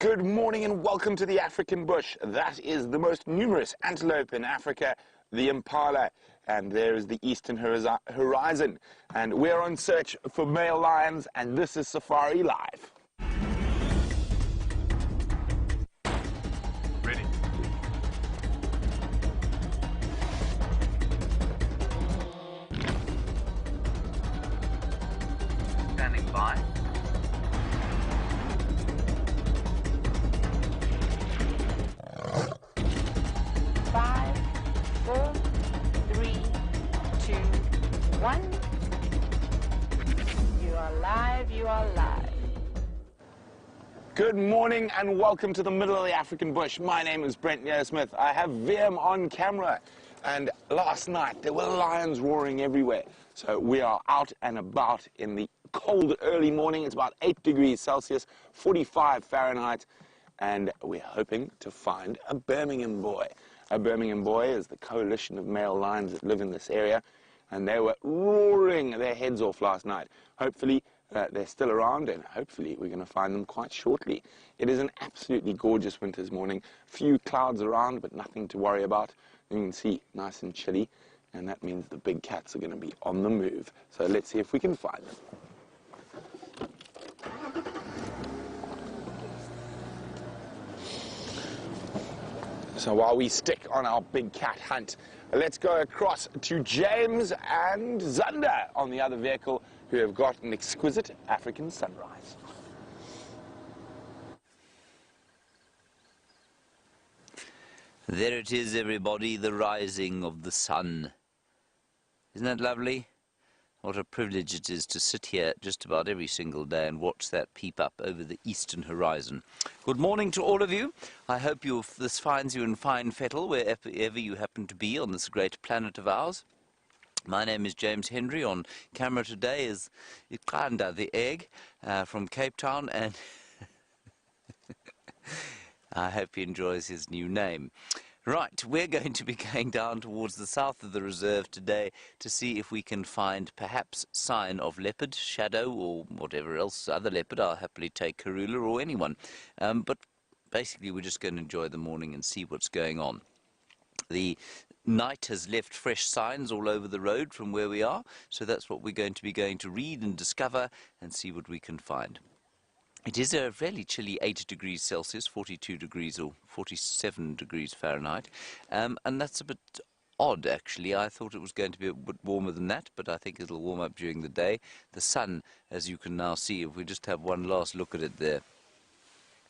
Good morning and welcome to the African bush. That is the most numerous antelope in Africa, the impala, and there is the eastern horizon. And we're on search for male lions, and this is Safari Live. Ready. Standing by. 5, 4, 3, 2, 1. You are live, you are live. Good morning and welcome to the middle of the African bush. My name is Brent Smith. I have VM on camera, and last night there were lions roaring everywhere. So we are out and about in the cold early morning. It's about 8 degrees Celsius, 45 Fahrenheit, and we're hoping to find a Birmingham boy. A Birmingham boy is the coalition of male lions that live in this area, and they were roaring their heads off last night. Hopefully they're still around, and hopefully we're going to find them quite shortly. It is an absolutely gorgeous winter's morning. Few clouds around, but nothing to worry about. You can see, nice and chilly, and that means the big cats are going to be on the move. So let's see if we can find them. So while we stick on our big cat hunt, let's go across to James and Zander on the other vehicle, who have got an exquisite African sunrise. There it is, everybody, the rising of the sun. Isn't that lovely? What a privilege it is to sit here just about every single day and watch that peep up over the eastern horizon. Good morning to all of you. I hope this finds you in fine fettle wherever you happen to be on this great planet of ours. My name is James Henry. On camera today is Iqanda the egg from Cape Town, and I hope he enjoys his new name. Right, we're going to be going down towards the south of the reserve today to see if we can find perhaps sign of leopard, shadow, or whatever else, other leopard. I'll happily take Karula or anyone. But basically we're just going to enjoy the morning and see what's going on. The night has left fresh signs all over the road from where we are, so that's what we're going to read and discover and see what we can find. It is a fairly chilly 8 degrees Celsius, 42 degrees or 47 degrees Fahrenheit, and that's a bit odd, actually. I thought it was going to be a bit warmer than that, but I think it'll warm up during the day. The sun, as you can now see, if we just have one last look at it there,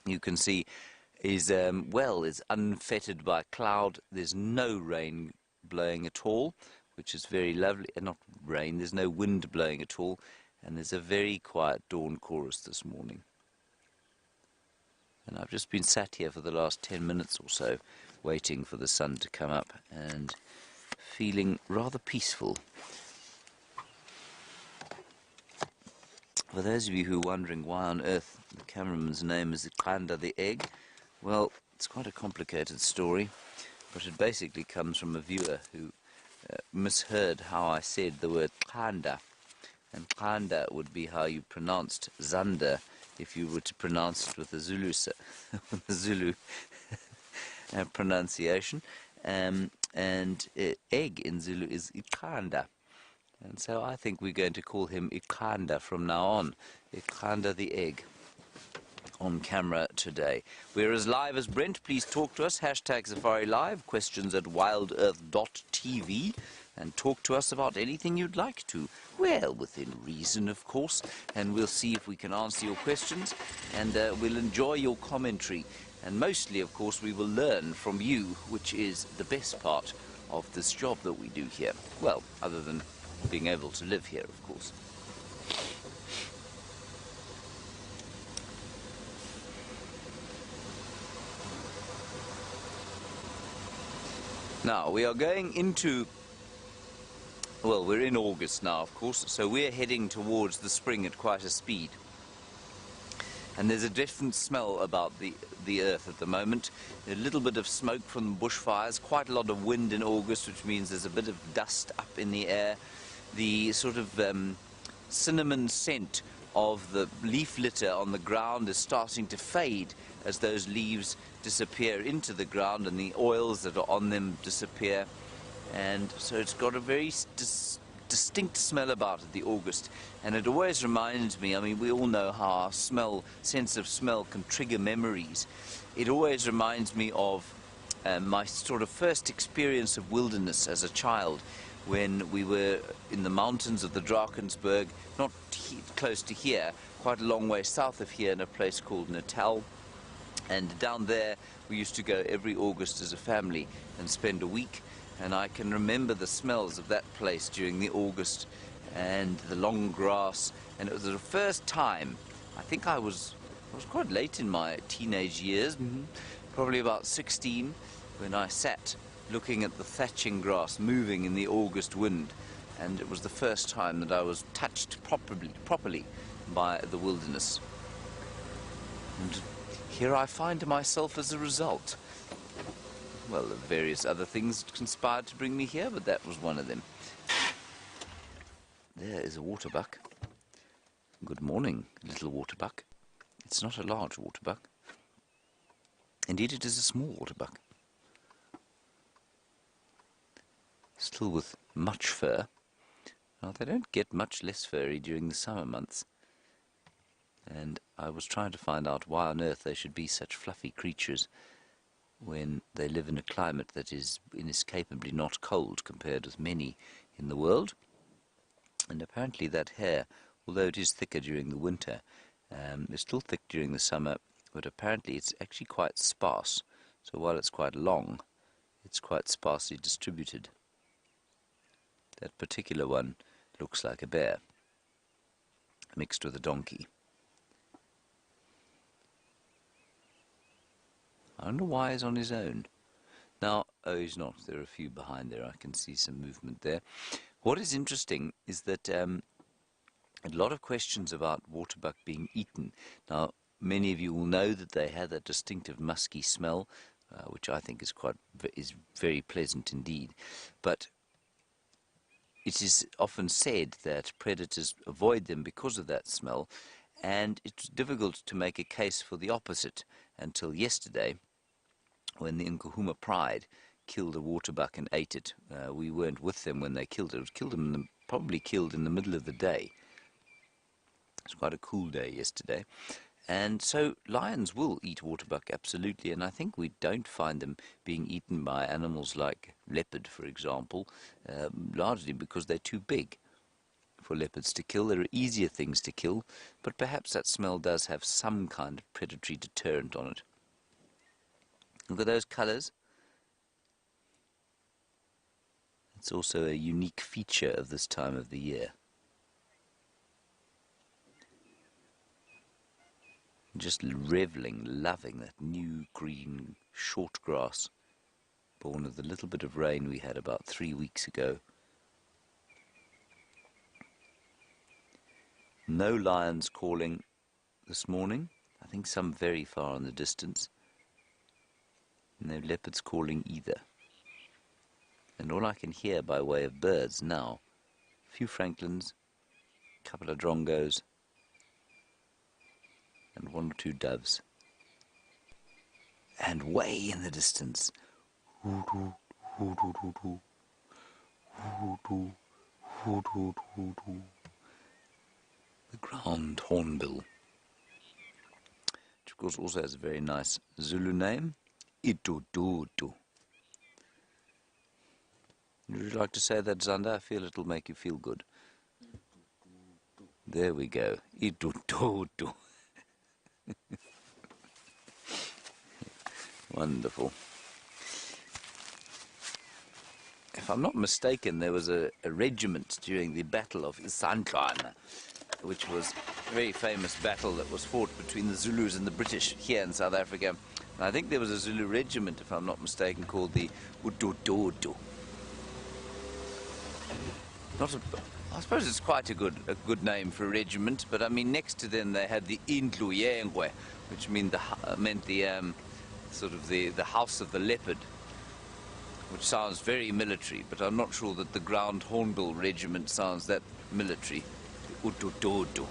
you can see is unfettered by cloud. There's no rain blowing at all, which is very lovely. Not rain, there's no wind blowing at all, and there's a very quiet dawn chorus this morning. And I've just been sat here for the last 10 minutes or so, waiting for the sun to come up and feeling rather peaceful. For those of you who are wondering why on earth the cameraman's name is Iqanda the egg, well, it's quite a complicated story, but it basically comes from a viewer who misheard how I said the word Qanda. And Qanda would be how you pronounced Zander if you were to pronounce it with the Zulu, pronunciation. And egg in Zulu is Iqanda. And so I think we're going to call him Iqanda from now on. Iqanda the egg on camera today. We're as live as Brent. Please talk to us. Hashtag SafariLive. Questions at wildearth.tv. And talk to us about anything you'd like to. Well, within reason, of course. And we'll see if we can answer your questions. And we'll enjoy your commentary. And mostly, of course, we will learn from you, which is the best part of this job that we do here. Well, other than being able to live here, of course. Now, we are going into... Well, we're in August now, of course, so we're heading towards the spring at quite a speed. And there's a different smell about the earth at the moment. A little bit of smoke from bushfires, quite a lot of wind in August, which means there's a bit of dust up in the air. The sort of cinnamon scent of the leaf litter on the ground is starting to fade as those leaves disappear into the ground and the oils that are on them disappear. And so it's got a very distinct smell about it, the August. And it always reminds me, I mean, we all know how our sense of smell can trigger memories. It always reminds me of my sort of first experience of wilderness as a child, when we were in the mountains of the Drakensberg, not close to here, quite a long way south of here, in a place called Natal. And down there we used to go every August as a family and spend a week. And I can remember the smells of that place during the August and the long grass. And it was the first time, I think I was quite late in my teenage years, probably about 16, when I sat looking at the thatching grass moving in the August wind. And it was the first time that I was touched properly by the wilderness. And here I find myself as a result. Well, various other things conspired to bring me here, but that was one of them. There is a waterbuck. Good morning, little waterbuck. It's not a large waterbuck. Indeed, it is a small waterbuck. Still with much fur. Now, they don't get much less furry during the summer months. And I was trying to find out why on earth they should be such fluffy creatures when they live in a climate that is inescapably not cold compared with many in the world. And apparently that hair, although it is thicker during the winter, it's still thick during the summer, but apparently it's actually quite sparse. So while it's quite long, it's quite sparsely distributed. That particular one looks like a bear, mixed with a donkey. I wonder why he's on his own. Now, oh, he's not. There are a few behind there. I can see some movement there. What is interesting is that a lot of questions about waterbuck being eaten. Now, many of you will know that they have that distinctive musky smell, which I think is very pleasant indeed. But it is often said that predators avoid them because of that smell, and it's difficult to make a case for the opposite until yesterday, when the Nkuhuma Pride killed a waterbuck and ate it. We weren't with them when they killed it. It was probably killed in the middle of the day. It was quite a cool day yesterday. And so lions will eat waterbuck, absolutely, and I think we don't find them being eaten by animals like leopard, for example, largely because they're too big for leopards to kill. There are easier things to kill, but perhaps that smell does have some kind of predatory deterrent on it. Look at those colours. It's also a unique feature of this time of the year. Just reveling, loving that new green short grass, born of the little bit of rain we had about 3 weeks ago. No lions calling this morning. I think some very far in the distance. No leopards calling either. And all I can hear by way of birds now, a few francolins, a couple of drongos, and one or two doves. And way in the distance, the ground hornbill, which of course also has a very nice Zulu name, Itututu. Would you like to say that, Zanda? I feel it'll make you feel good. There we go. Itututu. Wonderful. If I'm not mistaken, there was a regiment during the Battle of Isandlwana, which was a very famous battle that was fought between the Zulus and the British here in South Africa. And I think there was a Zulu regiment, if I'm not mistaken, called the Utututu. I suppose it's quite a good name for a regiment, but I mean next to them they had the Indluyengwe, which meant the sort of the house of the leopard, which sounds very military, but I'm not sure that the ground hornbill regiment sounds that military. Utututu.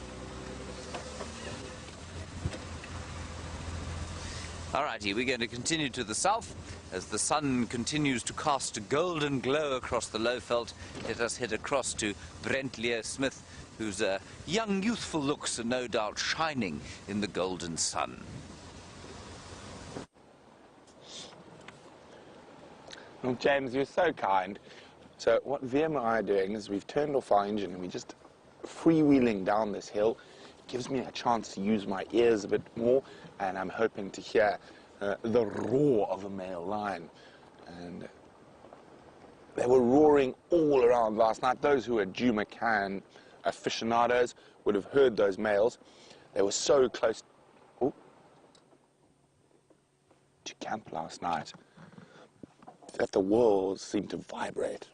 Alrighty, we're going to continue to the south as the sun continues to cast a golden glow across the low veld. Let us head across to Brent Smith, whose young, youthful looks are no doubt shining in the golden sun. Well, James, you're so kind. So what VM and I are doing is we've turned off our engine and we're just freewheeling down this hill. It gives me a chance to use my ears a bit more, and I'm hoping to hear the roar of a male lion. And they were roaring all around last night. Those who are Jumacan aficionados would have heard those males. They were so close to camp last night that the walls seemed to vibrate.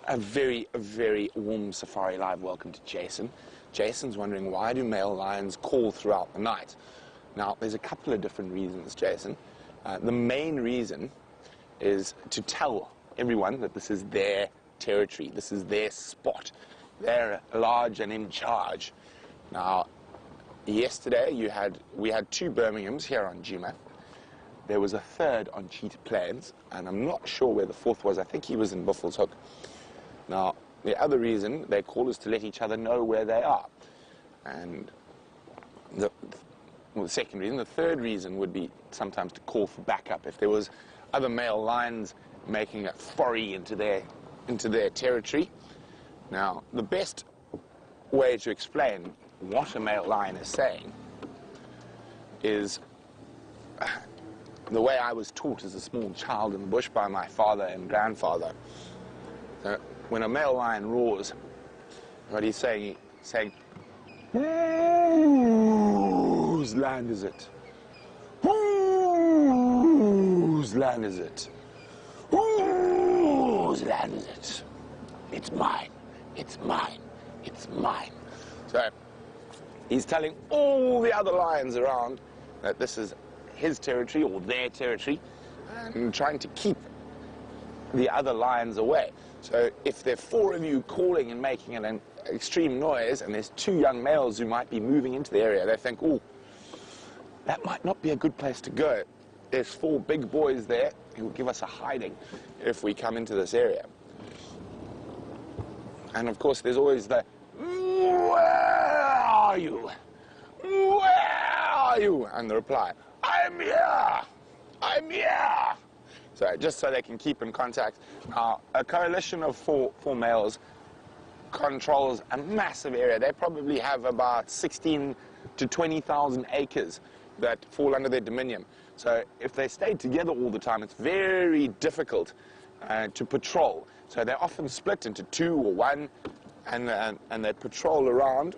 A very warm Safari Live welcome to Jason. Jason's wondering, why do male lions call throughout the night? Now, there's a couple of different reasons, Jason. The main reason is to tell everyone that this is their territory, this is their spot. They're large and in charge. Now, yesterday we had 2 Birminghams here on Juma. There was a third on Cheetah Plains, and I'm not sure where the 4th was. I think he was in Buffalo's Hook. Now, the other reason they call is to let each other know where they are. And the second reason, the third reason would be sometimes to call for backup. If there was other male lions making a foray into their territory. Now, the best way to explain what a male lion is saying is the way I was taught as a small child in the bush by my father and grandfather. When a male lion roars, what he's saying, whose land is it? Whose land is it? Whose land is it? It's mine. It's mine. It's mine. So he's telling all the other lions around that this is his territory or their territory, and trying to keep the other lions away. So if there are 4 of you calling and making an extreme noise, and there's 2 young males who might be moving into the area, they think, oh, that might not be a good place to go. There's 4 big boys there who will give us a hiding if we come into this area. And of course, there's always the, where are you? Where are you? And the reply, I'm here. I'm here. So just so they can keep in contact. Now, a coalition of four males controls a massive area. They probably have about 16 to 20,000 acres that fall under their dominion. So if they stay together all the time, it's very difficult to patrol. So they're often split into 2 or 1, and they patrol around.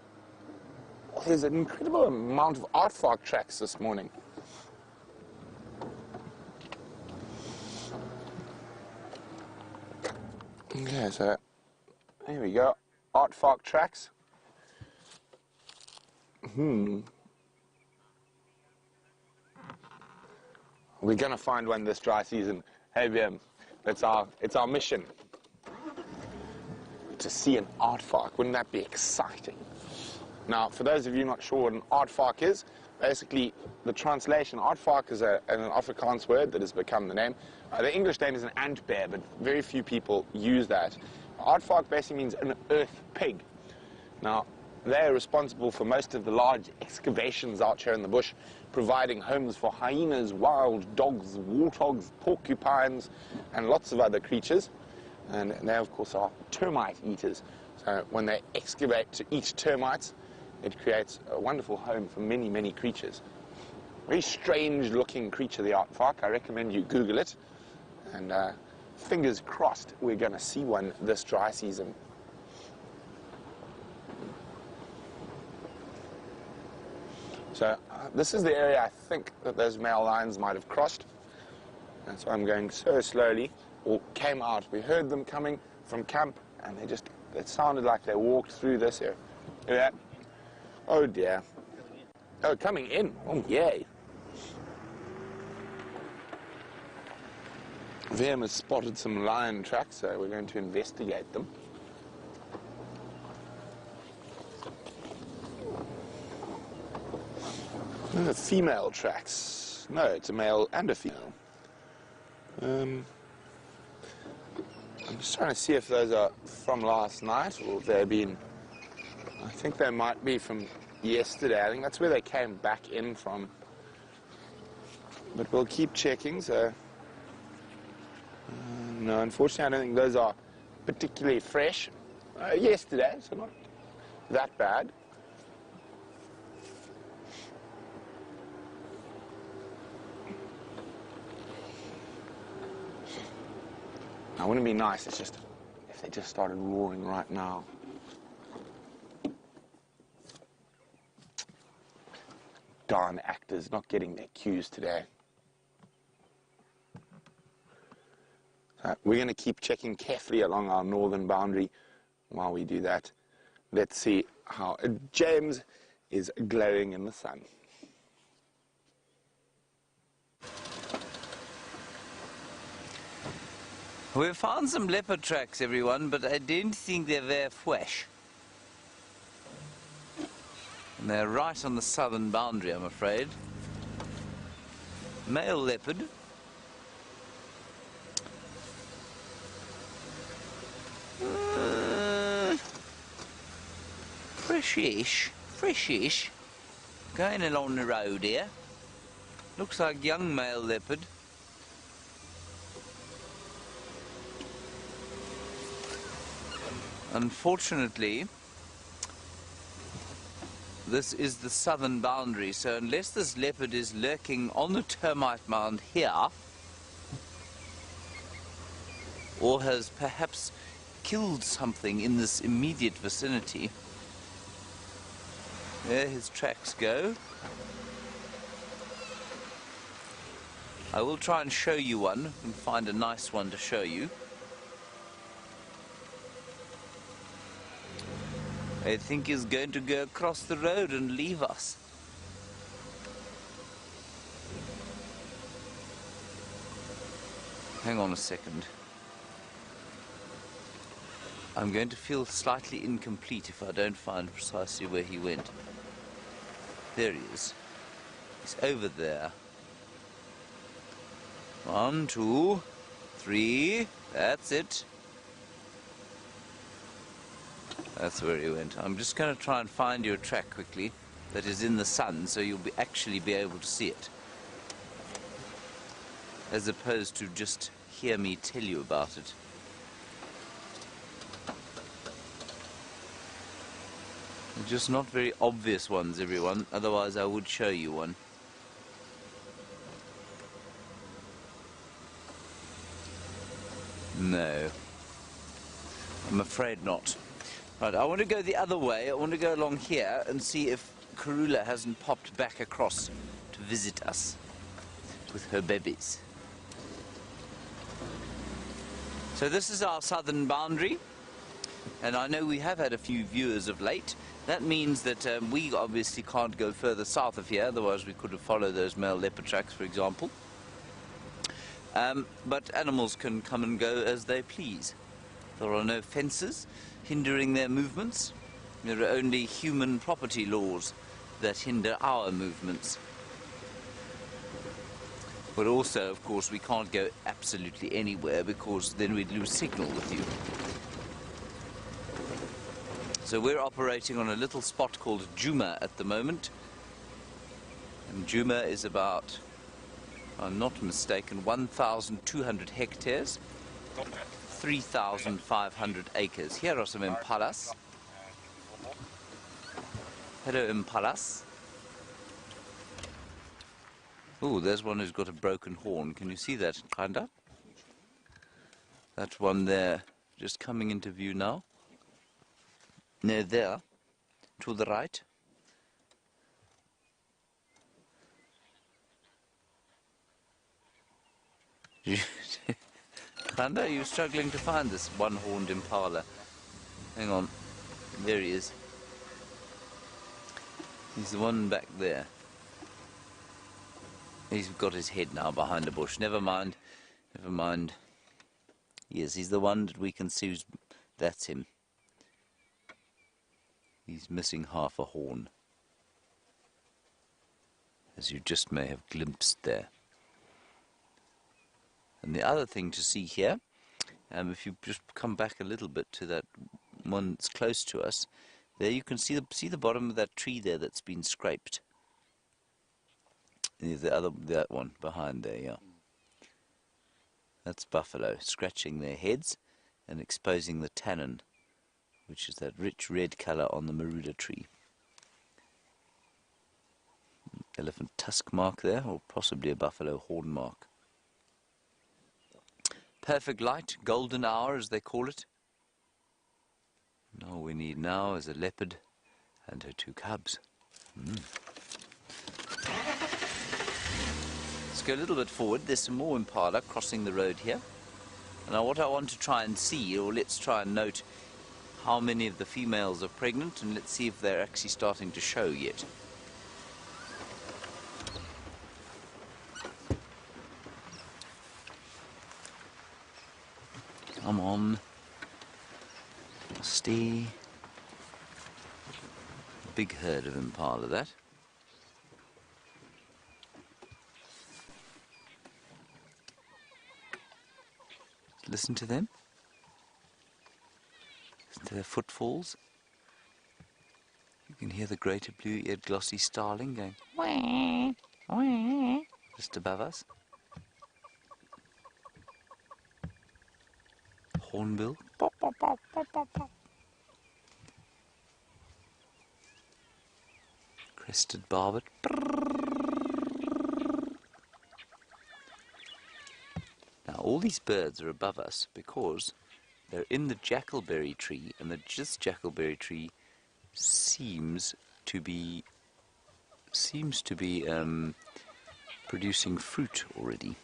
There's an incredible amount of aardvark tracks this morning. Okay, so here we go. Aardvark tracks. We're gonna find one this dry season. Hey, VM, it's our mission to see an aardvark. Wouldn't that be exciting? Now, for those of you not sure what an aardvark is, basically the translation, aardvark is an Afrikaans word that has become the name. The English name is an ant bear, but very few people use that. Aardvark basically means an earth pig. Now, they're responsible for most of the large excavations out here in the bush, providing homes for hyenas, wild dogs, warthogs, porcupines, and lots of other creatures. And they, of course, are termite eaters. So when they excavate to eat termites, it creates a wonderful home for many, many creatures. Very strange-looking creature, the aardvark. I recommend you Google it. And fingers crossed we're going to see one this dry season. So this is the area I think that those male lions might have crossed. And so I'm going so slowly, or came out. We heard them coming from camp, and it sounded like they walked through this area. Yeah. Oh dear. Oh, coming in. Oh, yay. VM has spotted some lion tracks, so we're going to investigate them. Female tracks. No, it's a male and a female. I'm just trying to see if those are from last night or if they've been... I think they might be from yesterday. I think that's where they came back in from. But we'll keep checking, so... no, unfortunately, I don't think those are particularly fresh. Yesterday, so not that bad. Now, wouldn't it be nice if they just started roaring right now? Darn actors not getting their cues today. We're going to keep checking carefully along our northern boundary while we do that. Let's see how James is glowing in the sun. We've found some leopard tracks, everyone, but I don't think they're very fresh. And they're right on the southern boundary, I'm afraid. Male leopard. Freshish. Going along the road here. Looks like young male leopard. Unfortunately, this is the southern boundary, so unless this leopard is lurking on the termite mound here, or has perhaps killed something in this immediate vicinity, there his tracks go. I will try and show you one and find a nice one to show you. I think he's going to go across the road and leave us. Hang on a second. I'm going to feel slightly incomplete if I don't find precisely where he went. There he is. He's over there. 1, 2, 3. That's it. That's where he went. I'm just going to try and find you a track quickly that is in the sun, so you'll actually be able to see it, as opposed to just hear me tell you about it. They're just not very obvious ones, everyone, otherwise I would show you one. No, I'm afraid not. Right, I want to go the other way. I want to go along here and see if Karula hasn't popped back across to visit us with her babies. So this is our southern boundary, and I know we have had a few viewers of late. That means that we obviously can't go further south of here, otherwise we could have followed those male leopard tracks, for example. But animals can come and go as they please. There are no fences hindering their movements. There are only human property laws that hinder our movements. But also, of course, we can't go absolutely anywhere because then we'd lose signal with you. So we're operating on a little spot called Djuma at the moment. And Djuma is about, if I'm not mistaken, 1,200 hectares. 3,500 acres. Here are some impalas. Hello, impalas. Oh, there's one who's got a broken horn. Can you see that, kinda? That one there, just coming into view now. No, there, to the right. Kanda, you're struggling to find this one-horned impala. Hang on. There he is. He's the one back there. He's got his head now behind a bush. Never mind. Never mind. Yes, he's the one that we can see who's... That's him. He's missing half a horn, as you just may have glimpsed there. And the other thing to see here, if you just come back a little bit to that one that's close to us, there you can see the bottom of that tree there that's been scraped. That one behind there, yeah. That's buffalo scratching their heads and exposing the tannin, which is that rich red colour on the Maruda tree. Elephant tusk mark there, or possibly a buffalo horn mark. Perfect light, golden hour as they call it. And all we need now is a leopard and her 2 cubs. Let's go a little bit forward. There's some more impala crossing the road here. And now what I want to try and see, or let's try and note how many of the females are pregnant, and let's see if they're actually starting to show yet. Come on. Stay. Big herd of impala, that. Listen to them. Listen to their footfalls. You can hear the greater blue-eared glossy starling going wah, wah, just above us. Hornbill. Pop, pop, pop, pop, pop, pop. Crested barbet. Now all these birds are above us because they're in the jackalberry tree, and this jackalberry tree seems to be producing fruit already.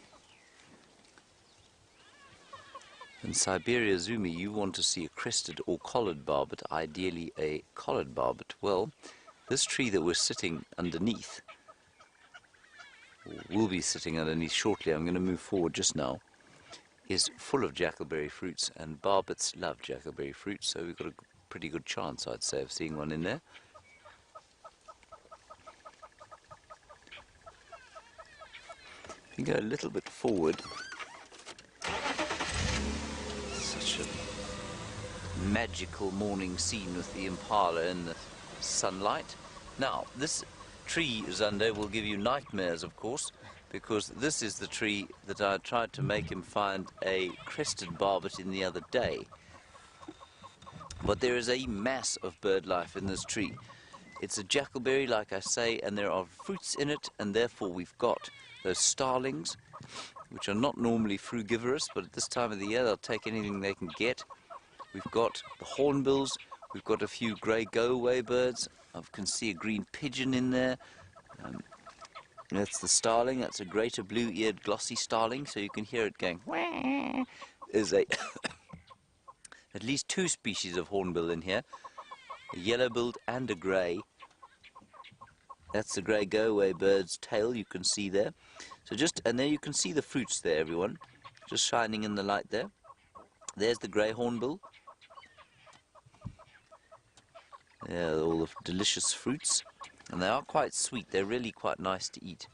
In Siberia Zumi, you want to see a crested or collared barbet, ideally a collared barbet. Well, this tree that we're sitting underneath, or will be sitting underneath shortly, I'm going to move forward just now, is full of jackalberry fruits, and barbets love jackalberry fruits, so we've got a pretty good chance, I'd say, of seeing one in there. If you go a little bit forward, such a magical morning scene with the impala in the sunlight. Now, this tree, Zande, will give you nightmares, of course, because this is the tree that I tried to make him find a crested barbet in the other day. But there is a mass of bird life in this tree. It's a jackalberry, like I say, and there are fruits in it, and therefore we've got those starlings, which are not normally frugivorous, but at this time of the year they'll take anything they can get. We've got the hornbills, we've got a few grey go-away birds. I can see a green pigeon in there. That's the starling. That's a greater blue-eared glossy starling, so you can hear it going wah. There's at least 2 species of hornbill in here, a yellow-billed and a grey. That's the grey go-away bird's tail, you can see there. So and there you can see the fruits there, everyone, just shining in the light there. There's the grey hornbill. There are all the delicious fruits. And they are quite sweet. They're really quite nice to eat.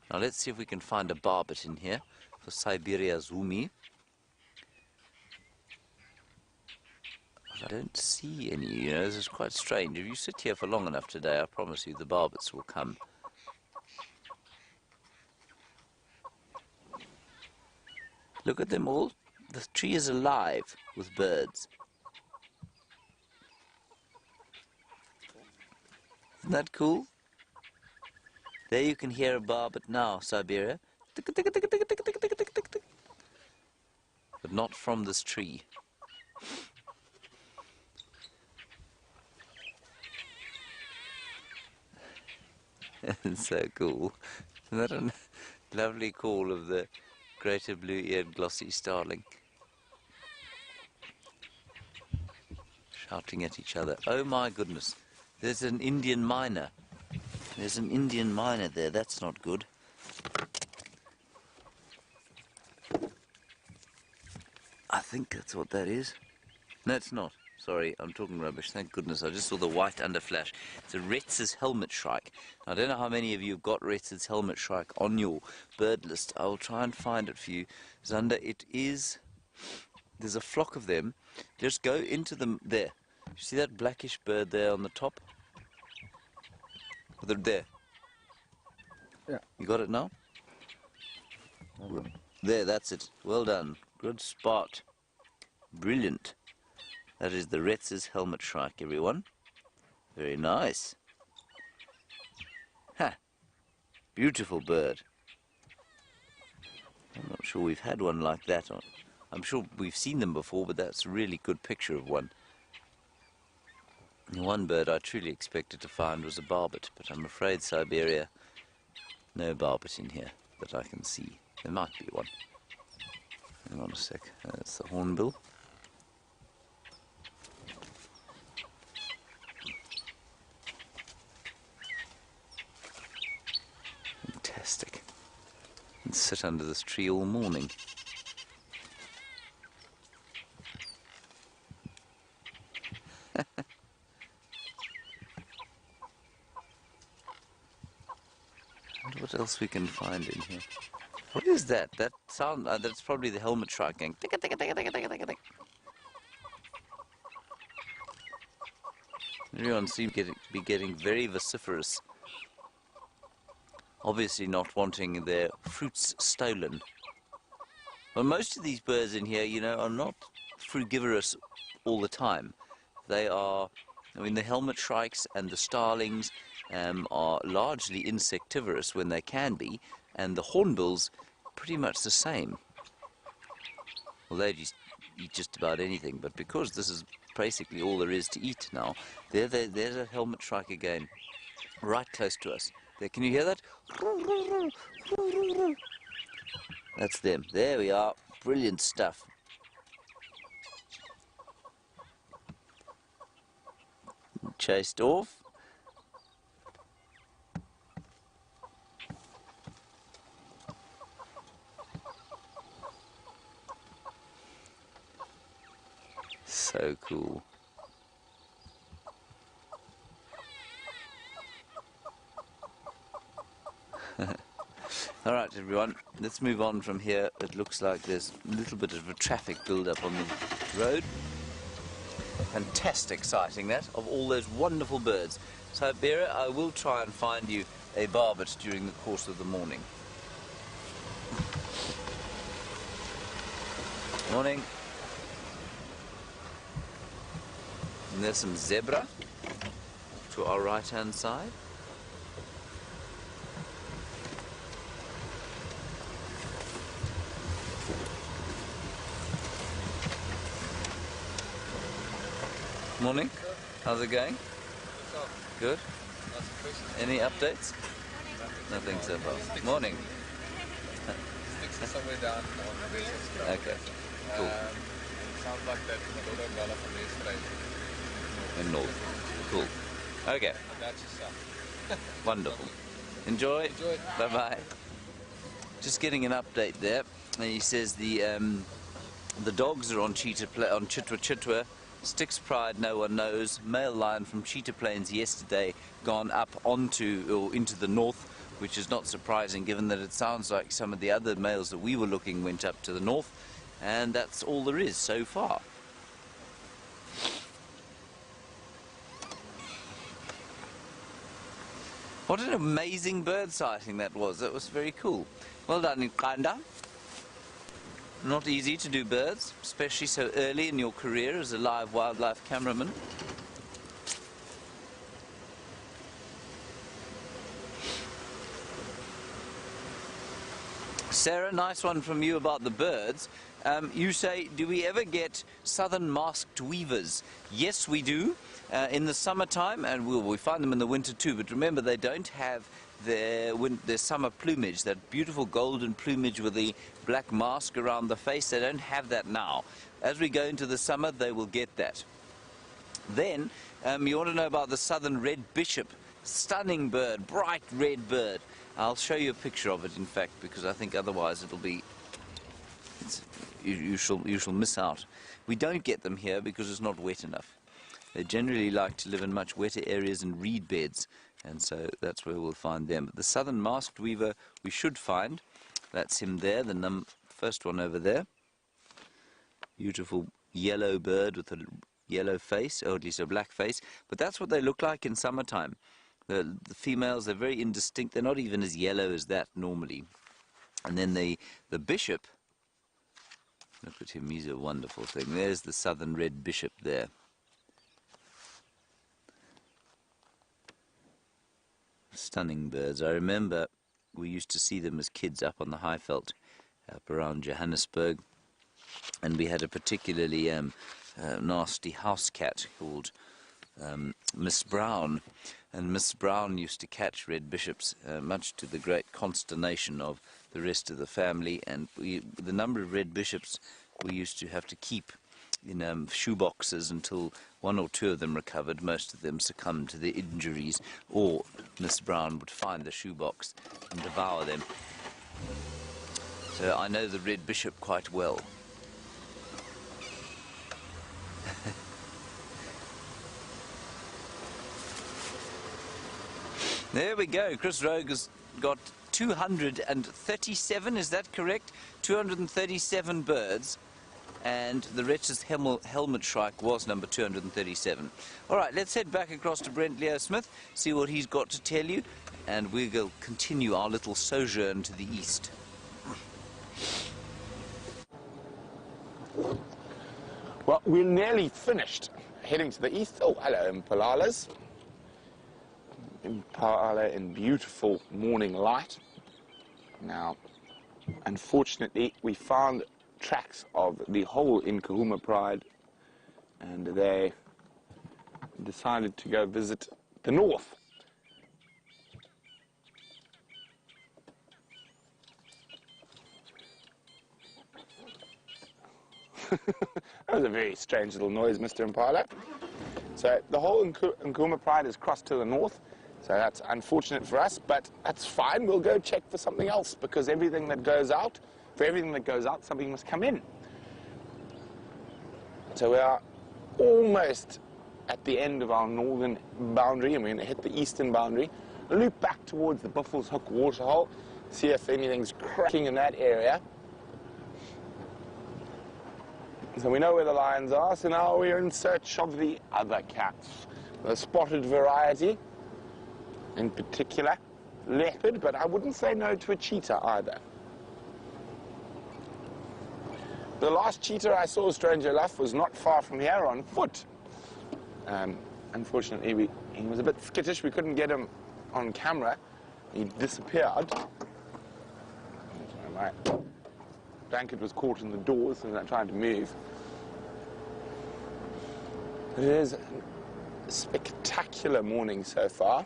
Now let's see if we can find a barbet in here for Siberia Zumi. I don't see any, you know, this is quite strange. If you sit here for long enough today, I promise you the barbets will come. Look at them all. The tree is alive with birds. Isn't that cool? There you can hear a barbet now, Siberia. But not from this tree. It's so cool. Isn't that a lovely call of the greater blue-eared glossy starling? Shouting at each other. Oh my goodness. There's an Indian miner. There's an Indian miner there. That's not good. I think that's what that is. No, it's not. Sorry, I'm talking rubbish. Thank goodness. I just saw the white underflash. It's a Retz's helmet shrike. I don't know how many of you have got Retz's helmet shrike on your bird list. I will try and find it for you. Zander, it is... There's a flock of them. Just go into them there. You see that blackish bird there on the top? They're there. Yeah. You got it now? There, that's it. Well done. Good spot. Brilliant. That is the Retz's helmet shrike, everyone. Very nice. Ha! Beautiful bird. I'm not sure we've had one like that on. I'm sure we've seen them before, but that's a really good picture of one. The one bird I truly expected to find was a barbet, but I'm afraid Siberia, no barbet in here that I can see. There might be one. Hang on a sec. That's the hornbill. Fantastic. And sit under this tree all morning. What else we can find in here? What is that? That sound? That's probably the helmet shrike going. Ticka, ticka, ticka, ticka, ticka, ticka, ticka. Everyone seems to be getting very vociferous. Obviously not wanting their fruits stolen. Well, most of these birds in here, you know, are not frugivorous all the time. They are, I mean, the helmet shrikes and the starlings are largely insectivorous when they can be, and the hornbills pretty much the same. Well, they just eat just about anything, but because this is basically all there is to eat now, there's a helmet shrike again, right close to us. There, can you hear that? That's them. There we are. Brilliant stuff. Chased off. So cool. All right, everyone, let's move on from here. It looks like there's a little bit of a traffic build-up on the road. Fantastic sighting, that, of all those wonderful birds. So, Bera, I will try and find you a barbet during the course of the morning. Morning. And there's some zebra to our right-hand side. Morning. How's it going? Good. Any updates? Nothing so far. Morning. Sticks somewhere down on the base. Okay. Cool. Sounds like that $1 from yesterday. In North. Cool. Okay. And that's yourself. Wonderful. Enjoy. Enjoy. Bye-bye. Just getting an update there. And he says the dogs are on Chitwa Chitwa. Styx Pride, no one knows. Male lion from Cheetah Plains yesterday gone up into the north, which is not surprising given that it sounds like some of the other males that we were looking went up to the north, and that's all there is so far. What an amazing bird sighting that was. That was very cool. Well done, Nkanda. Not easy to do birds, especially so early in your career as a live wildlife cameraman. Sarah, nice one from you about the birds. You say, do we ever get southern masked weavers? Yes, we do. In the summertime, and we find them in the winter too, but remember they don't have their summer plumage, that beautiful golden plumage with the black mask around the face. They don't have that now. As we go into the summer, they will get that. Then, you want to know about the southern red bishop. Stunning bird, bright red bird. I'll show you a picture of it, in fact, because I think otherwise it'll be... you shall miss out. We don't get them here because it's not wet enough. They generally like to live in much wetter areas and reed beds, and so that's where we'll find them. But the southern masked weaver we should find. That's him there, the first one over there. Beautiful yellow bird with a yellow face, or at least a black face. But that's what they look like in summertime. The females, they're very indistinct. They're not even as yellow as that normally. And then the bishop, look at him, he's a wonderful thing. There's the southern red bishop there. Stunning birds. I remember we used to see them as kids up on the Highveld, up around Johannesburg. And we had a particularly nasty house cat called Miss Brown. And Miss Brown used to catch red bishops, much to the great consternation of the rest of the family. And the number of red bishops we used to have to keep in shoe boxes until one or two of them recovered. Most of them succumbed to their injuries, or Miss Brown would find the shoe box and devour them. So I know the red bishop quite well. There we go. Chris Rogue has got 237, is that correct? 237 birds. And the wretch's helmet shrike was number 237. All right, let's head back across to Brent Leo Smith, see what he's got to tell you, and we'll continue our little sojourn to the east. Well, we're nearly finished heading to the east. Oh, hello, impalas. Impala in beautiful morning light. Now, unfortunately, we found tracks of the whole Nkahuma pride, and they decided to go visit the north. That was a very strange little noise, Mr. Impala. So the whole Nkahuma pride has crossed to the north. So that's unfortunate for us, but that's fine. We'll go check for something else, because everything that goes out, for everything that goes out, something must come in. So we are almost at the end of our northern boundary, and we're going to hit the eastern boundary, loop back towards the Buffelshoek waterhole, see if anything's cracking in that area. So we know where the lions are, so now we're in search of the other cats. The spotted variety, in particular, leopard, but I wouldn't say no to a cheetah either. The last cheetah I saw, stranger enough, was not far from here on foot. Unfortunately, he was a bit skittish. We couldn't get him on camera. He disappeared. My blanket was caught in the doors and I tried to move. It is a spectacular morning so far.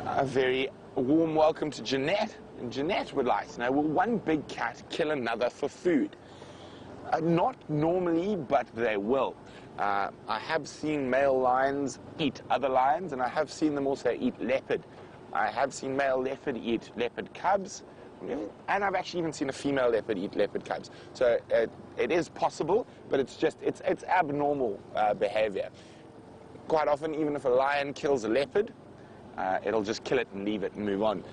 A very warm welcome to Jeanette. And Jeanette would like to know, will one big cat kill another for food? Not normally, but they will. I have seen male lions eat other lions, and I have seen them also eat leopard. I have seen male leopard eat leopard cubs, and I've actually even seen a female leopard eat leopard cubs. So it is possible, but it's abnormal behavior. Quite often, even if a lion kills a leopard, it'll just kill it and leave it and move on.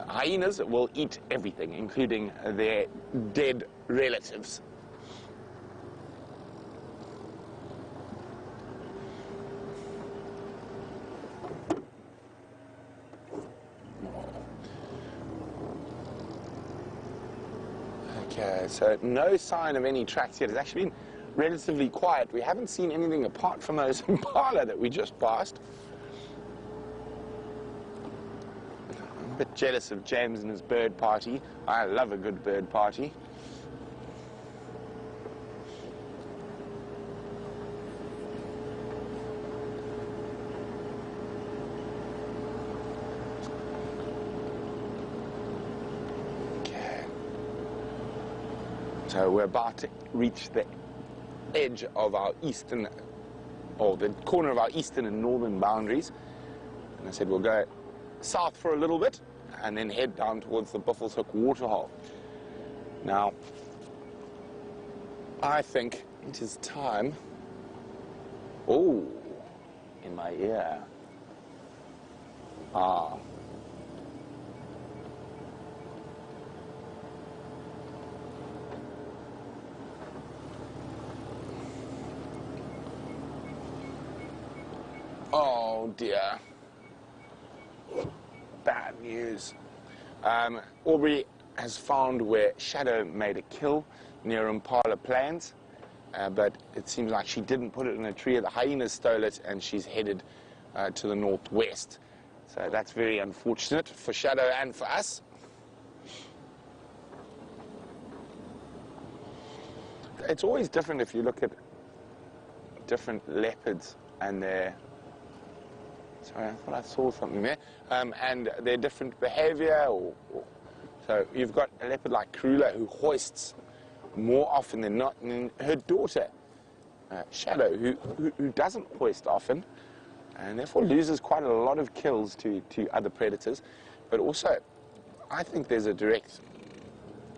Hyenas will eat everything, including their dead relatives. Okay, so no sign of any tracks yet. It's actually been relatively quiet. We haven't seen anything apart from those impala that we just passed. A bit jealous of James and his bird party. I love a good bird party. Okay. So we're about to reach the edge of our eastern, or the corner of our eastern and northern boundaries. And I said we'll go south for a little bit and then head down towards the Buffelshoek waterhole. Now, I think it is time. Oh, in my ear. Ah. Oh dear. Bad news. Aubrey has found where Shadow made a kill near Impala Plains, but it seems like she didn't put it in a tree. The hyenas stole it and she's headed to the northwest. So that's very unfortunate for Shadow and for us. It's always different if you look at different leopards and their... Sorry, I thought I saw something there. And their different behavior. So you've got a leopard like Krula who hoists more often than not, and her daughter, Shadow, who doesn't hoist often, and therefore loses quite a lot of kills to other predators. But also, I think there's a direct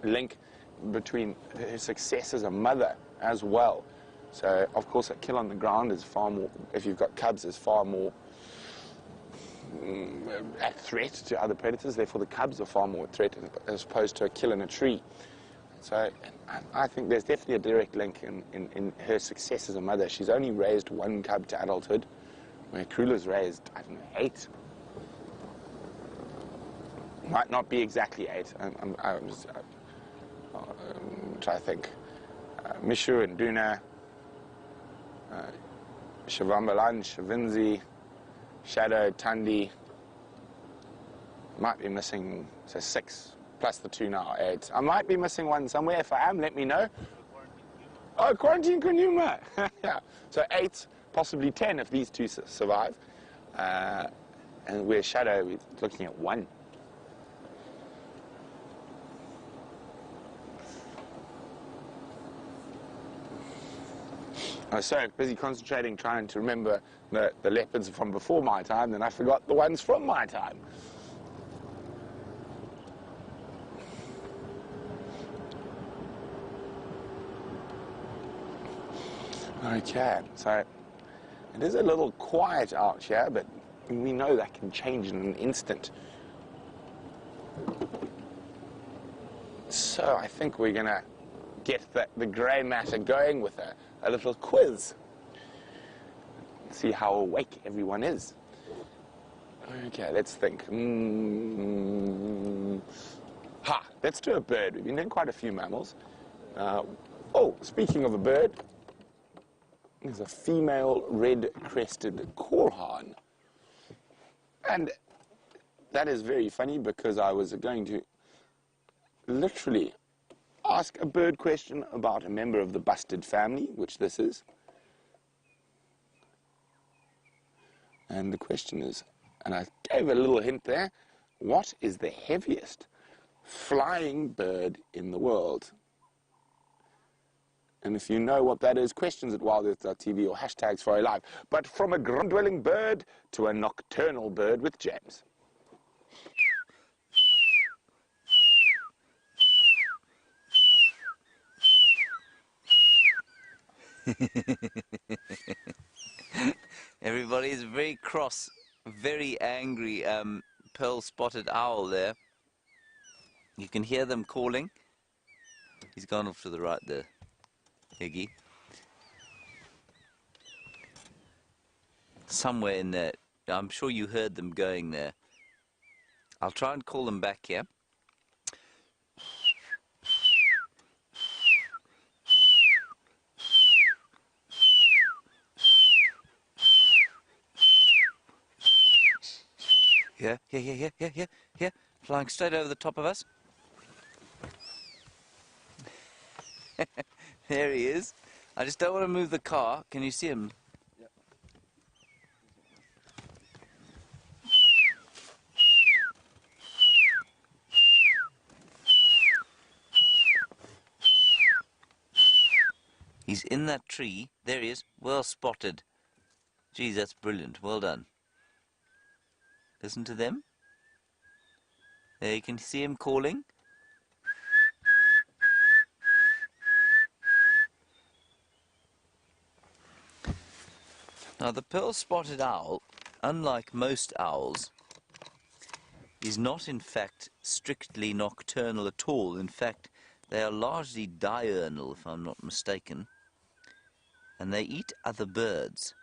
link between her success as a mother as well. So, of course, a kill on the ground is far more, if you've got cubs, is far more a threat to other predators. Therefore, the cubs are far more a threat as opposed to a kill in a tree. So I think there's definitely a direct link in her success as a mother. She's only raised one cub to adulthood, where Krula's raised, I don't know, 8. Might not be exactly 8. I'm just trying to think. Mishu and Duna, Shavambalan, Shavinzi, Shadow, Tundi. Might be missing, so 6. Plus the 2 now, 8. I might be missing one somewhere. If I am, let me know. Oh, Quarantine Kunuma. Yeah. So 8, possibly 10 if these 2 survive. And where Shadow is looking at 1. I was so busy concentrating trying to remember the leopards from before my time, then I forgot the ones from my time. Okay, so it is a little quiet out here, but we know that can change in an instant. So I think we're going to get the grey matter going with a little quiz. See how awake everyone is. Okay, let's think. Let's do a bird. We've been doing quite a few mammals. Speaking of a bird, there's a female red-crested korhaan. And that is very funny because I was going to literally ask a bird question about a member of the bustard family, which this is. And the question is, and I gave a little hint there, what is the heaviest flying bird in the world? And if you know what that is, questions at wildearth.tv or hashtags SafariLIVE. But from a ground-dwelling bird to a nocturnal bird with James. Everybody is very cross, very angry pearl-spotted owl there. You can hear them calling. He's gone off to the right there, Iggy. Somewhere in there. I'm sure you heard them going there. I'll try and call them back here. Here. Flying straight over the top of us. There he is. I just don't want to move the car. Can you see him? Yep. He's in that tree. There he is. Well spotted. Geez, that's brilliant. Well done. Listen to them. There you can see him calling. Now the pearl-spotted owl, unlike most owls, is not in fact strictly nocturnal at all. In fact, they are largely diurnal, if I'm not mistaken, and they eat other birds.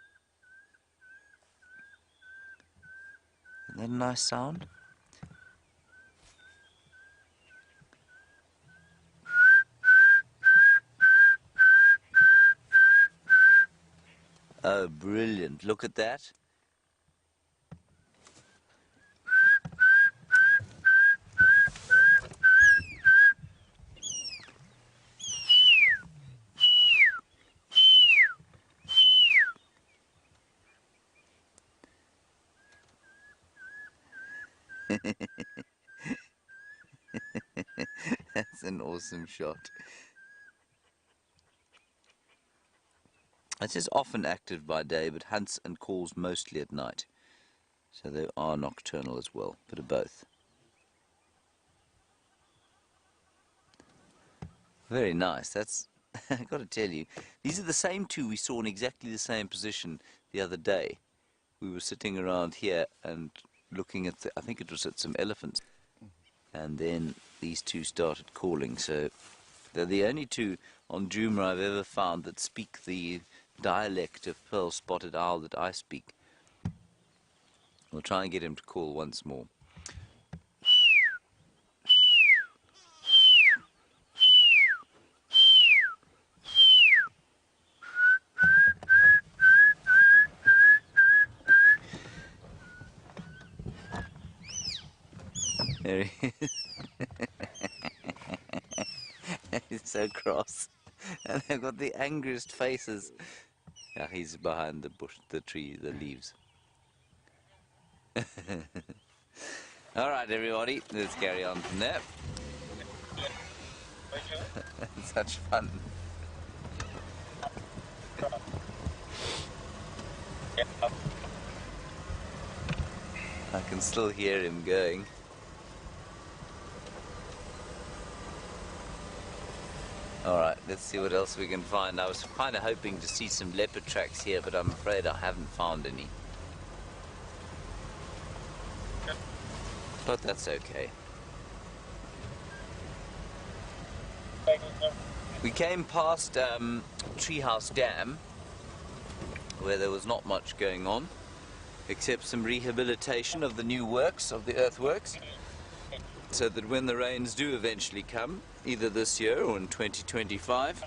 Isn't that a nice sound? Oh, brilliant. Look at that. That's an awesome shot. It is often active by day, but hunts and calls mostly at night. So they are nocturnal as well, bit of both. Very nice. That's, I've got to tell you, these are the same two we saw in exactly the same position the other day. We were sitting around here and looking at, I think it was at some elephants, and then these two started calling. So they're the only two on Juma I've ever found that speak the dialect of pearl-spotted owl that I speak. We'll try and get him to call once more. There he is. He's so cross. And they've got the angriest faces. Yeah, he's behind the bush, the tree, the leaves. Alright everybody, let's carry on from there. Such fun. I can still hear him going. Alright, let's see what else we can find. I was kind of hoping to see some leopard tracks here, but I'm afraid I haven't found any. But that's okay. We came past Treehouse Dam, where there was not much going on, except some rehabilitation of the new works, of the earthworks, so that when the rains do eventually come, either this year or in 2025,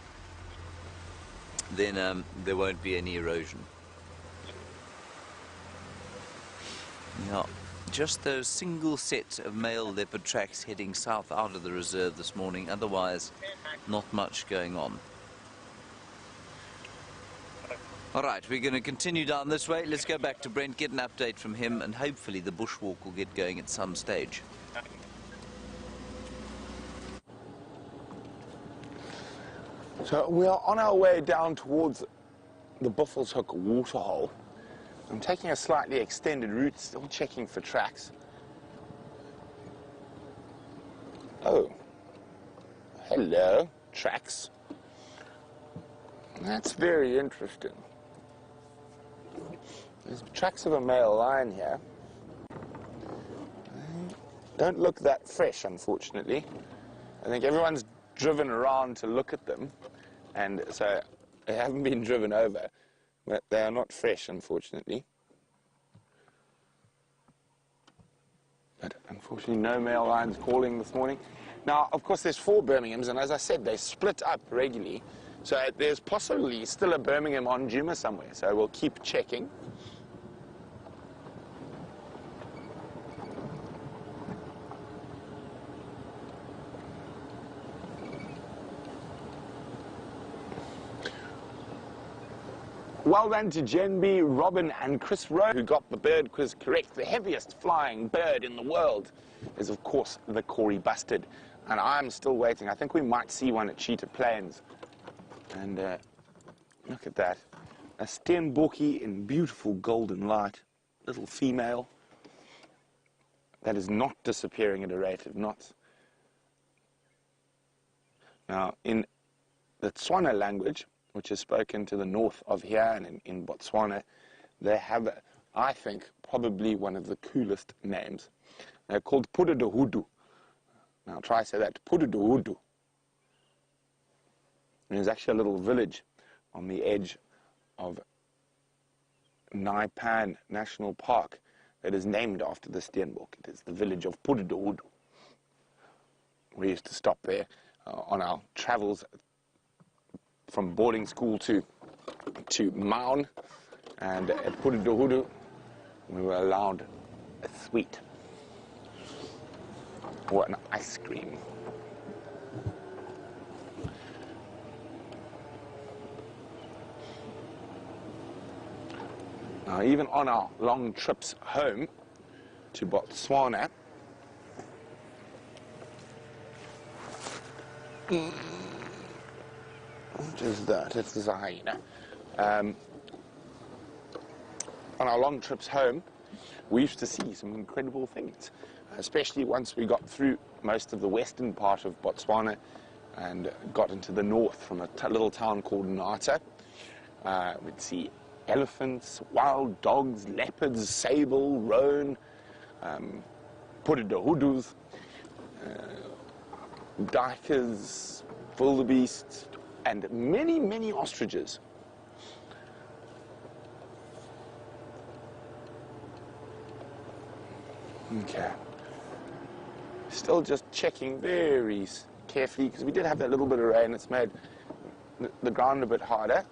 then there won't be any erosion. Yeah, just those single sets of male leopard tracks heading south out of the reserve this morning, otherwise not much going on. Alright, we're going to continue down this way. Let's go back to Brent, get an update from him, and hopefully the bushwalk will get going at some stage. So we are on our way down towards the Buffalo's Hook waterhole. I'm taking a slightly extended route, still checking for tracks. Oh, hello, tracks. That's very interesting. There's tracks of a male lion here. They don't look that fresh, unfortunately. I think everyone's driven around to look at them, and so they haven't been driven over, but they are not fresh, unfortunately. But unfortunately, no male lions calling this morning. Now, of course, there's 4 Birminghams, and as I said, they split up regularly. So there's possibly still a Birmingham on Juma somewhere, so we'll keep checking. Well done to Jen B, Robin and Chris Rowe, who got the bird quiz correct. The heaviest flying bird in the world is, of course, the Corey bustard. And I'm still waiting. I think we might see one at Cheetah Plains. And look at that. A Steenbokkie in beautiful golden light. Little female. that is not disappearing at a rate of knots. Now, in the Tswana language, which is spoken to the north of here and in Botswana, they have, I think, probably one of the coolest names. They're called Pududuhudu. Now try to say that, Pududuhudu. There's actually a little village on the edge of Naipan National Park that is named after the Steenbok. It is the village of Pududuhudu. We used to stop there on our travels from boarding school to Maun, and at Pududuhudu we were allowed a sweet or an ice cream. Now, even on our long trips home to Botswana, what is that? It's a hyena. On our long trips home, we used to see some incredible things, especially once we got through most of the western part of Botswana and got into the north from a little town called Nata. We'd see elephants, wild dogs, leopards, sable, roan, pududuhudus, duikers, wildebeests, and many, many ostriches. Okay. Still just checking very carefully, because we did have that little bit of rain. It's made the ground a bit harder.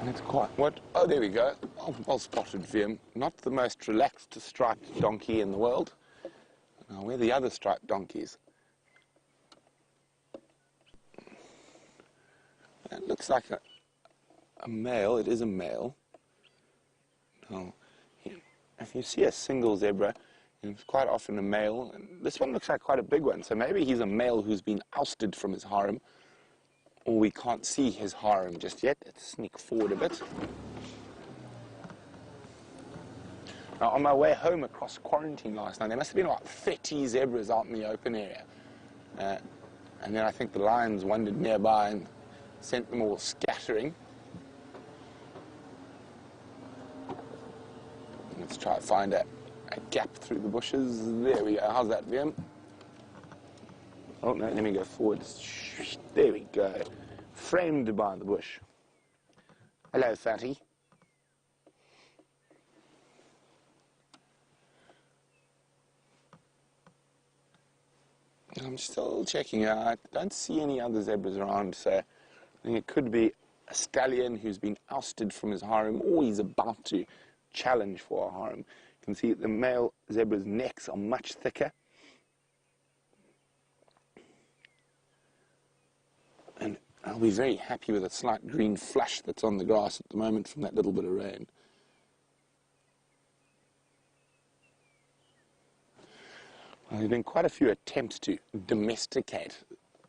And it's quite what? Oh, there we go. Oh, well spotted, Vim. Not the most relaxed striped donkey in the world. Now, where are the other striped donkeys? It looks like a male. It is a male. Now, if you see a single zebra, it's quite often a male. And this one looks like quite a big one. So maybe he's a male who's been ousted from his harem, or we can't see his harem just yet. Let's sneak forward a bit. Now, on my way home across quarantine last night, there must have been about 30 zebras out in the open area. And then I think the lions wandered nearby and sent them all scattering. Let's try to find a gap through the bushes. There we go. How's that, Vim? Oh, no, let me go forward. There we go. Framed by the bush. Hello, fatty. I'm still checking out. I don't see any other zebras around, so I think it could be a stallion who's been ousted from his harem, or he's about to challenge for a harem. You can see the male zebra's necks are much thicker. And I'll be very happy with a slight green flush that's on the grass at the moment from that little bit of rain. Well, there have been quite a few attempts to domesticate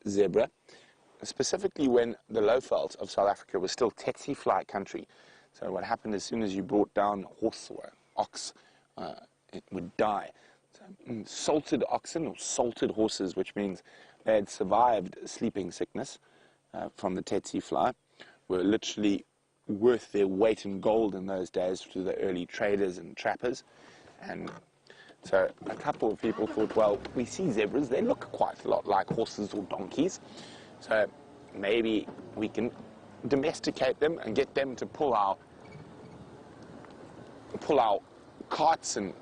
zebra, specifically when the lowveld of South Africa was still tsetse fly country. So what happened, as soon as you brought down a horse or an ox, it would die. So, salted oxen or salted horses, which means they had survived sleeping sickness from the tsetse fly, were literally worth their weight in gold in those days to the early traders and trappers. And so a couple of people thought, well, we see zebras, they look quite a lot like horses or donkeys, so maybe we can domesticate them and get them to pull our carts and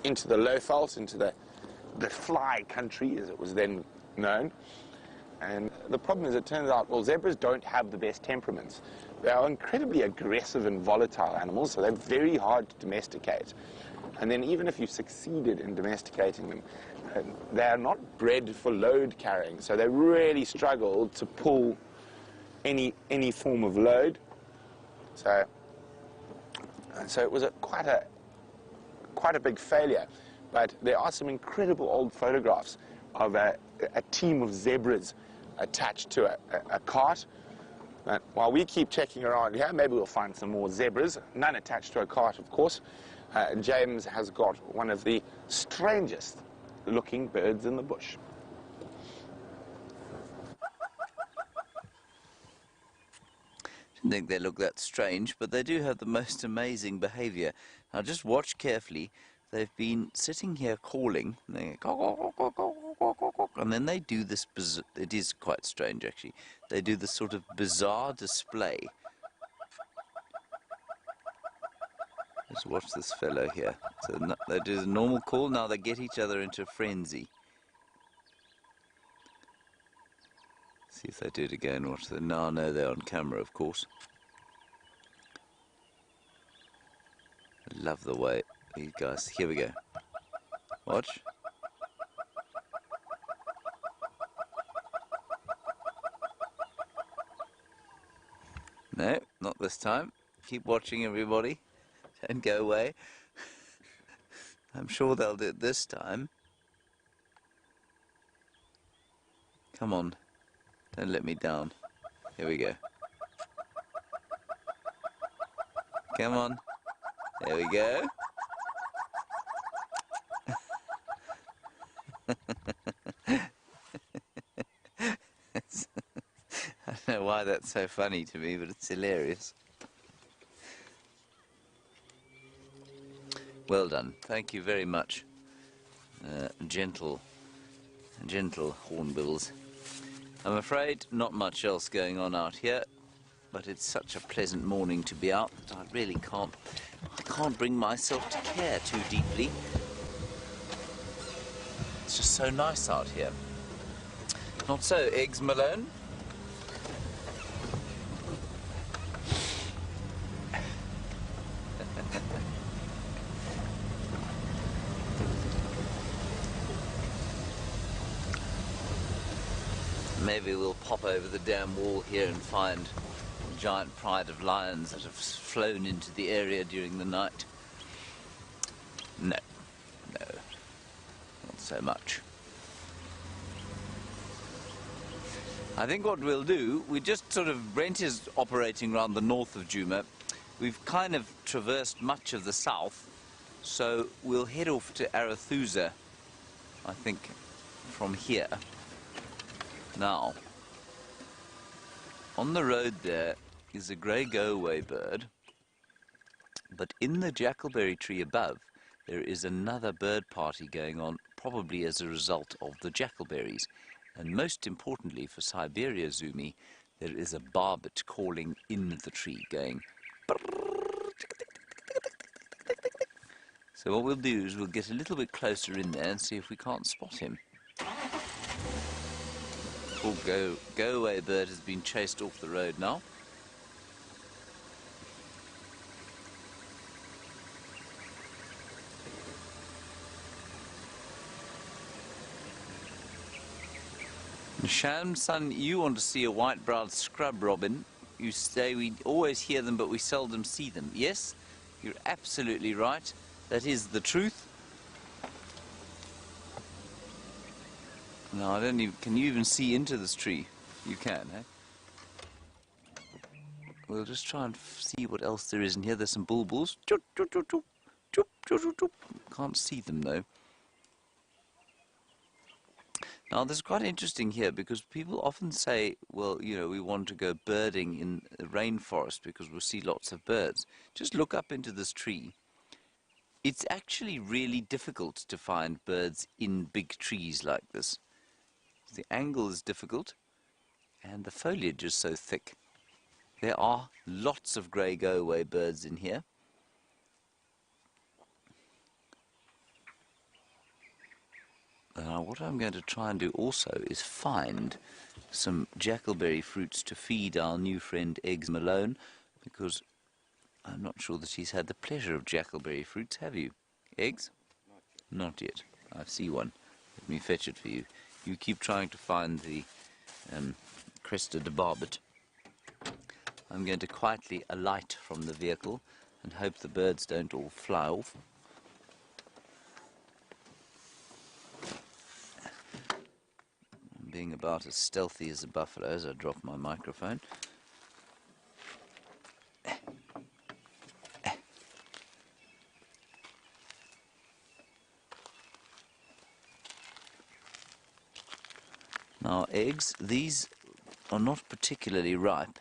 into the lowveld, into the fly country, as it was then known. And the problem is, it turns out, well, zebras don't have the best temperaments. They are incredibly aggressive and volatile animals, so they're very hard to domesticate. And then even if you succeeded in domesticating them, they are not bred for load carrying, so they really struggle to pull any form of load. So it was quite a big failure. But there are some incredible old photographs of a team of zebras attached to a cart, But while we keep checking around here, maybe we'll find some more zebras, none attached to a cart, of course. James has got one of the strangest looking birds in the bush. I don't think they look that strange, but they do have the most amazing behavior. Now just watch carefully. They've been sitting here calling, and they go, and then they do this it is quite strange actually. They do this sort of bizarre display. Just watch this fellow here. So they do the normal call, now they get each other into a frenzy. See if they do it again. Watch the no, they're on camera, of course. I love the way these guys. Here we go. Watch. No, not this time. Keep watching, everybody. Don't go away. I'm sure they'll do it this time. Come on. Don't let me down. Here we go. Come on. There we go. I don't know why that's so funny to me, but it's hilarious. Well done. Thank you very much. Gentle hornbills. I'm afraid not much else going on out here, but it's such a pleasant morning to be out that I really can't bring myself to care too deeply. It's just so nice out here. Not so, Eggs Malone? Maybe we'll pop over the damn wall here and find a giant pride of lions that have flown into the area during the night. No, not so much. I think what we'll do, Brent is operating around the north of Djuma. We've kind of traversed much of the south, so we'll head off to Arathusa, I think, from here. Now, on the road there is a grey go-away bird, but in the jackalberry tree above there is another bird party going on, probably as a result of the jackalberries. And most importantly for Siberia Zumi, there is a barbet calling in the tree, going. So what we'll do is we'll get a little bit closer in there and see if we can't spot him. Poor go-away bird has been chased off the road now. Sham, son, you want to see a white-browed scrub robin. You say we always hear them, but we seldom see them. Yes, you're absolutely right. That is the truth. No, I don't even... Can you even see into this tree? You can, eh? We'll just try and see what else there is in here. There's some bulbuls. Can't see them, though. Now, this is quite interesting here because people often say, well, you know, we want to go birding in the rainforest because we'll see lots of birds. Just look up into this tree. It's actually really difficult to find birds in big trees like this. The angle is difficult and the foliage is so thick. There are lots of grey go-away birds in here. Now what I'm going to try and do also is find some jackalberry fruits to feed our new friend Eggs Malone, because I'm not sure that he's had the pleasure of jackalberry fruits, have you? Eggs? Not yet. I see one. Let me fetch it for you. You keep trying to find the crested barbet. I'm going to quietly alight from the vehicle and hope the birds don't all fly off. I'm being about as stealthy as a buffalo as I drop my microphone. Now, eggs, these are not particularly ripe,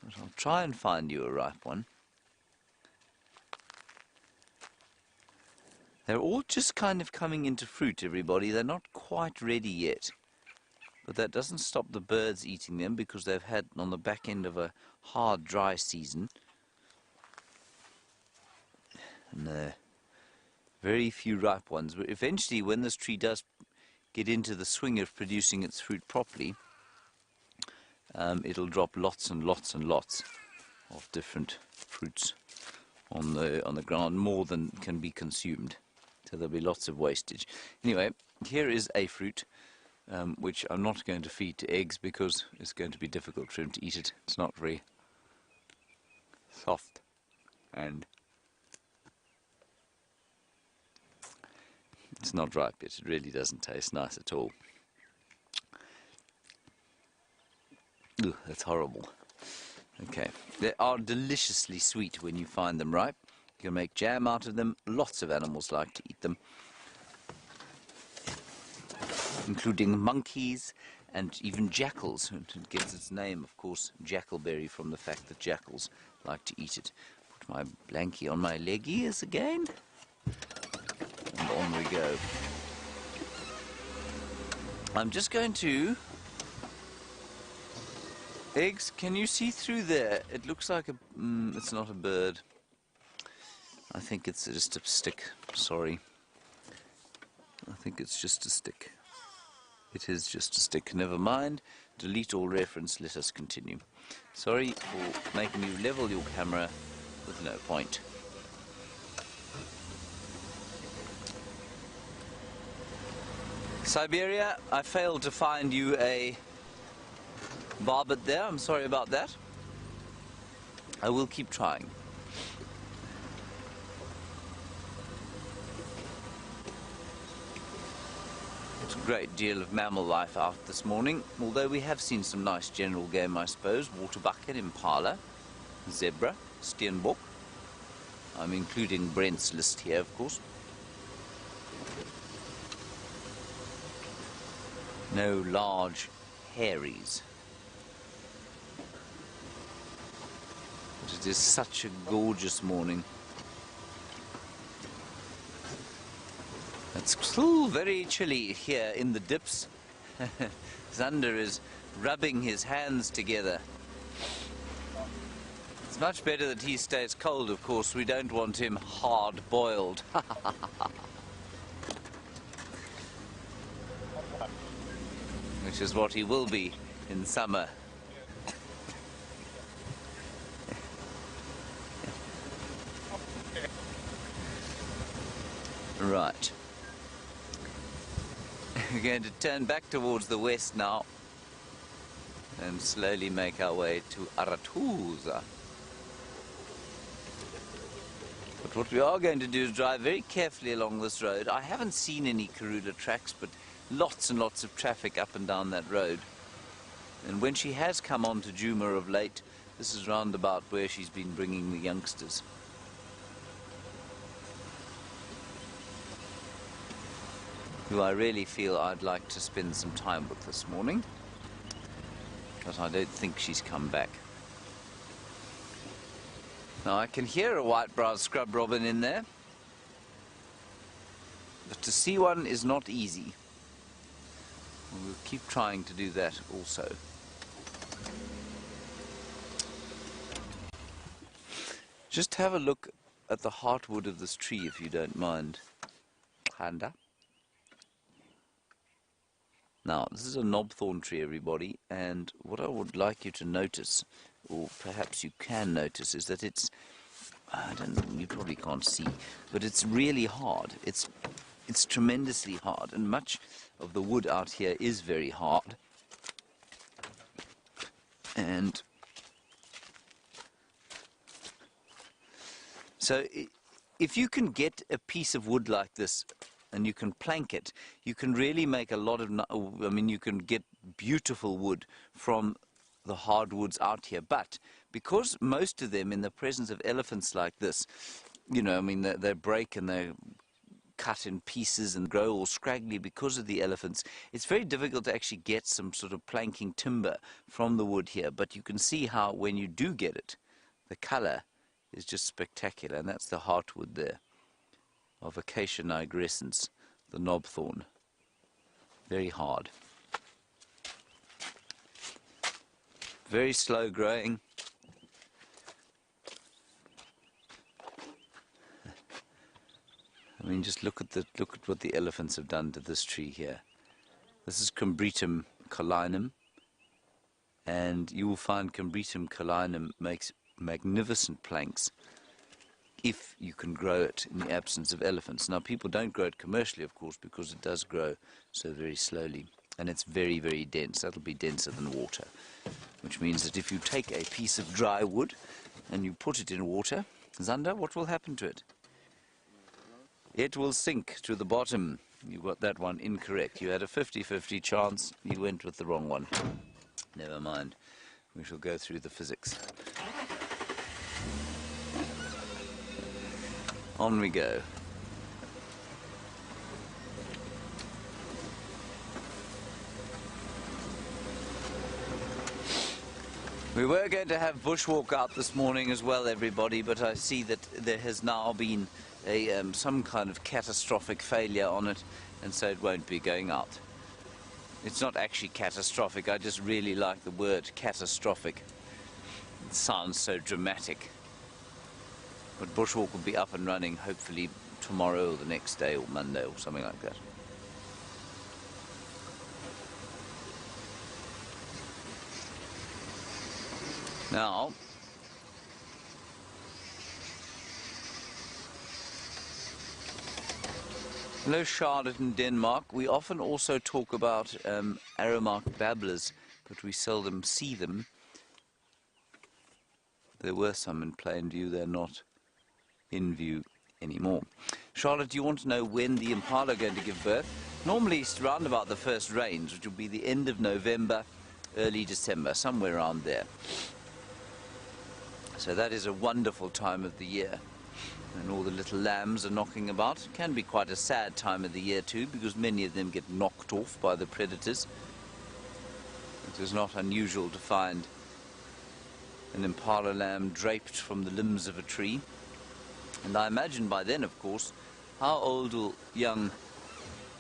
but I'll try and find you a ripe one. They're all just kind of coming into fruit, everybody. They're not quite ready yet. But that doesn't stop the birds eating them, because they've had on the back end of a hard, dry season. And there are very few ripe ones. But eventually, when this tree does get into the swing of producing its fruit properly, it'll drop lots and lots and lots of different fruits on the ground, more than can be consumed. So there'll be lots of wastage. Anyway, here is a fruit which I'm not going to feed to eggs, because it's going to be difficult for him to eat it. It's not very soft, and it's not ripe yet. It really doesn't taste nice at all. Ugh, that's horrible. Okay, they are deliciously sweet when you find them ripe. You can make jam out of them. Lots of animals like to eat them, including monkeys and even jackals. It gets its name, of course, jackalberry, from the fact that jackals like to eat it. Put my blankie on my leg ears again, and on we go. I'm just going to... Eggs, can you see through there? It looks like a... it's not a bird. I think it's just a stick. Sorry. I think it's just a stick. It is just a stick. Never mind. Delete all reference. Let us continue. Sorry for making you level your camera with no point. Siberia, I failed to find you a barbet there. I'm sorry about that. I will keep trying. It's a great deal of mammal life out this morning, although we have seen some nice general game, I suppose. Water bucket, impala, zebra, steenbok. I'm including Brent's list here, of course. No large hairies. But it is such a gorgeous morning. It's still very chilly here in the dips. Zander is rubbing his hands together. It's much better that he stays cold, of course. We don't want him hard-boiled. Which is what he will be in summer. Right. We're going to turn back towards the west now and slowly make our way to Aratuza. But what we are going to do is drive very carefully along this road. I haven't seen any Karuda tracks, but lots and lots of traffic up and down that road. And when she has come on to Juma of late, this is round about where she's been bringing the youngsters. Who I really feel I'd like to spend some time with this morning, but I don't think she's come back. Now I can hear a white-browed scrub robin in there, but to see one is not easy. We'll keep trying to do that also. Just have a look at the heartwood of this tree, if you don't mind. Handa. Now, this is a knobthorn tree, everybody, and what I would like you to notice, or perhaps you can notice, is that it's, I don't know, you probably can't see, but it's really hard. It's tremendously hard, and much of the wood out here is very hard. And so if you can get a piece of wood like this and you can plank it, you can really make a lot of, I mean, you can get beautiful wood from the hardwoods out here. But because most of them, in the presence of elephants like this, you know, I mean, they break and they cut in pieces and grow all scraggly because of the elephants. It's very difficult to actually get some sort of planking timber from the wood here, but you can see how when you do get it, the color is just spectacular, and that's the heartwood there of Acacia nigrescens, the knobthorn. Very hard. Very slow growing. I mean, just look at what the elephants have done to this tree here. This is Combretum calinum, and you will find Combretum calinum makes magnificent planks if you can grow it in the absence of elephants. Now, people don't grow it commercially, of course, because it does grow so very slowly, and it's very, very dense. That'll be denser than water, which means that if you take a piece of dry wood and you put it in water, Zander, what will happen to it? It will sink to the bottom. You got that one incorrect. You had a 50-50 chance. You went with the wrong one. Never mind. We shall go through the physics. On we go. We were going to have bushwalk out this morning as well, everybody, but I see that there has now been some kind of catastrophic failure on it, and so it won't be going out. It's not actually catastrophic. I just really like the word catastrophic. It sounds so dramatic. But bushwalk will be up and running hopefully tomorrow or the next day or Monday or something like that. Now, hello Charlotte in Denmark. We often also talk about Aramark babblers, but we seldom see them. There were some in plain view, they're not in view anymore. Charlotte, do you want to know when the impala are going to give birth? Normally it's around about the first rains, which will be the end of November, early December, somewhere around there. So that is a wonderful time of the year. And all the little lambs are knocking about. It can be quite a sad time of the year too, because many of them get knocked off by the predators. It is not unusual to find an impala lamb draped from the limbs of a tree. And I imagine by then, of course, how old will young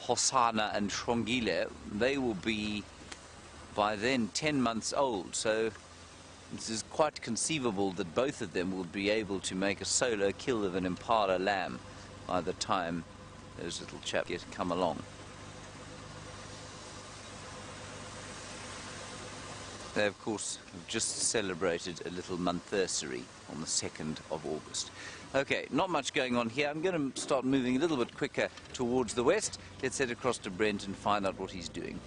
Hosana and Shongile? They will be by then 10 months old. So it is quite conceivable that both of them will be able to make a solo kill of an impala lamb by the time those little chaps come along. They, of course, have just celebrated a little monthversary on the 2nd of August. Okay, not much going on here. I'm going to start moving a little bit quicker towards the west. Let's head across to Brent and find out what he's doing.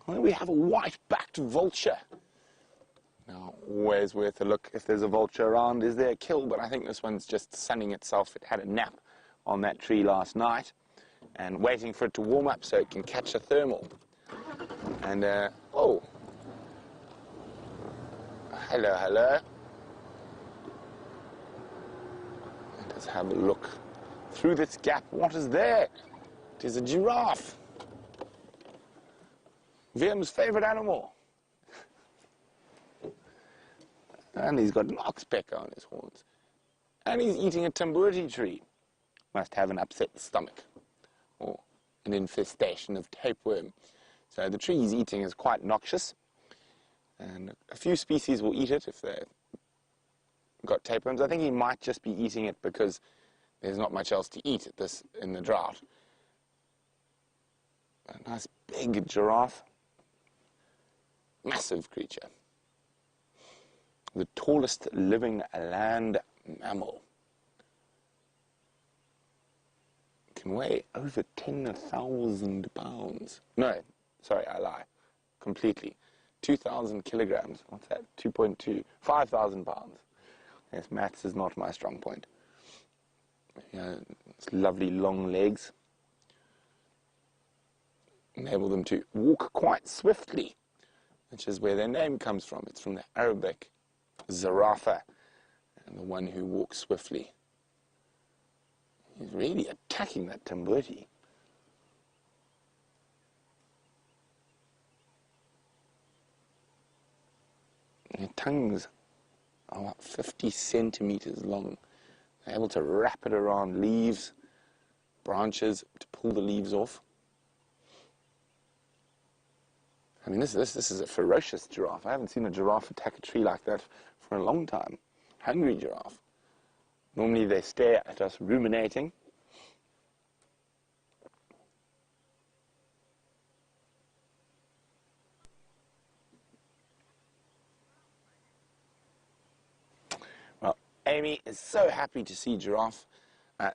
Well, we have a white-backed vulture. Now, always worth a look if there's a vulture around. Is there a kill? But I think this one's just sunning itself. It had a nap on that tree last night and waiting for it to warm up so it can catch a thermal. And, oh. Hello, hello. Let's have a look through this gap. What is there? It is a giraffe. Virm's favorite animal. And he's got an oxpecker on his horns. And he's eating a tamburti tree. Must have an upset stomach or an infestation of tapeworm. So the tree he's eating is quite noxious. And a few species will eat it if they've got tapeworms. I think he might just be eating it because there's not much else to eat in the drought. A nice big giraffe. Massive creature. The tallest living land mammal. Can weigh over 10,000 pounds. No, sorry, I lie. Completely. 2,000 kilograms. What's that? 2.2. 5,000 pounds. Yes, maths is not my strong point. It's lovely long legs. Enable them to walk quite swiftly, which is where their name comes from. It's from the Arabic Zarafa, and the one who walks swiftly. He's really attacking that Timberti. Their tongues are about 50 centimeters long. They're able to wrap it around leaves, branches, to pull the leaves off. I mean, this is a ferocious giraffe. I haven't seen a giraffe attack a tree like that for a long time. Hungry giraffe. Normally they stare at us ruminating. Well, Amy is so happy to see giraffe.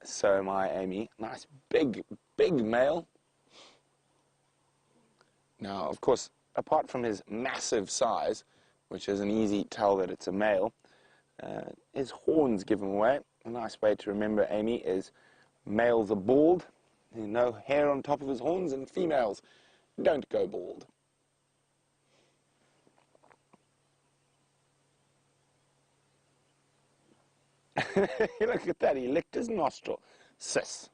So am I, Amy. Nice big male. Now, of course, apart from his massive size, which is an easy tell that it's a male, his horns give him away. A nice way to remember Amy is males are bald, no hair on top of his horns, and females don't go bald. Look at that, he licked his nostril. Sis.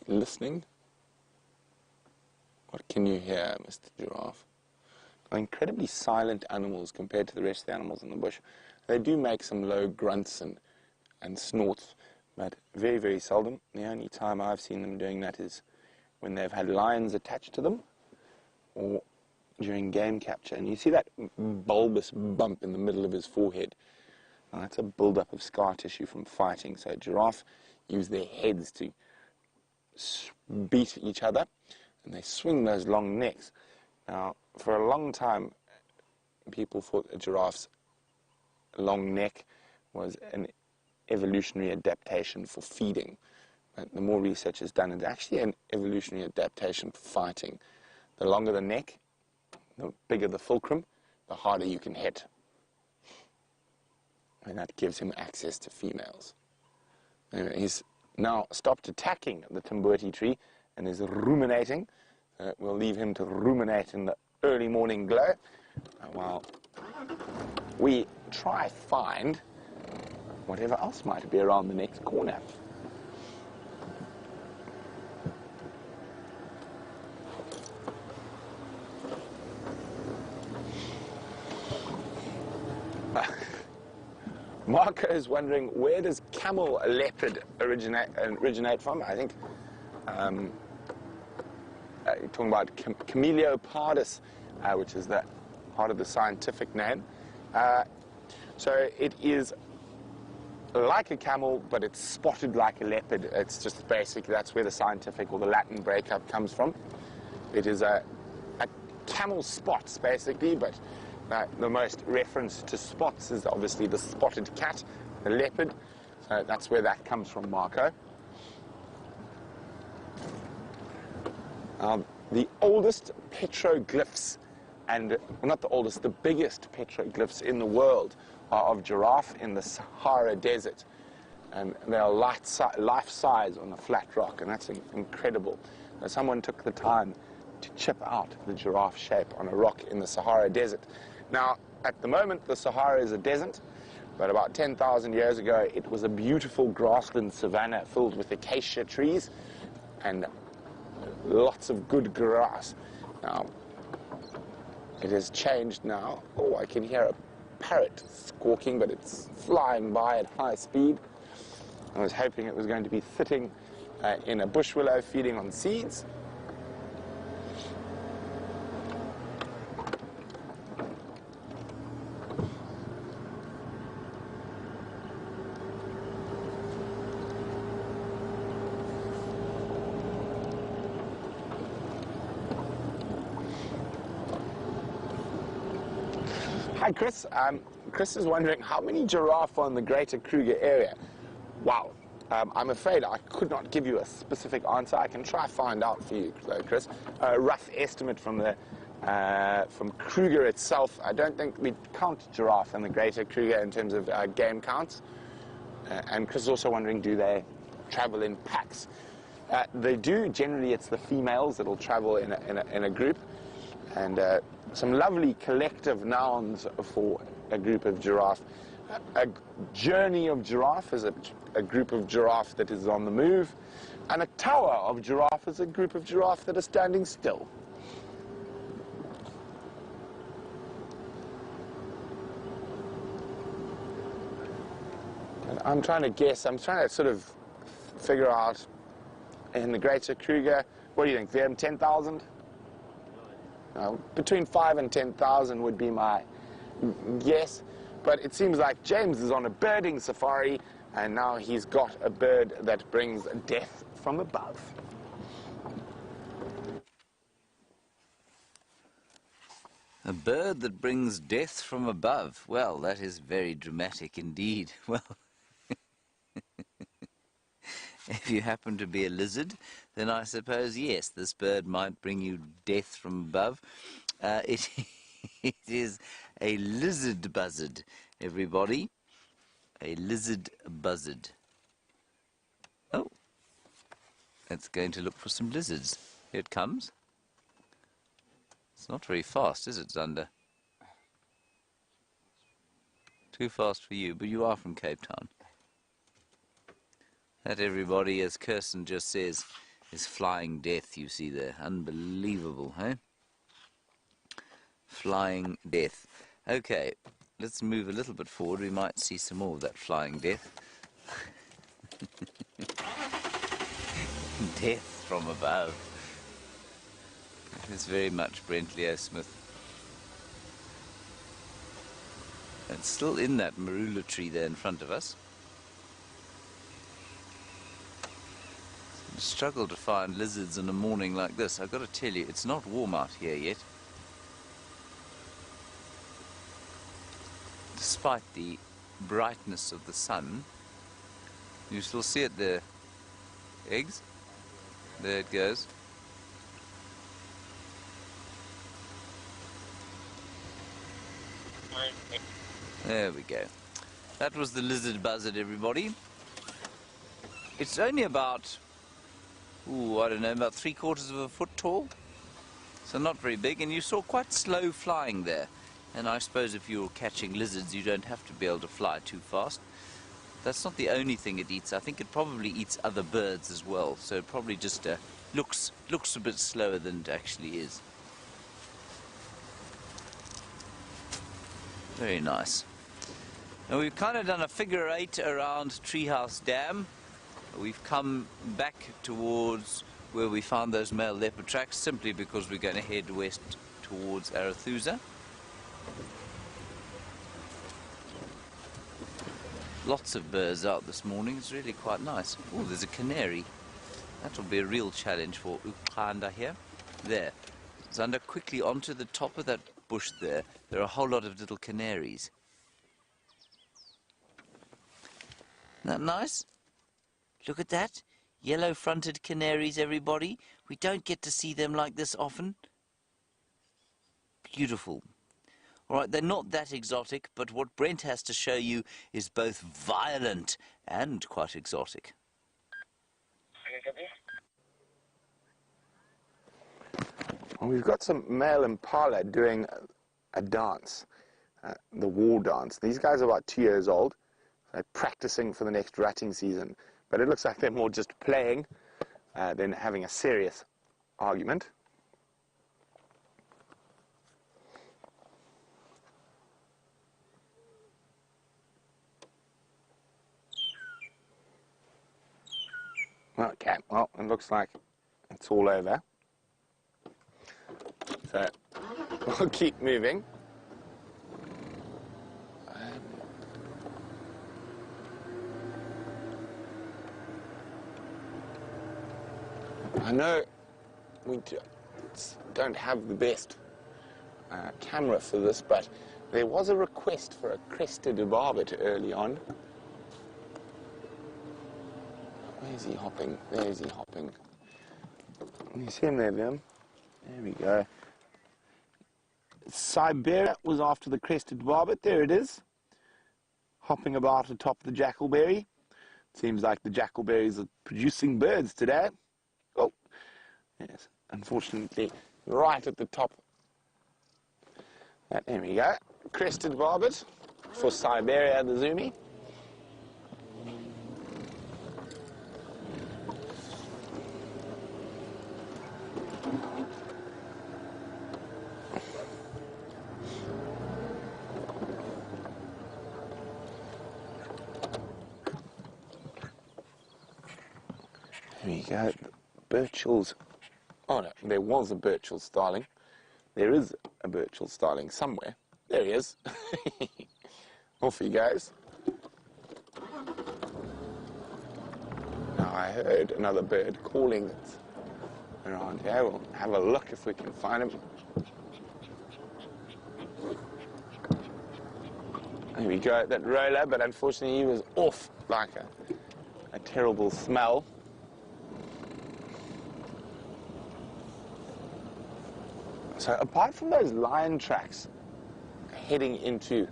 Listening? What can you hear, Mr. Giraffe? They're incredibly silent animals compared to the rest of the animals in the bush. They do make some low grunts and snorts, but very, very seldom. The only time I've seen them doing that is when they've had lions attached to them or during game capture. And you see that bulbous bump in the middle of his forehead. Now, that's a build-up of scar tissue from fighting. So giraffe use their heads to beat each other, and they swing those long necks. Now, for a long time, people thought a giraffe's long neck was an evolutionary adaptation for feeding. But the more research is done, it's actually an evolutionary adaptation for fighting. The longer the neck, the bigger the fulcrum, the harder you can hit. And that gives him access to females. Anyway, he's now stopped attacking the Timberti tree and is ruminating. We'll leave him to ruminate in the early morning glow while we try find whatever else might be around the next corner. Marco is wondering, where does camel leopard originate from? I think you're talking about Camelliopardus, which is the part of the scientific name. So it is like a camel, but it's spotted like a leopard. It's just basically, that's where the scientific or the Latin breakup comes from. It is a camel spots, basically, but the most reference to spots is obviously the spotted cat, the leopard. So that's where that comes from, Marco. The oldest petroglyphs, and well, not the oldest, the biggest petroglyphs in the world are of giraffe in the Sahara Desert. And they are life-size on a flat rock, and that's incredible. Now, someone took the time to chip out the giraffe shape on a rock in the Sahara Desert. Now, at the moment, the Sahara is a desert, but about 10,000 years ago, it was a beautiful grassland savanna filled with acacia trees and lots of good grass. Now, it has changed now. Oh, I can hear a parrot squawking, but it's flying by at high speed. I was hoping it was going to be sitting in a bush willow feeding on seeds. Hi, Chris. Chris is wondering how many giraffe are in the greater Kruger area. Wow. I'm afraid I could not give you a specific answer. I can try find out for you, Chris. A rough estimate from Kruger itself. I don't think we count giraffe in the greater Kruger in terms of game counts. And Chris is also wondering, do they travel in packs? They do. Generally, it's the females that'll travel in a group. And some lovely collective nouns for a group of giraffe. A journey of giraffe is a group of giraffe that is on the move. And a tower of giraffe is a group of giraffe that are standing still. And I'm trying to guess, I'm trying to sort of figure out in the Greater Kruger, what do you think, VM, 10,000? Between 5 and 10,000 would be my guess. But it seems like James is on a birding safari, and now he's got a bird that brings death from above. A bird that brings death from above. Well, that is very dramatic indeed. Well, if you happen to be a lizard, then I suppose, yes, this bird might bring you death from above. It is a lizard buzzard, everybody. A lizard buzzard. Oh, it's going to look for some lizards. Here it comes. It's not very fast, is it, Zander? Too fast for you, but you are from Cape Town. That, everybody, as Kirsten just says, is flying death, you see there. Unbelievable, eh? Flying death. Okay, let's move a little bit forward. We might see some more of that flying death. Death from above. It is very much Brent Leo Smith. It's still in that marula tree there in front of us. Struggle to find lizards in a morning like this. I've got to tell you, it's not warm out here yet. Despite the brightness of the sun, you still see it there. Eggs. There it goes. There we go. That was the lizard buzzard, everybody. It's only about, I don't know, about 3/4 of a foot tall. So not very big, and you saw quite slow flying there. And I suppose if you're catching lizards, you don't have to be able to fly too fast. That's not the only thing it eats. I think it probably eats other birds as well. So it probably just looks a bit slower than it actually is. Very nice. Now we've kind of done a figure 8 around Treehouse Dam. We've come back towards where we found those male leopard tracks simply because we're going to head west towards Arathusa. Lots of birds out this morning. It's really quite nice. Oh, there's a canary. That will be a real challenge for Ukhanda here. There. Zander, quickly onto the top of that bush there. There are a whole lot of little canaries. Isn't that nice? Look at that. Yellow-fronted canaries, everybody. We don't get to see them like this often. Beautiful. All right, they're not that exotic, but what Brent has to show you is both violent and quite exotic. Well, we've got some male impala doing a dance, the war dance. These guys are about 2 years old. They're practicing for the next rutting season, but it looks like they're more just playing than having a serious argument. Okay, well, it looks like it's all over. So, we'll keep moving. I know we don't have the best camera for this, but there was a request for a crested barbet early on. Where's he hopping? There's he hopping. You see him there, Liam? There we go. Siberia was after the crested barbet. There it is. Hopping about atop the jackalberry. Seems like the jackalberries are producing birds today. Yes, unfortunately, right at the top. There we go. Crested barbet for Siberia, the Zoomy. There we go. Birchall's. Oh no, there was a Birchall starling. There is a Birchall starling somewhere. There he is. Off he goes. Now I heard another bird calling around here. We'll have a look if we can find him. There we go, that roller, but unfortunately he was off like a terrible smell. So apart from those lion tracks heading into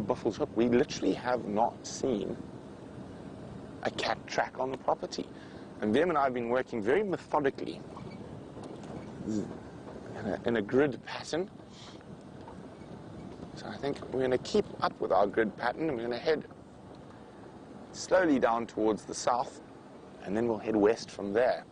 Buffalo's Hook, we literally have not seen a cat track on the property. And Vim and I have been working very methodically in a grid pattern. So I think we're going to keep up with our grid pattern, and we're going to head slowly down towards the south, and then we'll head west from there.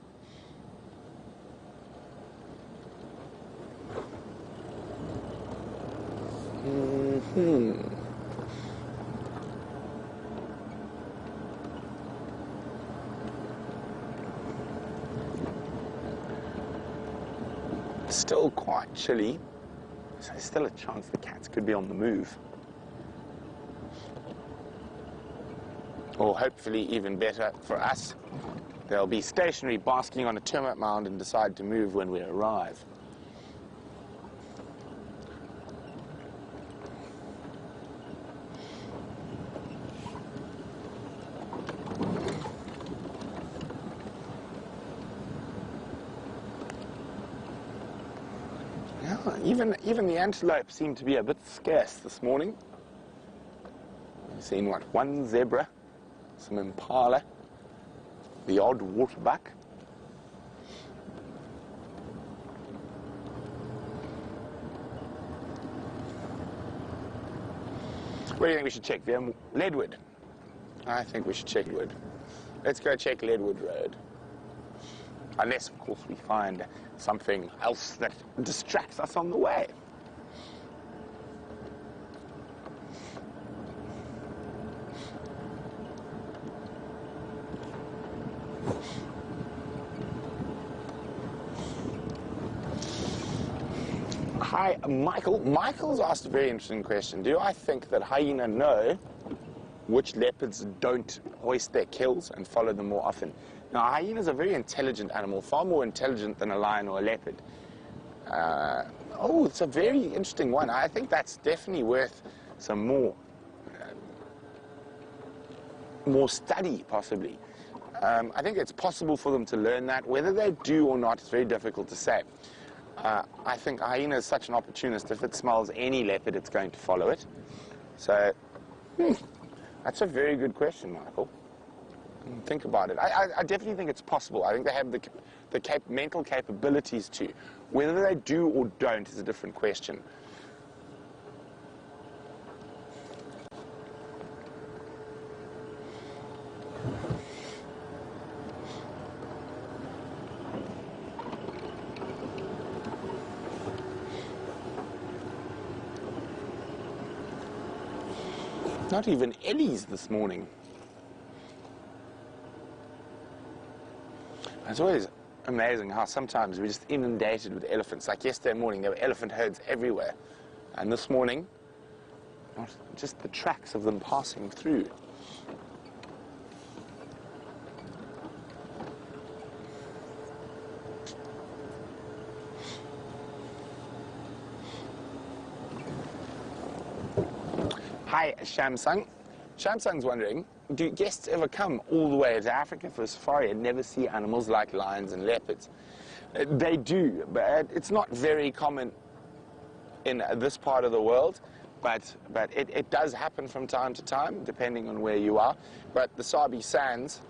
Still quite chilly, so there's still a chance the cats could be on the move. Or hopefully, even better for us, they'll be stationary basking on a termite mound and decide to move when we arrive. Even the antelope seem to be a bit scarce this morning. We've seen, what, one zebra, some impala, the odd waterbuck. Where do you think we should check, Vim? Leadwood. I think we should check Leadwood. Let's go check Leadwood Road. Unless, of course, we find something else that distracts us on the way. Hi, Michael. Michael's asked a very interesting question. Do I think that hyena know which leopards don't hoist their kills and follow them more often? Now, a hyena is a very intelligent animal, far more intelligent than a lion or a leopard. Oh, it's a very interesting one. I think that's definitely worth some more study, possibly. I think it's possible for them to learn that. Whether they do or not, it's very difficult to say. I think a hyena is such an opportunist. If it smells any leopard, it's going to follow it. So, that's a very good question, Michael. Think about it. I definitely think it's possible. I think they have the mental capabilities to. Whether they do or don't is a different question. Not even Ellie's this morning. It's always amazing how sometimes we're just inundated with elephants. Like yesterday morning, there were elephant herds everywhere. And this morning, just the tracks of them passing through. Hi, Shamsung. Shamsung's wondering, do guests ever come all the way to Africa for a safari and never see animals like lions and leopards? They do, but it's not very common in this part of the world. but it does happen from time to time, depending on where you are. But the Sabi Sands,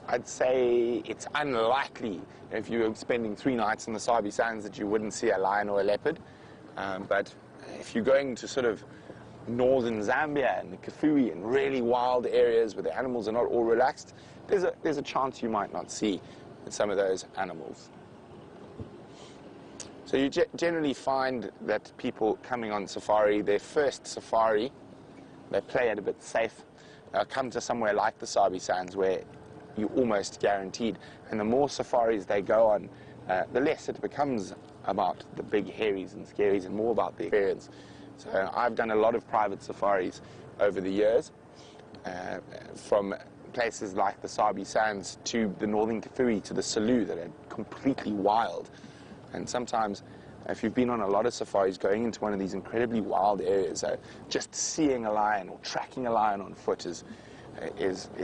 I'd say it's unlikely if you're spending 3 nights in the Sabi Sands that you wouldn't see a lion or a leopard. But if you're going to sort of northern Zambia and the Kafue and really wild areas where the animals are not all relaxed, there's a chance you might not see some of those animals. So you generally find that people coming on safari, their first safari, they play it a bit safe, come to somewhere like the Sabi Sands where you're almost guaranteed. And the more safaris they go on, the less it becomes about the big hairies and scaries and more about the experience. So I've done a lot of private safaris over the years, from places like the Sabi Sands to the northern Kafue to the Selous that are completely wild. And sometimes, if you've been on a lot of safaris, going into one of these incredibly wild areas, just seeing a lion or tracking a lion on foot is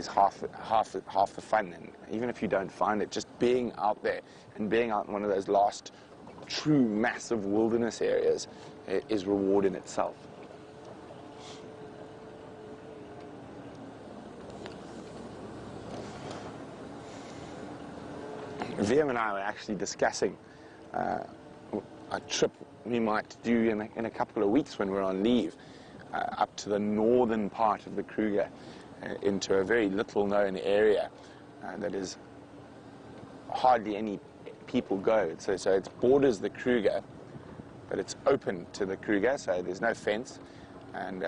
half the fun. And even if you don't find it, just being out there and being out in one of those last true massive wilderness areas is reward in itself. Liam and I were actually discussing a trip we might do in a couple of weeks when we're on leave, up to the northern part of the Kruger, into a very little known area that is hardly any people go. So it borders the Kruger, but it's open to the Kruger, so there's no fence, and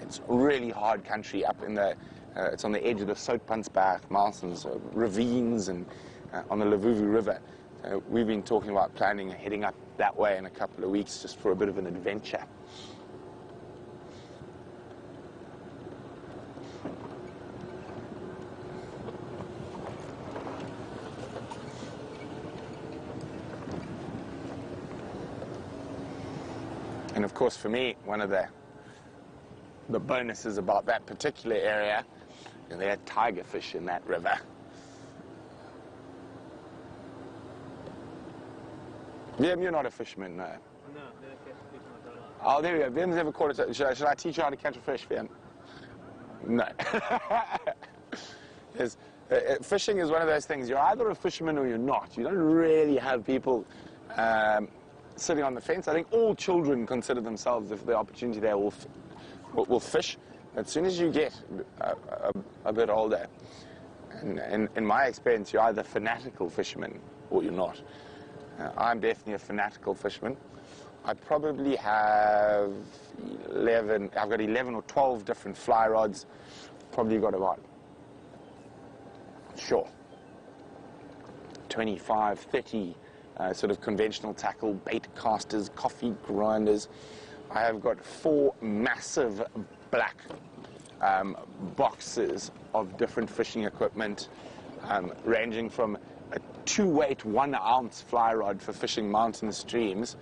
it's really hard country up in the, it's on the edge of the Soutpansberg mountains, ravines, and on the Lavuvu River. We've been talking about planning and heading up that way in a couple of weeks just for a bit of an adventure. And of course, for me, one of the bonuses about that particular area is they had tiger fish in that river. Liam, you're not a fisherman, no? No, they're fish not Oh, there we go. Liam's never caught it. Should I teach you how to catch a fish, Liam? No. Yes, fishing is one of those things. You're either a fisherman or you're not. You don't really have people sitting on the fence. I think all children consider themselves, if the opportunity there, will fish. As soon as you get a bit older, and in my experience, you're either a fanatical fisherman or you're not. I'm definitely a fanatical fisherman. I probably have I've got 11 or 12 different fly rods. Probably got about, 25, 30 sort of conventional tackle, bait casters, coffee grinders. I have got 4 massive black boxes of different fishing equipment, ranging from a 2-weight 1-ounce fly rod for fishing mountain streams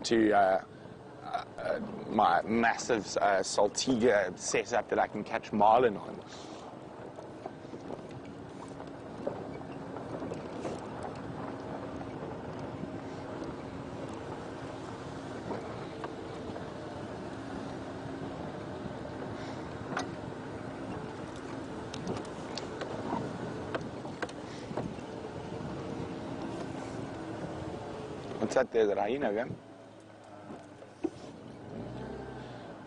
to my massive Saltiga setup that I can catch marlin on. What's that there, that hyena again?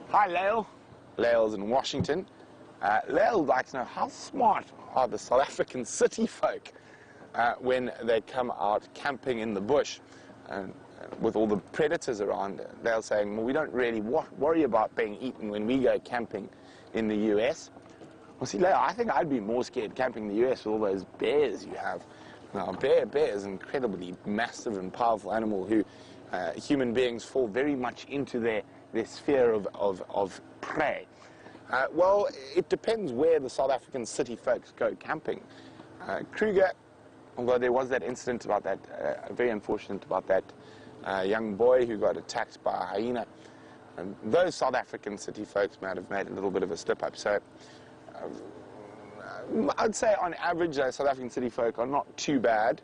Hi, Lael. Lael's in Washington. Lael would like to know, how smart are the South African city folk when they come out camping in the bush with all the predators around? Lael's saying, well, we don't really worry about being eaten when we go camping in the US. Well, see, Lael, I think I'd be more scared camping in the US with all those bears you have. Now, bear is an incredibly massive and powerful animal who human beings fall very much into their sphere of prey. Well, it depends where the South African city folks go camping. Kruger, although there was that incident about that, very unfortunate about that young boy who got attacked by a hyena, and those South African city folks might have made a little bit of a slip-up. So I'd say on average, South African city folk are not too bad,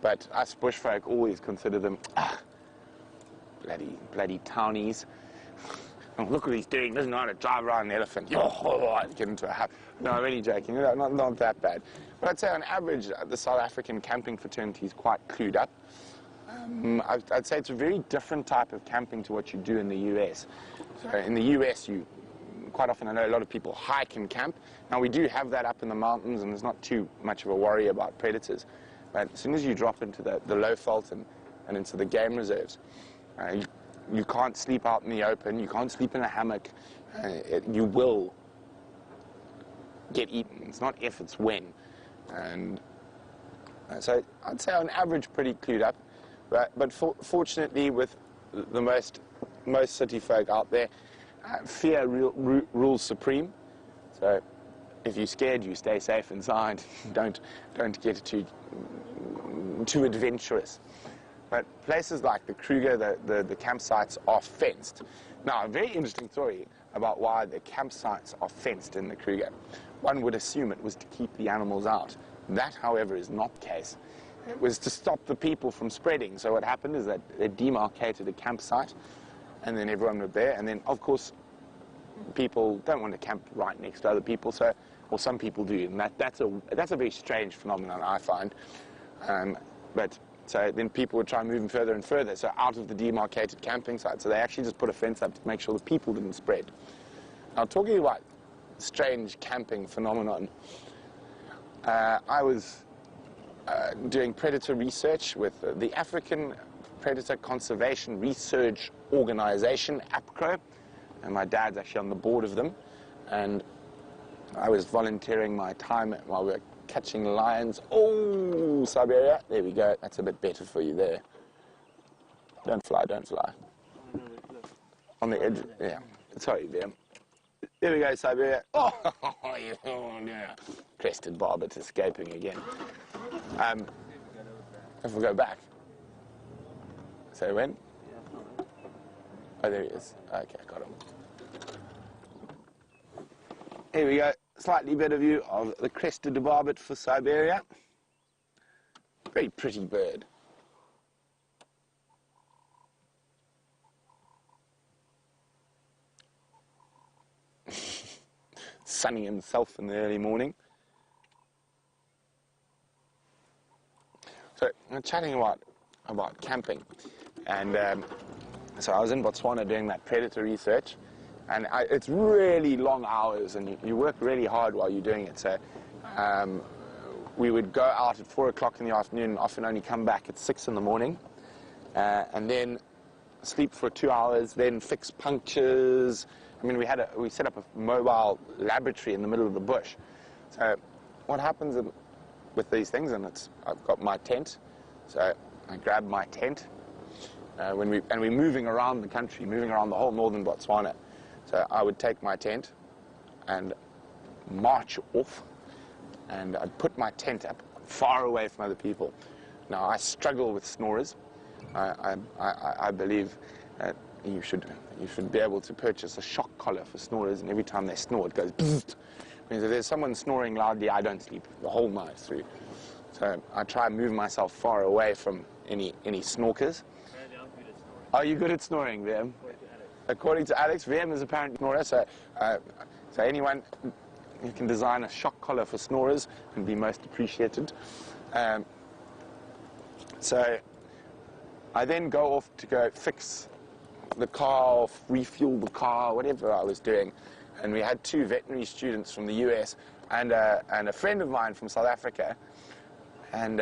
but us bush folk always consider them bloody townies. Oh, look what he's doing. He doesn't know how to drive around an elephant. Oh, get into a house. No, I'm really joking. Not that bad. But I'd say on average, the South African camping fraternity is quite clued up. I'd say it's a very different type of camping to what you do in the US. So in the US, quite often I know a lot of people hike and camp. Now we do have that up in the mountains, and there's not too much of a worry about predators. But as soon as you drop into the low fault and into the game reserves, you can't sleep out in the open, you can't sleep in a hammock, you will get eaten. It's not if, it's when. And so I'd say on average pretty clued up, but fortunately with the most city folk out there, fear rules supreme. So if you're scared, you stay safe inside. Don't get too adventurous. But places like the Kruger, the campsites are fenced. Now, a very interesting story about why the campsites are fenced in the Kruger. One would assume it was to keep the animals out. That, however, is not the case. It was to stop the people from spreading. So what happened is that they demarcated a campsite, and then everyone was there. And then, of course, people don't want to camp right next to other people, or some people do. And that's a very strange phenomenon, I find. So then people would try and move them further and further, so out of the demarcated camping site. So they actually just put a fence up to make sure the people didn't spread. Now, talking about strange camping phenomenon, I was doing predator research with the African Predator Conservation Research Organization, APCRO, and my dad's actually on the board of them. And I was volunteering my time while we were catching lions. Oh, Siberia. There we go. That's a bit better for you there. Don't fly, don't fly. On the edge, yeah. Sorry, there. There we go, Siberia. Oh, yeah. Crested barbet escaping again. If we go back. So when? Oh, there he is. Okay, got him. Here we go. Slightly better view of the crested barbet for Siberia. Very pretty bird. Sunning himself in the early morning. So I'm chatting about camping, and so I was in Botswana doing that predator research. And it's really long hours, and you work really hard while you're doing it. So we would go out at 4 o'clock in the afternoon and often only come back at 6 in the morning. And then sleep for 2 hours, then fix punctures. I mean, we set up a mobile laboratory in the middle of the bush. So what happens with these things, and I've got my tent. So I grab my tent. We're moving around the country, moving around the whole northern Botswana. So I would take my tent and march off, and I'd put my tent up far away from other people. Now, I struggle with snorers. I believe that you should be able to purchase a shock collar for snorers, and every time they snore, it goes bzzzt. Means if there's someone snoring loudly, I don't sleep the whole night through. So I try and move myself far away from any snorkers. Are you good at snoring, VM? According to Alex, VM is apparently a snorer, so anyone who can design a shock collar for snorers can be most appreciated. So I then go off to go fix the car, refuel the car, whatever I was doing. And we had 2 veterinary students from the US and a friend of mine from South Africa. And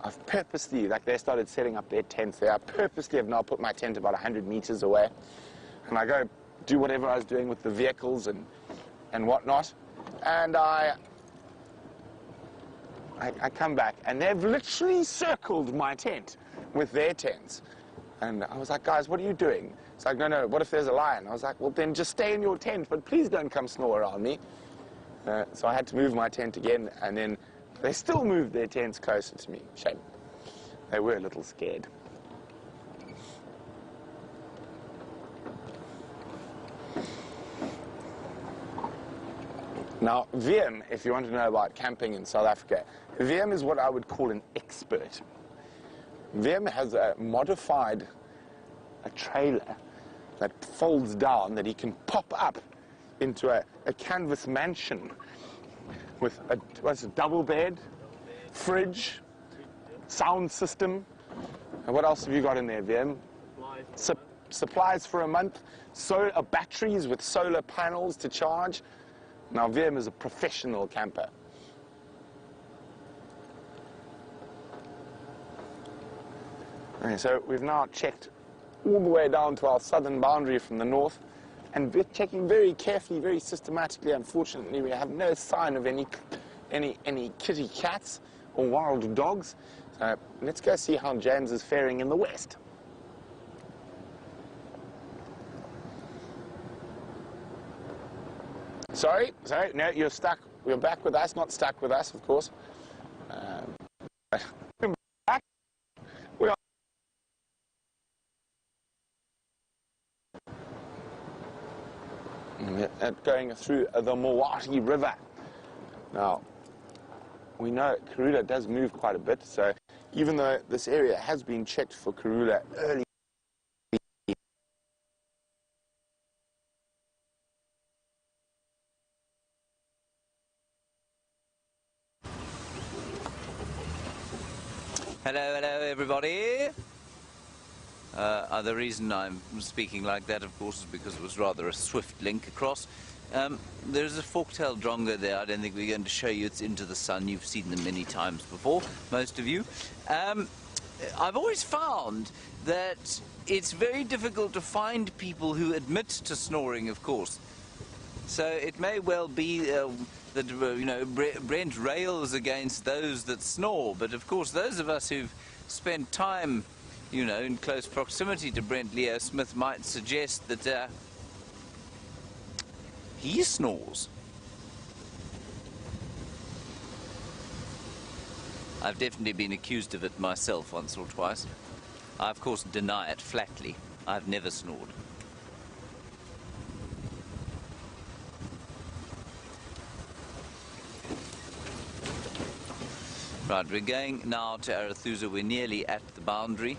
I've purposely, like they started setting up their tents there, I purposely have now put my tent about 100 meters away. And I go do whatever I was doing with the vehicles and whatnot. And I come back, and they've literally circled my tent with their tents. And I was like, guys, what are you doing? It's like, no, what if there's a lion? I was like, well, then just stay in your tent, but please don't come snore around me. So I had to move my tent again, and then they still moved their tents closer to me. Shame. They were a little scared. Now, VM, if you want to know about camping in South Africa, VM is what I would call an expert. VM has modified a trailer that folds down that he can pop up into a canvas mansion with a double bed, fridge, sound system. And what else have you got in there, Vim? Supplies for a month, batteries with solar panels to charge. Now, Vim is a professional camper. Okay, so we've now checked all the way down to our southern boundary from the north, and we're checking very carefully, very systematically. Unfortunately, we have no sign of any kitty cats or wild dogs. So let's go see how James is faring in the west. Sorry, no, you're stuck. You're back with us, not stuck with us, of course. Back. We are going through the Mawati River. Now, we know Karula does move quite a bit, so even though this area has been checked for Karula early, Hello everybody. The reason I'm speaking like that, of course, is because it was rather a swift link across. There's a fork-tailed drongo there. I don't think we're going to show you. It's into the sun. You've seen them many times before, most of you. I've always found that it's very difficult to find people who admit to snoring, of course. So it may well be that, you know, Brent rails against those that snore, but of course those of us who've spent time, you know, in close proximity to Brent Leo Smith might suggest that he snores. I've definitely been accused of it myself once or twice. I, of course, deny it flatly. I've never snored. Right, we're going now to Arathusa. We're nearly at the boundary.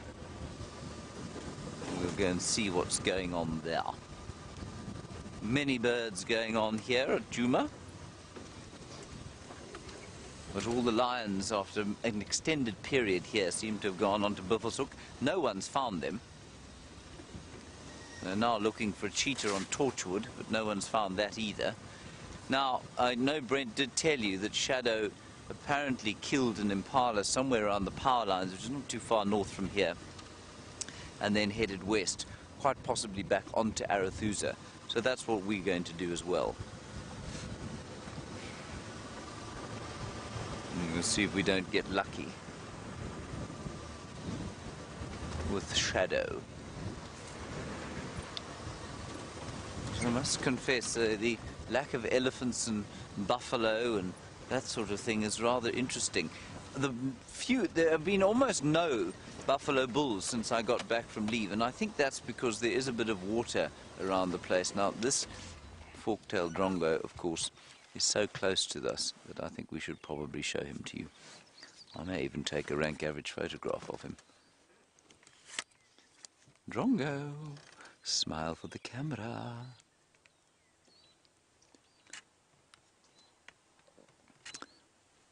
We'll go and see what's going on there. Many birds going on here at Djuma. But all the lions, after an extended period here, seem to have gone on to Buffelshoek. No one's found them. They're now looking for a cheetah on Torchwood, but no one's found that either. Now, I know Brent did tell you that Shadow apparently killed an impala somewhere around the power lines, which is not too far north from here, and then headed west, quite possibly back onto Arathusa. So that's what we're going to do as well. And we'll see if we don't get lucky with Shadow. I must confess, the lack of elephants and buffalo and that sort of thing is rather interesting. There have been almost no buffalo bulls since I got back from leave, and I think that's because there is a bit of water around the place. Now, this fork-tailed drongo, of course, is so close to us that I think we should probably show him to you. I may even take a rank average photograph of him. Drongo, smile for the camera.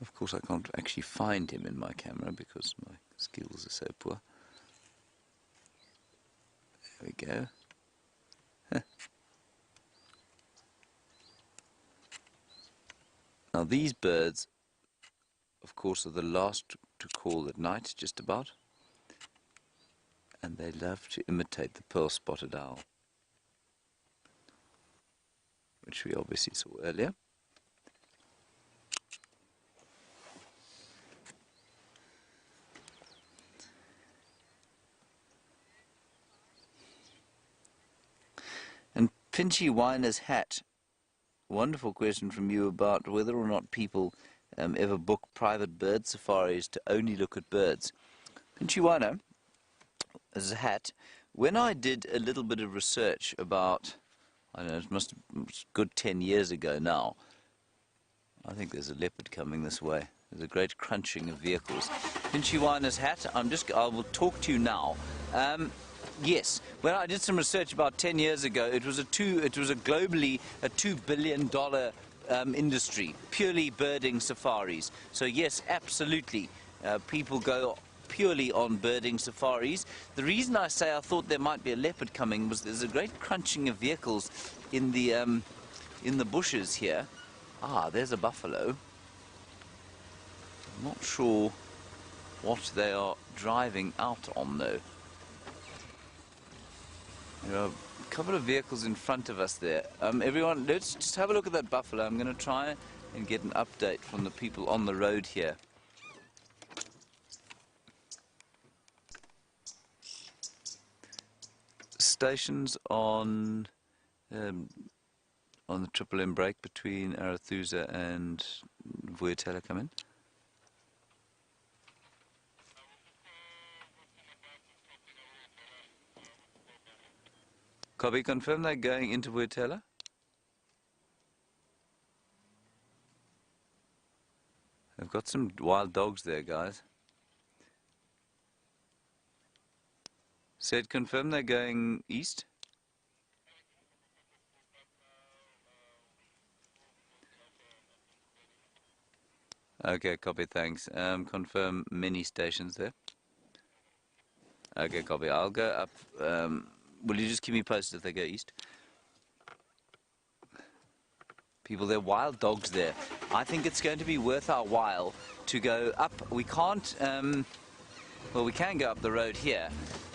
Of course, I can't actually find him in my camera because my skills are so poor. There we go. Now, these birds, of course, are the last to call at night, just about. And they love to imitate the pearl-spotted owl, which we obviously saw earlier. And Pinchy Hyena's hat. Wonderful question from you about whether or not people ever book private bird safaris to only look at birds. Pinchy Hyena's hat, when I did a little bit of research about, I don't know, it must have been a good 10 years ago now. I think there's a leopard coming this way. There's a great crunching of vehicles. Pinchy Hyena's hat, I will talk to you now. Yes, Well, I did some research about 10 years ago. It was globally a $2 billion industry, purely birding safaris. So yes, absolutely, people go purely on birding safaris. The reason I say I thought there might be a leopard coming was there's a great crunching of vehicles in the bushes here. Ah, there's a buffalo. I'm not sure what they are driving out on though. There are a couple of vehicles in front of us there. Everyone, let's just have a look at that buffalo. I'm going to try and get an update from the people on the road here. Stations on the Triple M break between Arathusa and Vuyatela come in. Copy, confirm they're going into Vuyatela. I've got some wild dogs there, guys. Said confirm they're going east. Okay, copy, thanks. Confirm many stations there. Okay, copy. I'll go up. Will you just keep me posted if they go east? People, there are wild dogs there. I think it's going to be worth our while to go up. We can't, well, we can go up the road here.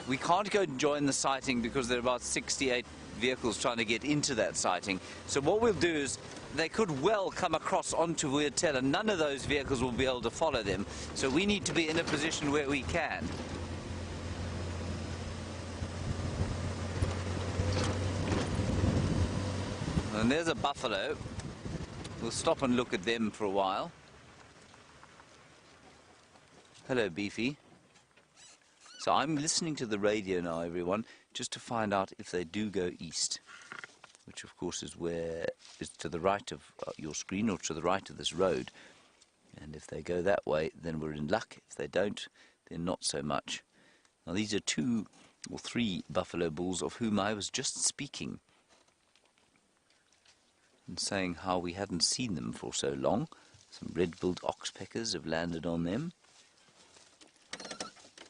We can't go join the sighting because there are about 68 vehicles trying to get into that sighting. So what we'll do is they could well come across onto Vuyatela. None of those vehicles will be able to follow them. So we need to be in a position where we can. And there's a buffalo. We'll stop and look at them for a while. Hello, Beefy. So I'm listening to the radio now, everyone, just to find out if they do go east, which of course is to the right of your screen or to the right of this road. And if they go that way, then we're in luck. If they don't, then not so much. Now these are 2 or 3 buffalo bulls of whom I was just speaking, and saying how we hadn't seen them for so long. Some red-billed oxpeckers have landed on them.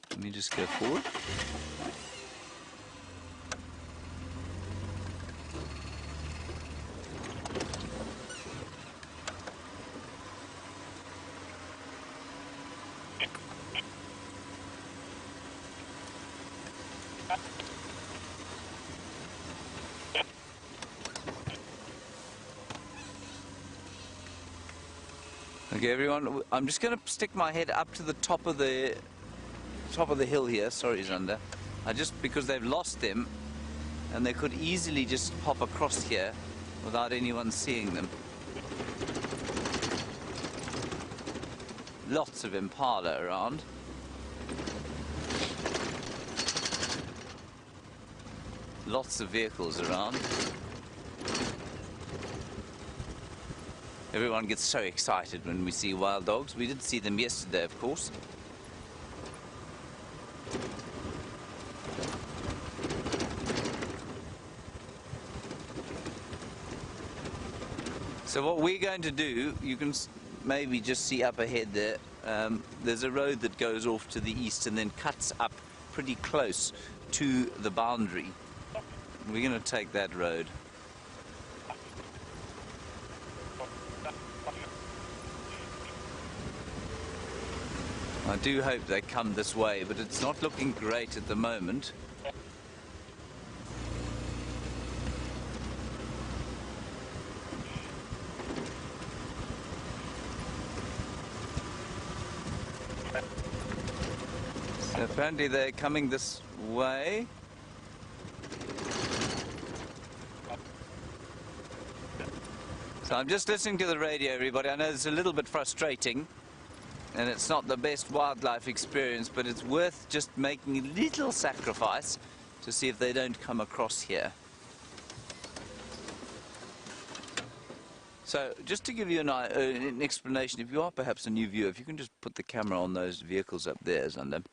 Let me just go forward. Okay, everyone, I'm just going to stick my head up to the top of the hill here. Sorry, Zanda. Because they've lost them, and they could easily just hop across here without anyone seeing them. Lots of impala around. Lots of vehicles around. Everyone gets so excited when we see wild dogs. We did see them yesterday, of course. So what we're going to do, you can maybe just see up ahead there, there's a road that goes off to the east and then cuts up pretty close to the boundary. We're going to take that road. I do hope they come this way, but it's not looking great at the moment. So apparently they're coming this way. So I'm just listening to the radio, everybody. I know it's a little bit frustrating, and it's not the best wildlife experience, but it's worth just making a little sacrifice to see if they don't come across here. So just to give you an explanation, if you are perhaps a new viewer, if you can just put the camera on those vehicles up there, Zanda.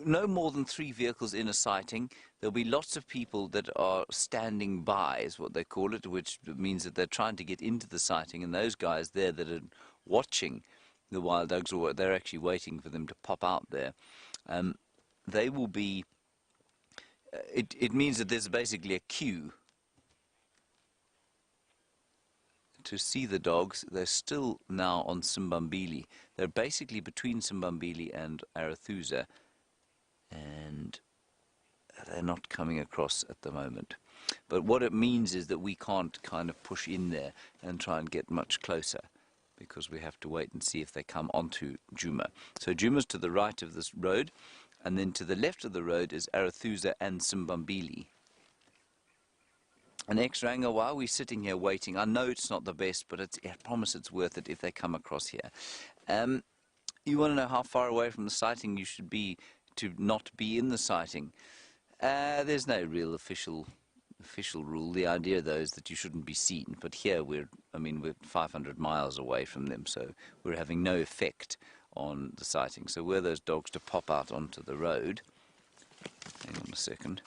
no more than 3 vehicles in a sighting. There'll be lots of people that are standing by, is what they call it, which means that they're trying to get into the sighting, and those guys there that are watching the wild dogs, or they're actually waiting for them to pop out there, they will be, it means that there's basically a queue to see the dogs. They're still now on Simbambili. They're basically between Simbambili and Arathusa, and they're not coming across at the moment. But what it means is that we can't kind of push in there and try and get much closer, because we have to wait and see if they come onto Djuma. So Djuma's to the right of this road, and then to the left of the road is Arathusa and Simbambili. And X-Ranga, while we're sitting here waiting, I know it's not the best, but I promise it's worth it if they come across here. You want to know how far away from the sighting you should be to not be in the sighting? There's no real official rule. The idea, though, is that you shouldn't be seen. But here we're 500 miles away from them, so we're having no effect on the sighting. So were those dogs to pop out onto the road, hang on a second,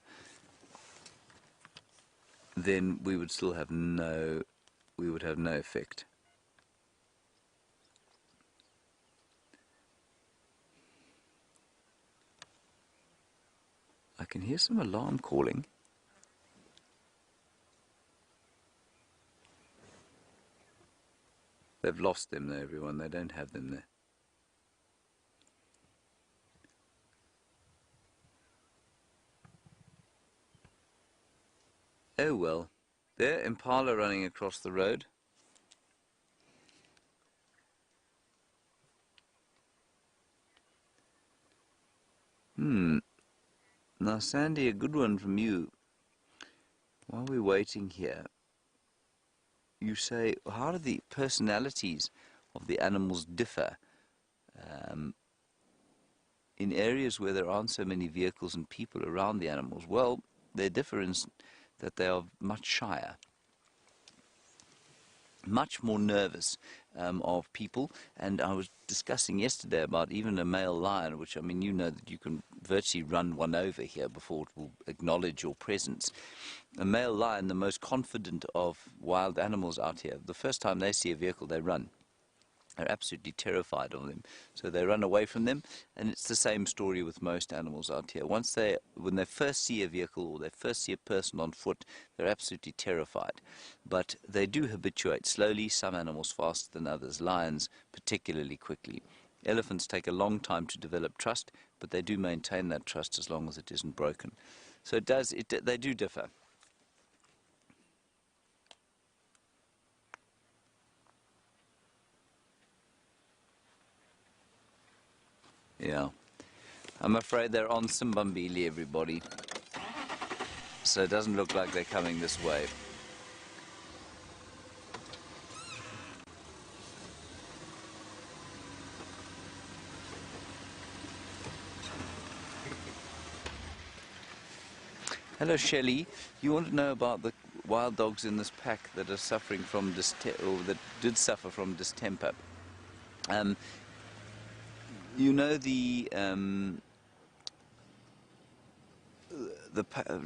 then we would still have no effect. I can hear some alarm calling. They've lost them there, everyone. They don't have them there. Oh well. There, Impala running across the road. Now, Sandy, a good one from you. While we're waiting here, you say, how do the personalities of the animals differ in areas where there aren't so many vehicles and people around the animals? Well, they differ in that they are much shyer, much more nervous of people. And I was discussing yesterday about even a male lion, which, I mean, you know that you can virtually run one over here before it will acknowledge your presence. A male lion, the most confident of wild animals out here, the first time they see a vehicle, they run. They're absolutely terrified of them, so they run away from them. And it's the same story with most animals out here. When they first see a vehicle or they first see a person on foot, they're absolutely terrified. But they do habituate slowly, some animals faster than others, lions particularly quickly. Elephants take a long time to develop trust, but they do maintain that trust as long as it isn't broken. So they do differ. Yeah. I'm afraid they're on Simbambili, everybody. So it doesn't look like they're coming this way. Hello, Shelley. You want to know about the wild dogs in this pack that are suffering from that did suffer from distemper? You know I'm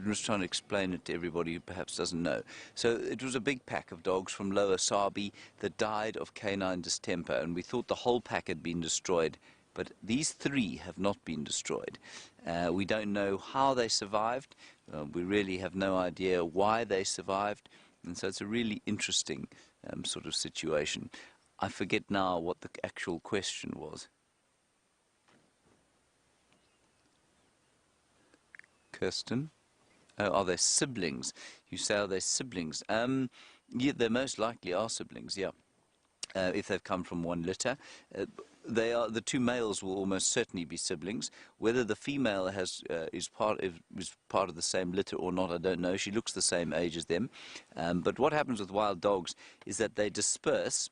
just trying to explain it to everybody who perhaps doesn't know. So it was a big pack of dogs from Lower Sabi that died of canine distemper, and we thought the whole pack had been destroyed, but these 3 have not been destroyed. We don't know how they survived. We really have no idea why they survived, and so it's a really interesting sort of situation. I forget now what the actual question was. Kirsten? Oh, are they siblings? You say, are they siblings? Yeah, they most likely are siblings, yeah. If they've come from one litter. The 2 males will almost certainly be siblings. Whether the female is part of the same litter or not, I don't know. She looks the same age as them. But what happens with wild dogs is that they disperse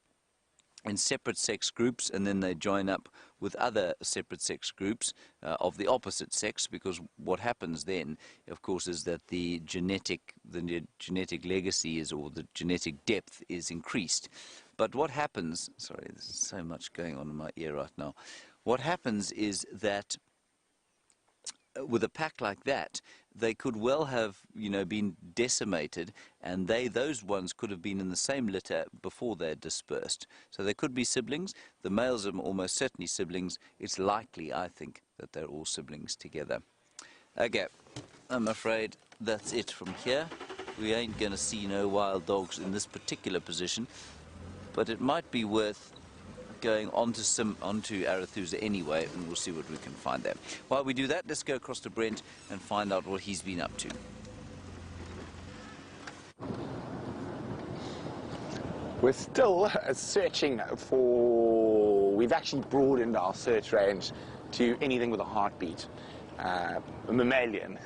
in separate sex groups, and then they join up with other separate sex groups of the opposite sex, because what happens then, of course, is that the genetic legacy or the genetic depth is increased. But what happens, sorry, there's so much going on in my ear right now. What happens is that with a pack like that, they could well have, been decimated, and those ones could have been in the same litter before they're dispersed. So they could be siblings. The males are almost certainly siblings. It's likely, I think, that they're all siblings together. Okay, I'm afraid that's it from here. We ain't going to see no wild dogs in this particular position, but it might be worth going onto Arathusa anyway, and we'll see what we can find there. While we do that, let's go across to Brent and find out what he's been up to. We're still searching for... We've actually broadened our search range to anything with a heartbeat. A mammalian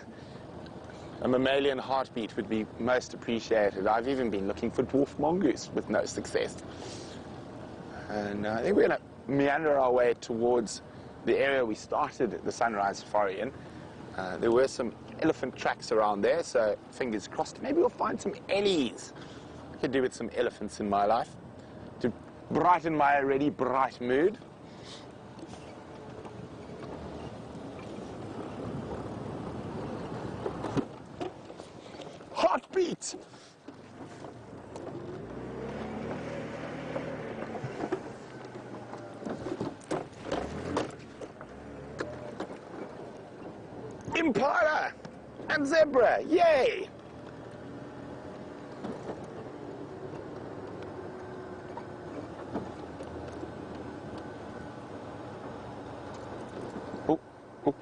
heartbeat would be most appreciated. I've even been looking for dwarf mongoose with no success. And I think we're going to meander our way towards the area we started the Sunrise Safari in. There were some elephant tracks around there, so fingers crossed. Maybe we'll find some ellies. I could do with some elephants in my life to brighten my already bright mood. Heartbeat! Impala and zebra, yay!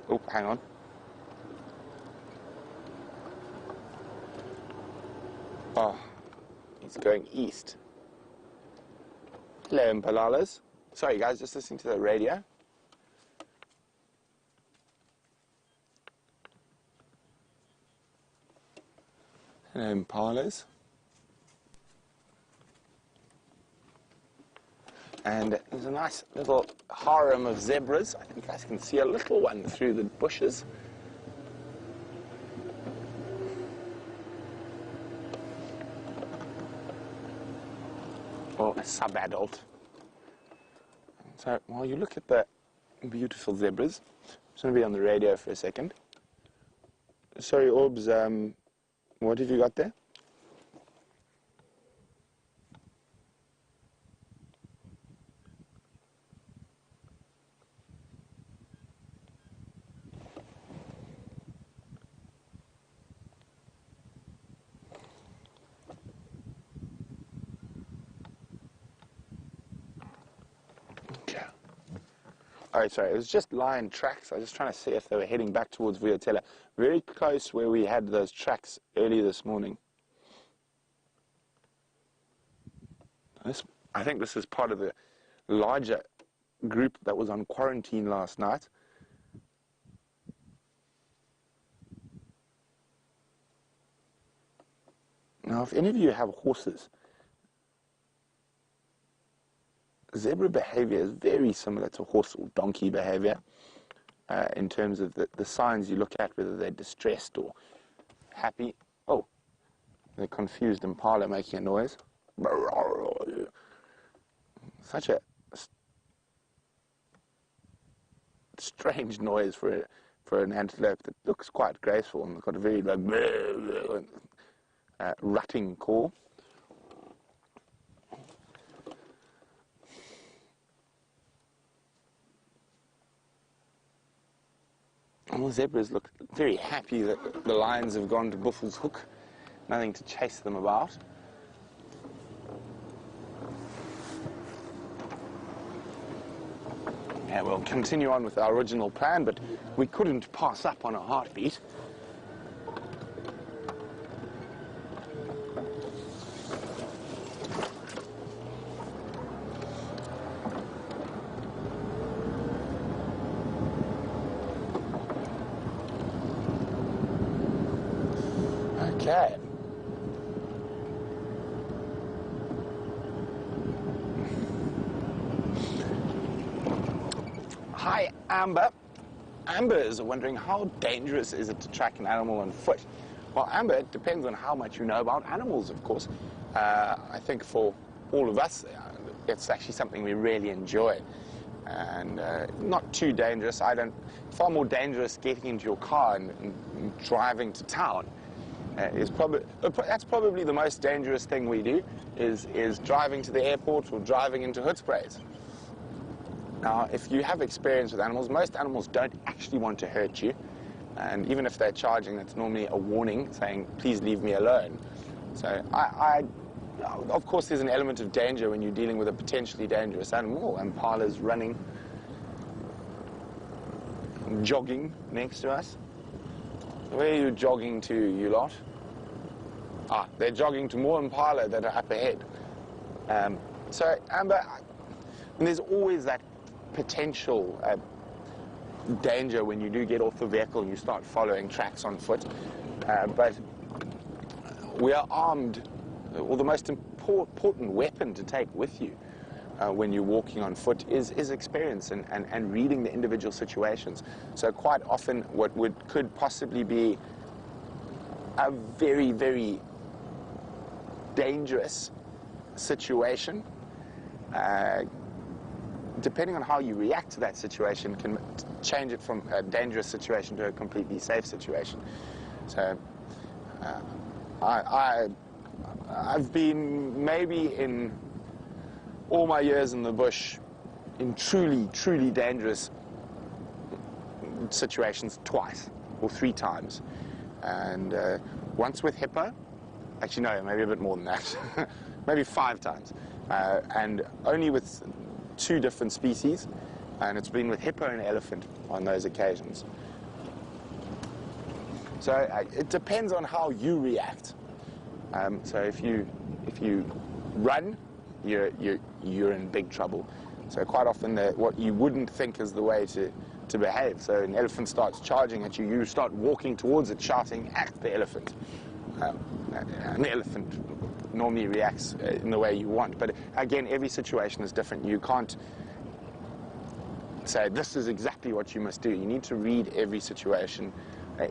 Oh, hang on. Oh, he's going east. Hello, Impalalas. Sorry, guys, just listening to the radio. Hello, Impalas. And there's a nice little harem of zebras. I think you guys can see a little one through the bushes. Or a sub-adult. So while you look at the beautiful zebras, I'm just going to be on the radio for a second. Sorry, Orbs, what have you got there? Oh, sorry, it was just lion tracks. I was just trying to see if they were heading back towards Vuyatela. Very close where we had those tracks early this morning. I think this is part of the larger group that was on quarantine last night. Now, if any of you have horses, zebra behavior is very similar to horse or donkey behavior in terms of the signs you look at, whether they're distressed or happy. Oh, the confused impala making a noise. Such a strange noise for an antelope that looks quite graceful and got a very like rutting call. All zebras look very happy that the lions have gone to Buffel's Hook. Nothing to chase them about. Yeah, we'll continue on with our original plan, but we couldn't pass up on a heartbeat. Okay. Hi, Amber. Amber is wondering how dangerous is it to track an animal on foot? Well, Amber, it depends on how much you know about animals, of course. I think for all of us, it's actually something we really enjoy. and not too dangerous. Far more dangerous getting into your car and driving to town. That's probably the most dangerous thing we do, is driving to the airport or driving into Hoedsprays. Now, if you have experience with animals, most animals don't actually want to hurt you, and even if they're charging, that's normally a warning saying, please leave me alone. So of course there's an element of danger when you're dealing with a potentially dangerous animal. Impalas running, jogging next to us. Where are you jogging to, you lot? They're jogging to more impala that are up ahead. So, Amber, and there's always that potential danger when you do get off the vehicle and you start following tracks on foot. But we are armed, or the most important weapon to take with you when you're walking on foot is experience and reading the individual situations. So quite often what could possibly be a very, very dangerous situation, depending on how you react to that situation, can change it from a dangerous situation to a completely safe situation. So I've been maybe in all my years in the bush in truly, truly dangerous situations twice or 3 times. And once with hippo, actually no, maybe a bit more than that, maybe 5 times. And only with 2 different species, and it's been with hippo and elephant on those occasions. So it depends on how you react. So if you run, you're in big trouble. So quite often what you wouldn't think is the way to behave. So an elephant starts charging at you, you start walking towards it, shouting at the elephant. And the elephant normally reacts in the way you want. But again, every situation is different. You can't say this is exactly what you must do. You need to read every situation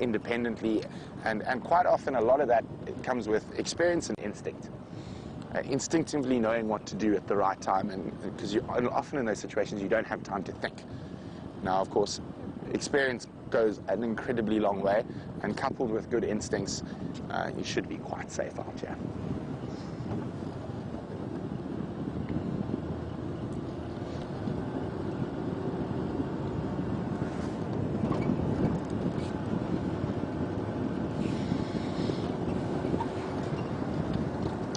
independently, and quite often a lot of that comes with experience and instinct. Instinctively knowing what to do at the right time, and because often in those situations you don't have time to think. Now, of course, experience goes an incredibly long way, and coupled with good instincts, you should be quite safe out here.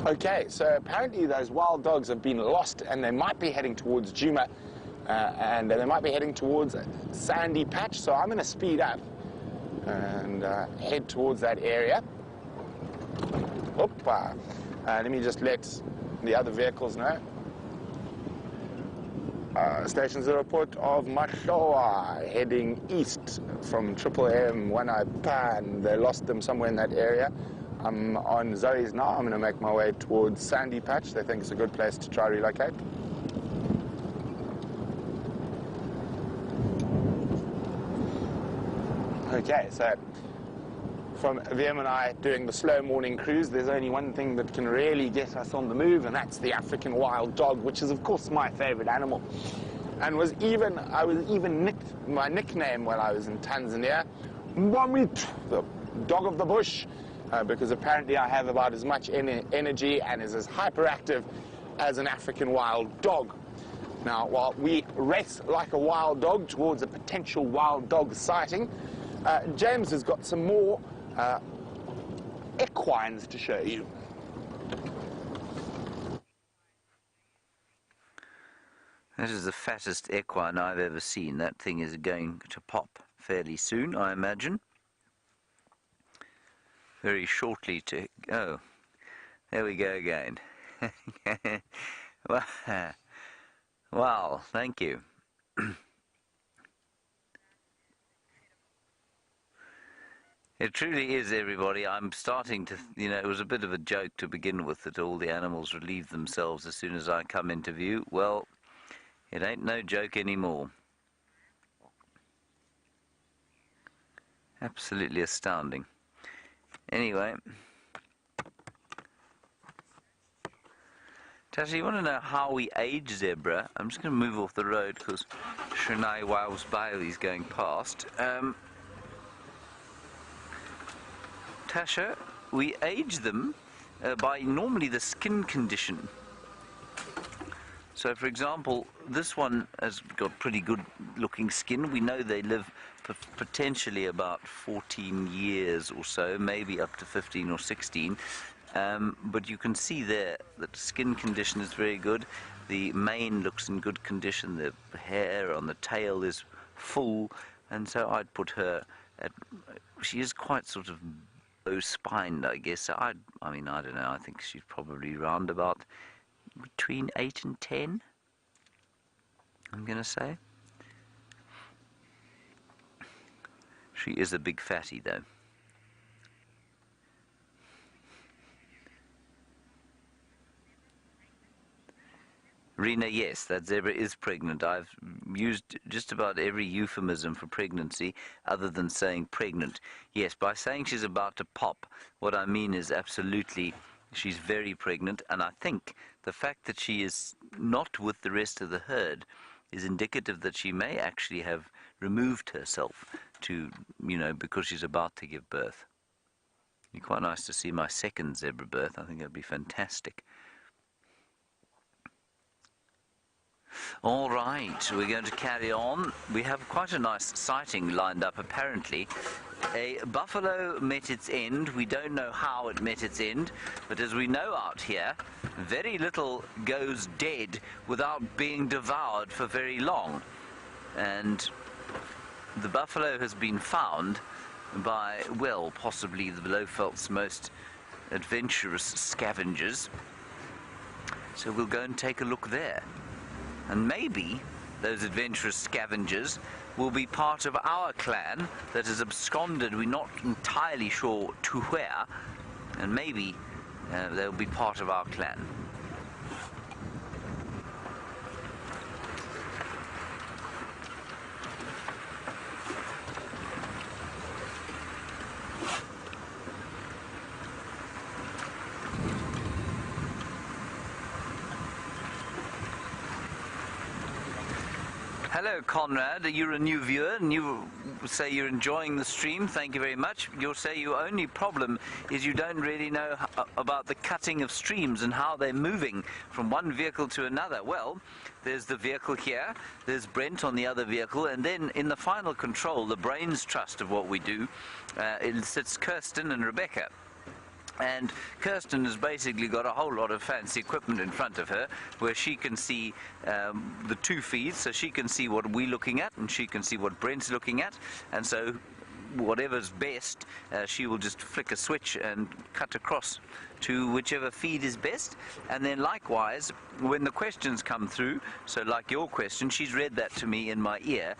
Okay, so apparently those wild dogs have been lost, and they might be heading towards Juma, and they might be heading towards a sandy patch, so I'm going to speed up and head towards that area. Let me just let the other vehicles know. Station 0 port of Mashoa, heading east from Triple M, Pan. They lost them somewhere in that area. I'm on Zoe's now. I'm going to make my way towards Sandy Patch. They think it's a good place to try relocate. Okay, so from VM and I doing the slow morning cruise, there's only one thing that can really get us on the move, and that's the African wild dog, which is of course my favorite animal. And I was even my nickname while I was in Tanzania, Mwamit, the dog of the bush. Because apparently I have about as much energy and is as hyperactive as an African wild dog. Now, while we race like a wild dog towards a potential wild dog sighting, James has got some more equines to show you. That is the fattest equine I've ever seen. That thing is going to pop fairly soon, I imagine. Very shortly to... Oh, there we go again. Wow, thank you. It truly is, everybody. I'm starting to, it was a bit of a joke to begin with that all the animals relieve themselves as soon as I come into view. Well, it ain't no joke anymore. Absolutely astounding. Anyway, Tasha, you want to know how we age zebra? I'm just going to move off the road because Shania Wiles Bailey's going past. Tasha, we age them by normally the skin condition. So, for example, this one has got pretty good looking skin. We know they live potentially about 14 years or so, maybe up to 15 or 16. But you can see there that skin condition is very good. The mane looks in good condition. The hair on the tail is full. And so I'd put her at... She is quite sort of low-spined, I guess. So I mean, I don't know. I think she's probably round about between 8 and 10, I'm going to say. She is a big fatty, though. Rena, yes, that zebra is pregnant. I've used just about every euphemism for pregnancy other than saying pregnant. Yes, by saying she's about to pop, what I mean is absolutely she's very pregnant, and I think the fact that she is not with the rest of the herd is indicative that she may actually have removed herself to, you know, because she's about to give birth. It'd be quite nice to see my second zebra birth. I think that'd be fantastic. All right, we're going to carry on. We have quite a nice sighting lined up, apparently. A buffalo met its end. We don't know how it met its end, but as we know out here, very little goes dead without being devoured for very long. And the buffalo has been found by, well, possibly the Blofield's most adventurous scavengers. So we'll go and take a look there. And maybe those adventurous scavengers will be part of our clan that has absconded. We're not entirely sure to where, and maybe they'll be part of our clan. Hello, Conrad. You're a new viewer, and you say you're enjoying the stream. Thank you very much. You'll say your only problem is you don't really know about the cutting of streams and how they're moving from one vehicle to another. Well, there's the vehicle here, there's Brent on the other vehicle, and then in the final control, the brains trust of what we do, it sits Kirsten and Rebecca. And Kirsten has basically got a whole lot of fancy equipment in front of her where she can see the two feeds, so she can see what we're looking at and she can see what Brent's looking at, and so whatever's best, she will just flick a switch and cut across to whichever feed is best. And then likewise, when the questions come through, so like your question, she's read that to me in my ear.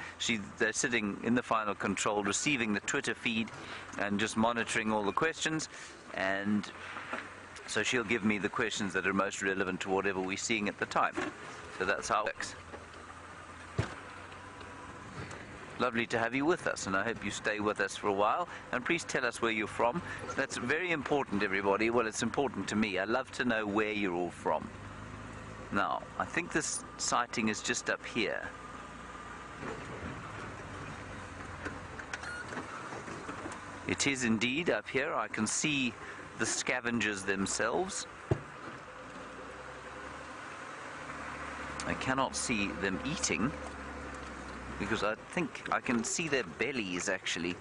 They're sitting in the final control, receiving the Twitter feed and just monitoring all the questions. And so she'll give me the questions that are most relevant to whatever we're seeing at the time. So that's how it works. Lovely to have you with us, and I hope you stay with us for a while. And please tell us where you're from. That's very important, everybody. Well, it's important to me. I love to know where you're all from. Now, I think this sighting is just up here. It is indeed up here. I can see the scavengers themselves. I cannot see them eating, because I think I can see their bellies, actually.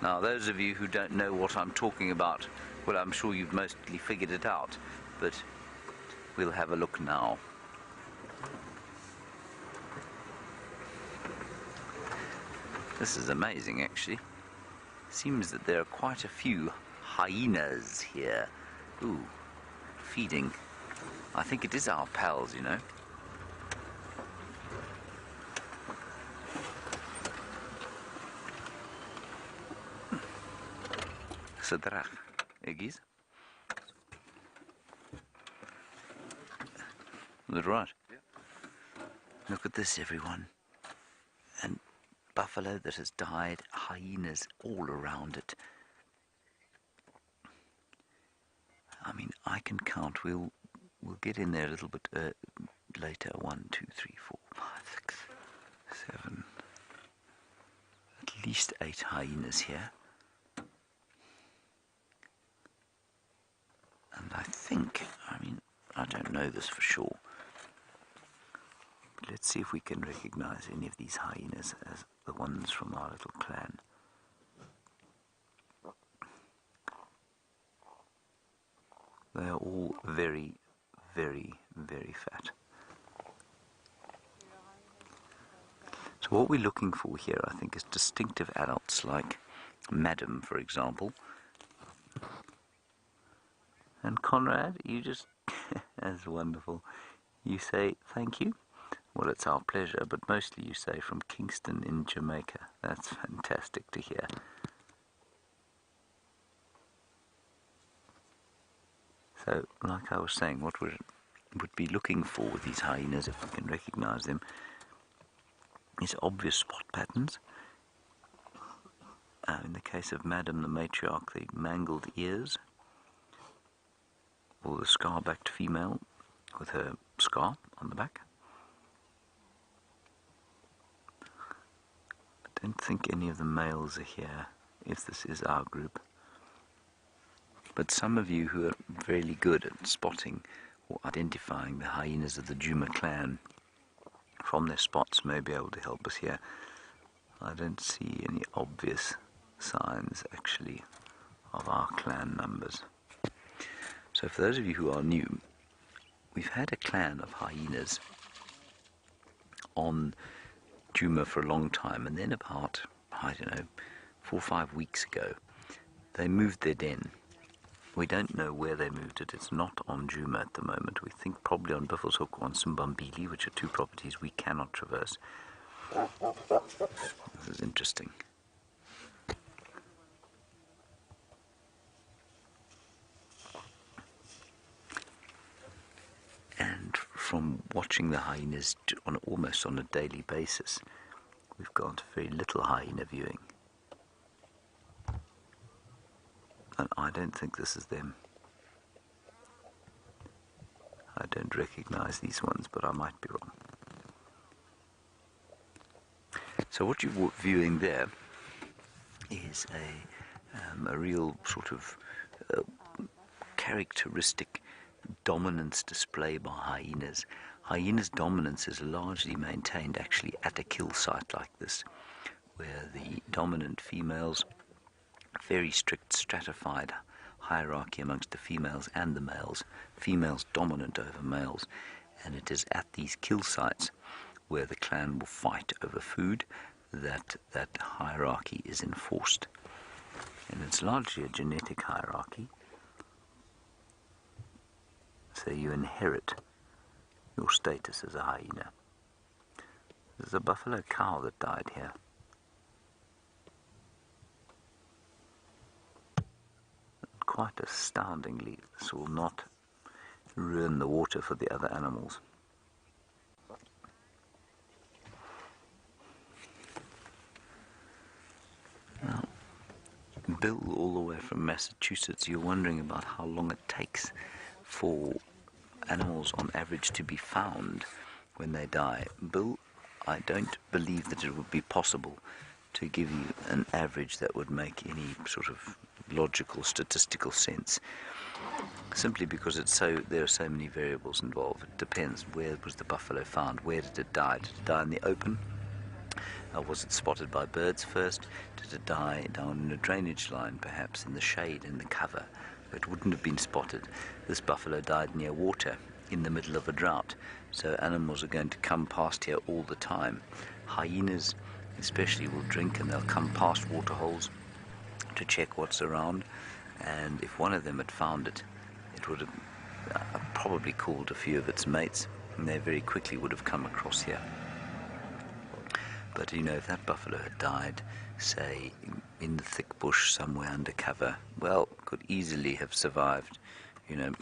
Now, those of you who don't know what I'm talking about, well, I'm sure you've mostly figured it out, but we'll have a look now. This is amazing, actually. Seems that there are quite a few hyenas here. Ooh, feeding. I think it is our pals, you know. Sadrach, Eggies. That's right. Yeah. Look at this, everyone. And buffalo that has died, hyenas all around it. I mean, I can count, we'll we'll get in there a little bit later. 1, 2, 3, 4, 5, 6, 7, at least 8 hyenas here. And I think, I don't know this for sure, but let's see if we can recognize any of these hyenas as the ones from our little clan. They are all very, very, very fat. So what we're looking for here, I think, is distinctive adults like Madam, for example. And Conrad, you just, that's wonderful. You say thank you. Well, it's our pleasure, but mostly you say from Kingston in Jamaica. That's fantastic to hear. So, like I was saying, what we would be looking for with these hyenas, if we can recognize them, is obvious spot patterns. In the case of Madam the matriarch, the mangled ears, or the scar-backed female with her scar on the back. I don't think any of the males are here, if this is our group. But some of you who are really good at spotting or identifying the hyenas of the Juma clan from their spots may be able to help us here. I don't see any obvious signs, actually, of our clan numbers. So for those of you who are new, we've had a clan of hyenas on Juma for a long time, and then about, 4 or 5 weeks ago, they moved their den. We don't know where they moved it. It's not on Juma at the moment. We think probably on Buffelshoek or on Simbambili, which are 2 properties we cannot traverse. This is interesting. And from watching the hyenas almost on a daily basis, we've got very little hyena viewing. And I don't think this is them. I don't recognize these ones, but I might be wrong. So what you're viewing there is a real sort of characteristic dominance display by hyenas. Hyenas' dominance is largely maintained actually at a kill site like this, where the dominant females, very strict stratified hierarchy amongst the females and the males, females dominant over males, and it is at these kill sites where the clan will fight over food that hierarchy is enforced. And it's largely a genetic hierarchy, so you inherit your status as a hyena. There's a buffalo cow that died here. Quite astoundingly, this will not ruin the water for the other animals. Now, Bill, all the way from Massachusetts, you're wondering about how long it takes for animals on average to be found when they die. Bill, I don't believe that it would be possible to give you an average that would make any sort of logical, statistical sense, simply because there are so many variables involved. It depends. Where was the buffalo found? Where did it die? Did it die in the open? Was it spotted by birds first? Did it die down in a drainage line, perhaps in the shade, in the cover? It wouldn't have been spotted. This buffalo died near water in the middle of a drought, so animals are going to come past here all the time. Hyenas especially will drink, and they'll come past waterholes to check what's around, and if one of them had found it, it would have probably called a few of its mates, and they very quickly would have come across here. But if that buffalo had died, say, in the thick bush somewhere under cover, well, could easily have survived,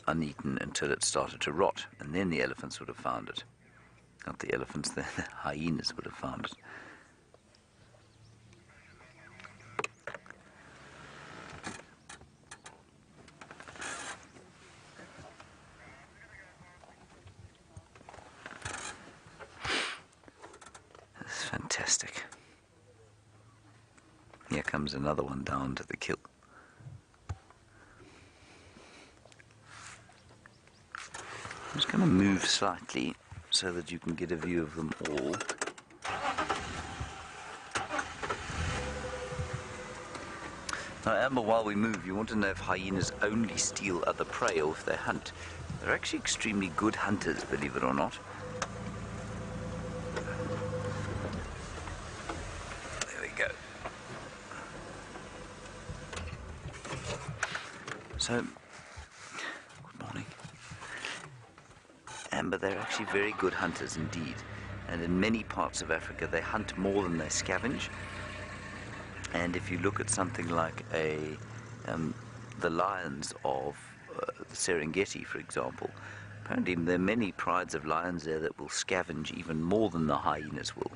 uneaten until it started to rot, and then the elephants would have found it. Not the elephants, the hyenas would have found it. Fantastic. Here comes another one down to the kill. I'm just going to move slightly so that you can get a view of them all. Now, Amber, while we move, you want to know if hyenas only steal other prey or if they hunt. They're actually extremely good hunters, believe it or not. There we go. So, good morning. Amber, they're actually very good hunters indeed. And in many parts of Africa, they hunt more than they scavenge. And if you look at something like the lions of the Serengeti, for example, apparently there are many prides of lions there that will scavenge even more than the hyenas will.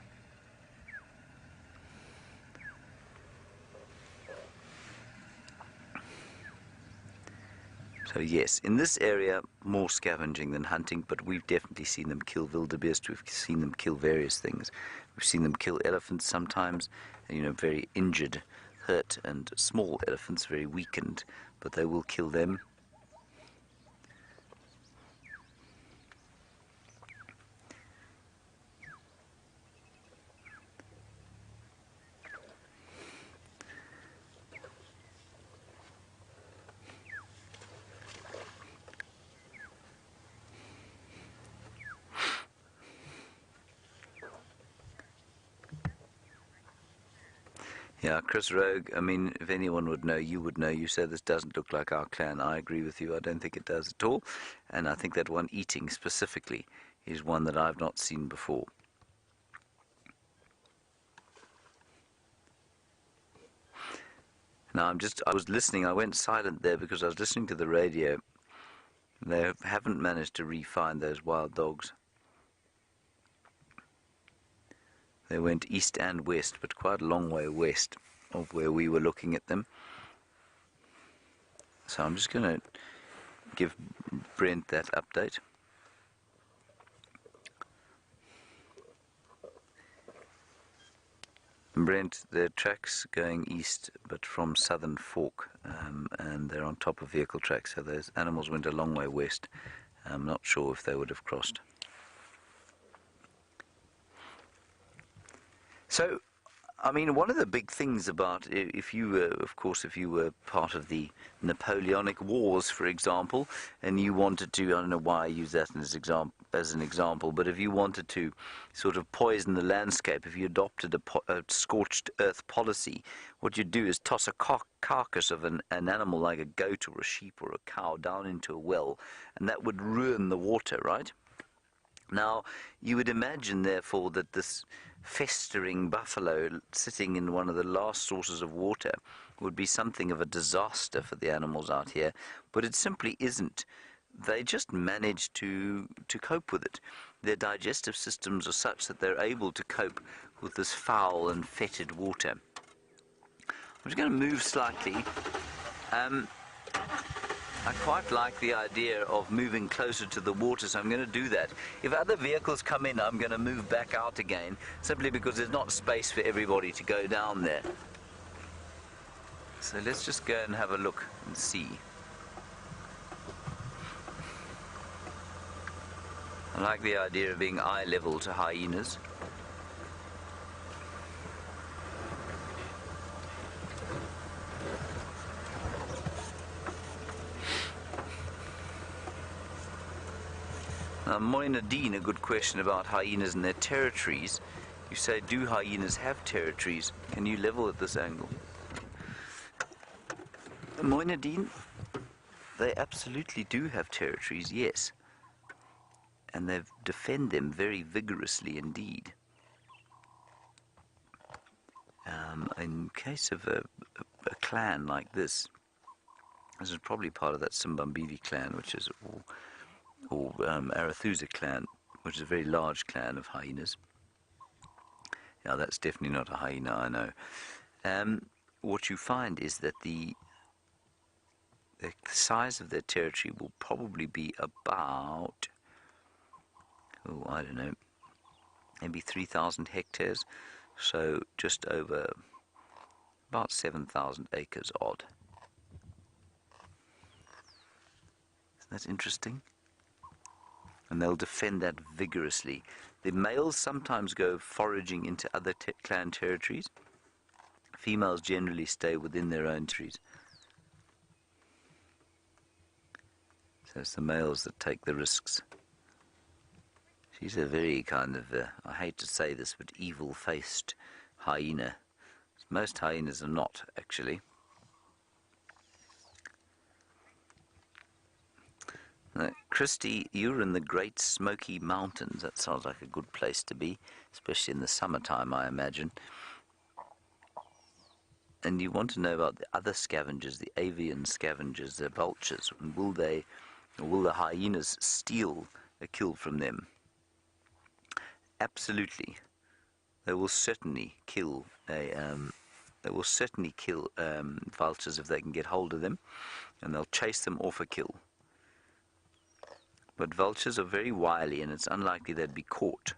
So yes, in this area, more scavenging than hunting, but we've definitely seen them kill wildebeest, we've seen them kill various things. We've seen them kill elephants sometimes, very injured, hurt, and small elephants, very weakened, but they will kill them. Yeah, Chris Rogue, I mean, if anyone would know, you would know. You said this doesn't look like our clan. I agree with you. I don't think it does at all. And I think that one eating specifically is one that I've not seen before. Now, I was listening. I went silent there because I was listening to the radio. They haven't managed to re-find those wild dogs. They went east and west, but quite a long way west of where we were looking at them. So I'm just going to give Brent that update. Brent, their tracks going east, but from Southern Fork, and they're on top of vehicle tracks, so those animals went a long way west. I'm not sure if they would have crossed. So, I mean, one of the big things about, if you were part of the Napoleonic Wars, for example, and you wanted to, I don't know why I use that as an example, but if you wanted to sort of poison the landscape, if you adopted a scorched earth policy, what you'd do is toss a carcass of an animal like a goat or a sheep or a cow down into a well, and that would ruin the water, right? Now, you would imagine, therefore, that this festering buffalo sitting in one of the last sources of water would be something of a disaster for the animals out here, but it simply isn't. They just manage to cope with it. Their digestive systems are such that they're able to cope with this foul and fetid water. I'm just going to move slightly. I quite like the idea of moving closer to the water, so I'm going to do that. If other vehicles come in, I'm going to move back out again, simply because there's not space for everybody to go down there. So let's just go and have a look and see. I like the idea of being eye level to hyenas. Now, Moina Dean, a good question about hyenas and their territories. You say, do hyenas have territories? Can you level at this angle? Moina Dean, they absolutely do have territories, yes. And they defend them very vigorously indeed. In case of a clan like this is probably part of that Simbambili clan, which is or Arathusa clan, which is a very large clan of hyenas. Yeah, that's definitely not a hyena, I know. What you find is that the size of their territory will probably be about, I don't know, maybe 3,000 hectares. So just over about 7,000 acres odd. Isn't that interesting? And they'll defend that vigorously. The males sometimes go foraging into other clan territories. Females generally stay within their own trees. So it's the males that take the risks. She's a very kind of, I hate to say this, but evil-faced hyena. Most hyenas are not, actually. Christy, you're in the Great Smoky Mountains. That sounds like a good place to be, especially in the summertime, I imagine. And you want to know about the other scavengers, the avian scavengers, the vultures. And will the hyenas steal a kill from them? Absolutely. They will certainly kill vultures if they can get hold of them, and they'll chase them off a kill. But vultures are very wily, and it's unlikely they'd be caught.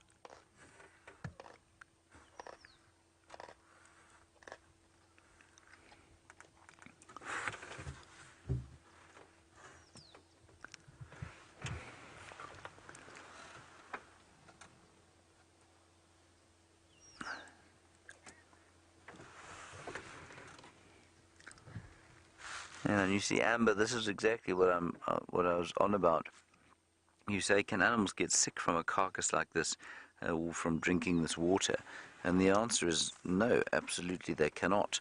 And you see, Amber, this is exactly what I was on about. You say, can animals get sick from a carcass like this, or from drinking this water? And the answer is no, absolutely they cannot.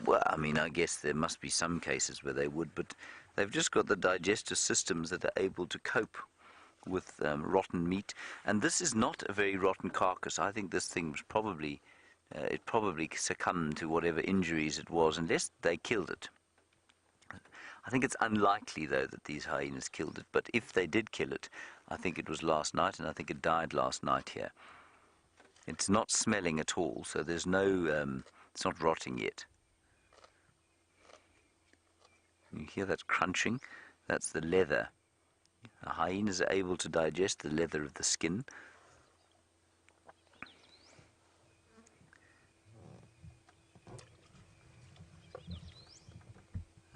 Well, I mean, I guess there must be some cases where they would, but they've just got the digestive systems that are able to cope with rotten meat. And this is not a very rotten carcass. I think this thing was probably, it probably succumbed to whatever injuries it was, unless they killed it. I think it's unlikely, though, that these hyenas killed it, but if they did kill it, I think it was last night, and I think it died last night here. It's not smelling at all, so there's no, it's not rotting yet. You hear that crunching? That's the leather. The hyenas are able to digest the leather of the skin.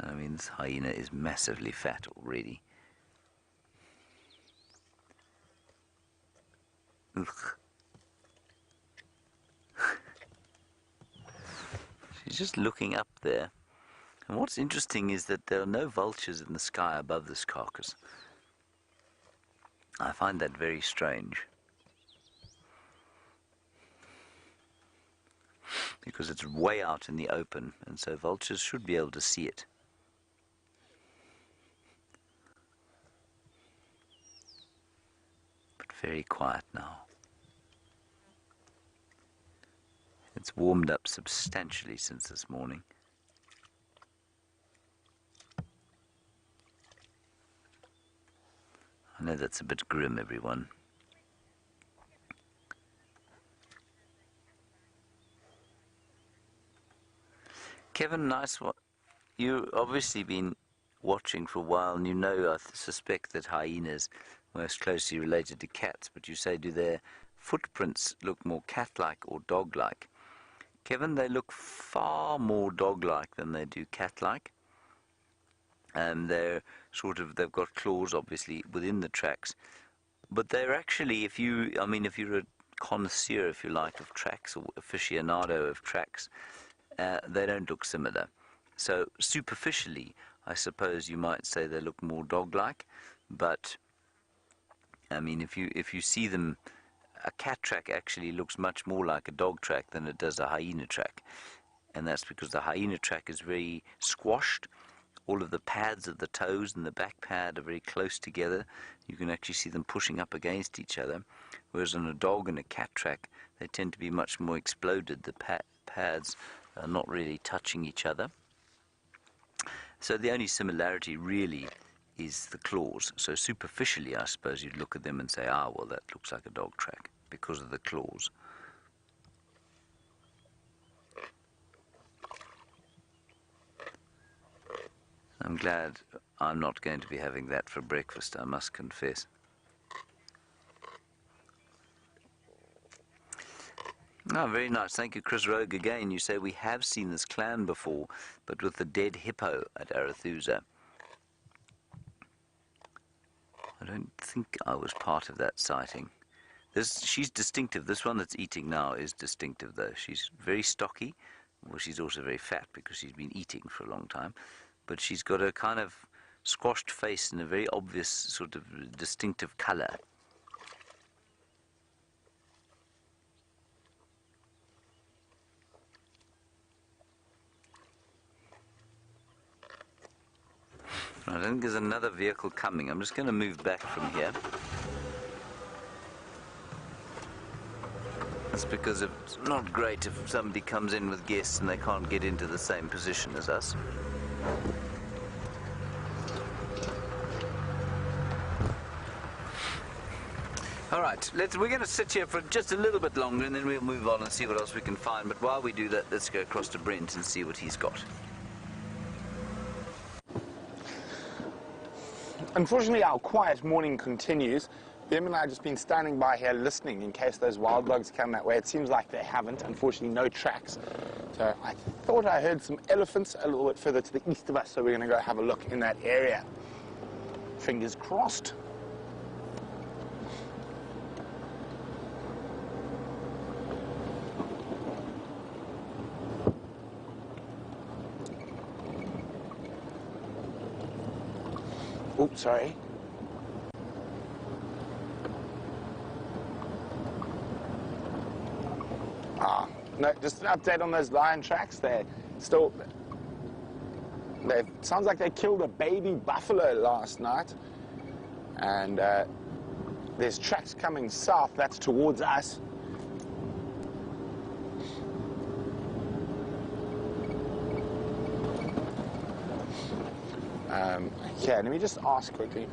I mean, this hyena is massively fat already. Ugh. She's just looking up there. And what's interesting is that there are no vultures in the sky above this carcass. I find that very strange. Because it's way out in the open, and so vultures should be able to see it. Very quiet now. It's warmed up substantially since this morning. I know that's a bit grim, everyone. Kevin, nice one. You've obviously been watching for a while, and you know, I suspect that hyenas most closely related to cats, but you say, do their footprints look more cat-like or dog-like? Kevin, they look far more dog-like than they do cat-like. They're sort of, they've got claws, obviously, within the tracks, but they're actually, if you're a connoisseur, if you like, of tracks, or aficionado of tracks, they don't look similar. So superficially, I suppose you might say they look more dog-like, but I mean, if you see them, a cat track actually looks much more like a dog track than it does a hyena track. And that's because the hyena track is very squashed. All of the pads of the toes and the back pad are very close together. You can actually see them pushing up against each other. Whereas on a dog and a cat track, they tend to be much more exploded. The pads are not really touching each other. So the only similarity really is the claws. So superficially, I suppose you'd look at them and say, ah, well, that looks like a dog track because of the claws. I'm glad I'm not going to be having that for breakfast, I must confess. Oh, very nice. Thank you, Chris Rogue. Again, you say we have seen this clan before, but with the dead hippo at Arethusa. I don't think I was part of that sighting. She's distinctive. This one that's eating now is distinctive, though. She's very stocky. Well, she's also very fat because she's been eating for a long time. But she's got a kind of squashed face and a very obvious sort of distinctive color. I think there's another vehicle coming. I'm just going to move back from here. That's because it's not great if somebody comes in with guests and they can't get into the same position as us. All right, we're going to sit here for just a little bit longer and then we'll move on and see what else we can find. But while we do that, let's go across to Brent and see what he's got. Unfortunately, our quiet morning continues. Them and I have just been standing by here listening in case those wild dogs come that way. It seems like they haven't. Unfortunately, no tracks. So I thought I heard some elephants a little bit further to the east of us, so we're going to go have a look in that area. Fingers crossed. Oops, sorry. No, just an update on those lion tracks. They're still... sounds like they killed a baby buffalo last night. And there's tracks coming south. That's towards us. Yeah, let me just ask quickly.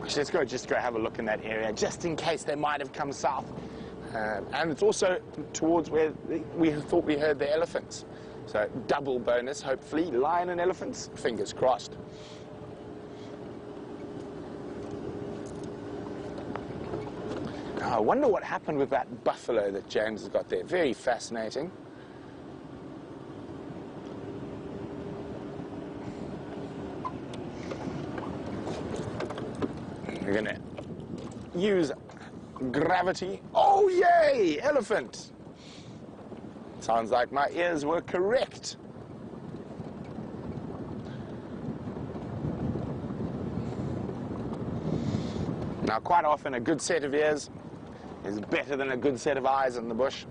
Actually, let's just go have a look in that area, just in case they might have come south. And it's also towards where we thought we heard the elephants. So double bonus, hopefully. Lion and elephants, fingers crossed. Now, I wonder what happened with that buffalo that James has got there. Very fascinating. We're going to use gravity. Oh, yay! Elephant! Sounds like my ears were correct. Now, quite often, a good set of ears is better than a good set of eyes in the bush.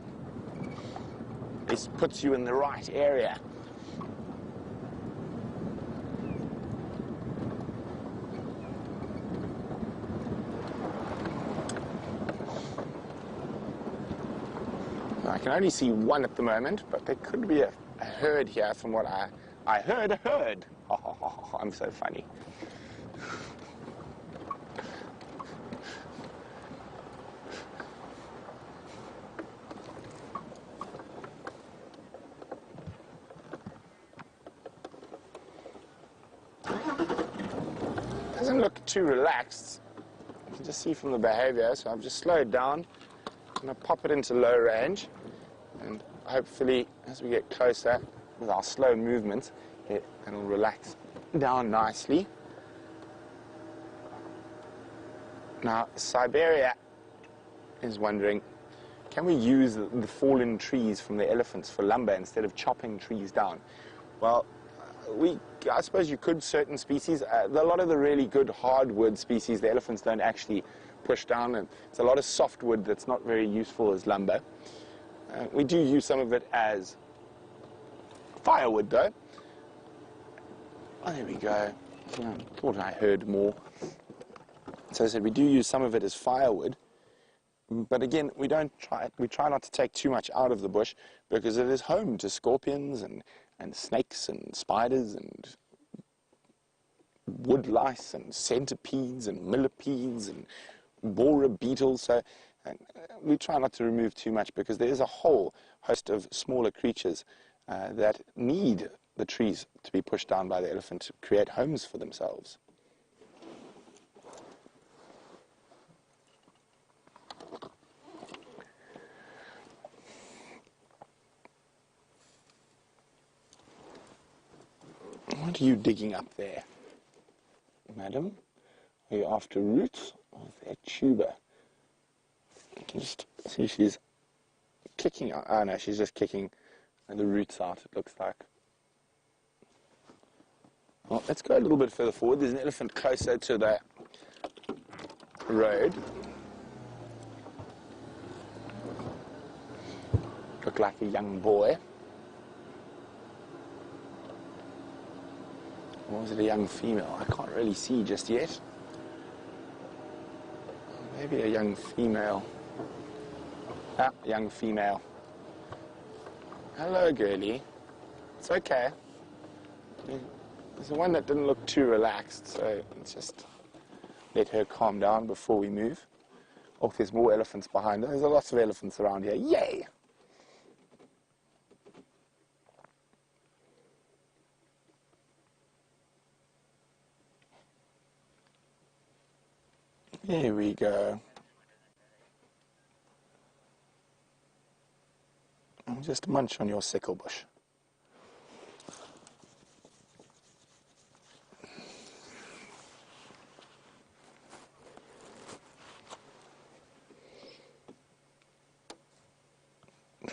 This puts you in the right area. I can only see one at the moment, but there could be a herd here from what I heard a herd. Oh, I'm so funny. Doesn't look too relaxed. You can just see from the behavior, so I've just slowed down. I'm going to pop it into low range. And hopefully, as we get closer with our slow movements, it'll relax down nicely. Now, Siberia is wondering, can we use the fallen trees from the elephants for lumber instead of chopping trees down? Well, I suppose you could, certain species. A lot of the really good hardwood species, the elephants don't actually push down, and it's a lot of softwood that's not very useful as lumber. We do use some of it as firewood, though. Oh, there we go. I thought I heard more. So I said we do use some of it as firewood. But again, we try not to take too much out of the bush because it is home to scorpions and snakes and spiders and wood lice and centipedes and millipedes and borer beetles. So we try not to remove too much because there is a whole host of smaller creatures that need the trees to be pushed down by the elephant to create homes for themselves. What are you digging up there, madam? Are you after roots or is that tuber? You can just see she's kicking out. Oh no, she's just kicking the roots out, it looks like. Well, let's go a little bit further forward. There's an elephant closer to the road. Look like a young boy. Or was it a young female? I can't really see just yet. Maybe a young female. Ah, young female. Hello, girlie. It's okay. There's the one that didn't look too relaxed, so let's just let her calm down before we move. Oh, there's more elephants behind her. There's lots of elephants around here. Yay! Here we go. Just munch on your sickle bush.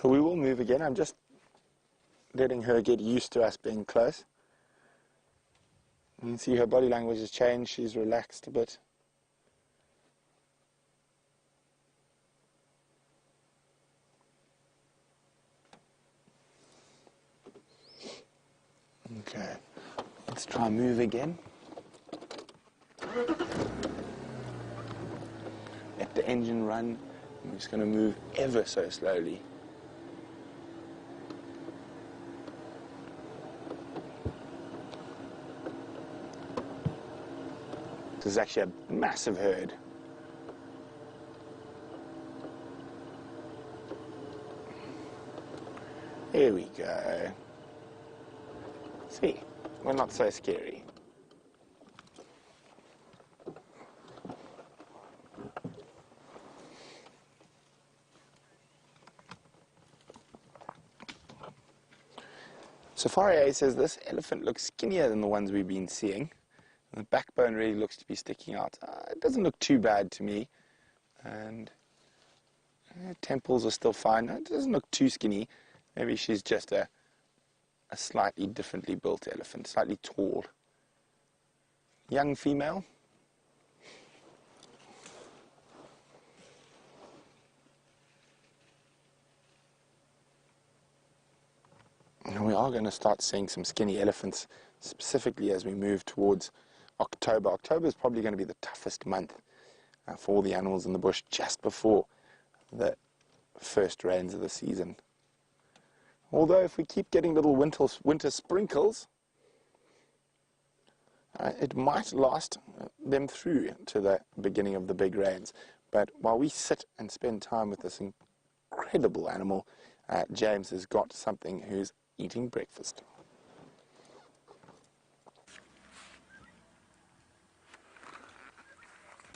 So we will move again. I'm just letting her get used to us being close. You can see her body language has changed. She's relaxed a bit. Okay, let's try and move again. Let the engine run. I'm just going to move ever so slowly. This is actually a massive herd. Here we go. See, we're not so scary. Safari says this elephant looks skinnier than the ones we've been seeing. The backbone really looks to be sticking out. It doesn't look too bad to me. And temples are still fine. It doesn't look too skinny. Maybe she's just a slightly differently built elephant, slightly tall. Young female. And we are going to start seeing some skinny elephants, specifically as we move towards October. October is probably going to be the toughest month for all the animals in the bush, just before the first rains of the season. Although if we keep getting little winter sprinkles, it might last them through to the beginning of the big rains. But while we sit and spend time with this incredible animal, James has got something who's eating breakfast.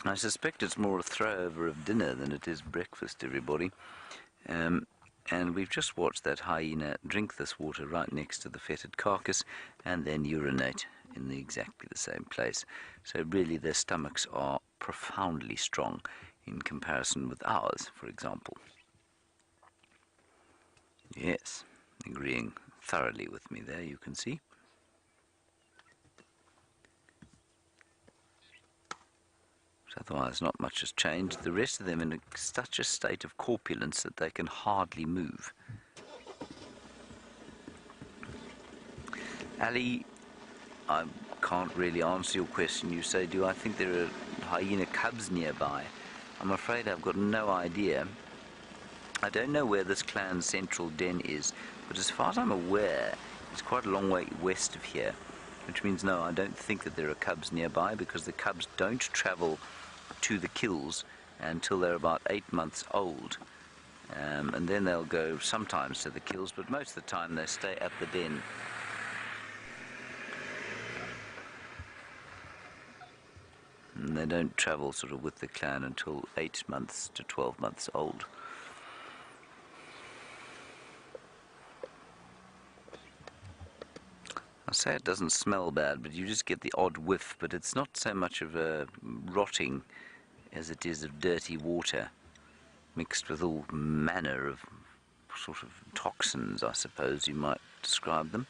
I suspect it's more a throwover of dinner than it is breakfast, everybody. And we've just watched that hyena drink this water right next to the fetid carcass and then urinate in exactly the same place. So really their stomachs are profoundly strong in comparison with ours, for example. Yes, agreeing thoroughly with me there, you can see. Otherwise, not much has changed. The rest of them in such a state of corpulence that they can hardly move. Ali, I can't really answer your question. You say, do I think there are hyena cubs nearby? I'm afraid I've got no idea. I don't know where this clan's central den is, but as far as I'm aware, it's quite a long way west of here, which means no, I don't think that there are cubs nearby, because the cubs don't travel to the kills until they're about 8 months old, and then they'll go sometimes to the kills, but most of the time they stay at the den. And they don't travel sort of with the clan until 8 months to 12 months old. I say it doesn't smell bad, but you just get the odd whiff, but it's not so much of a rotting as it is of dirty water mixed with all manner of sort of toxins, I suppose you might describe them.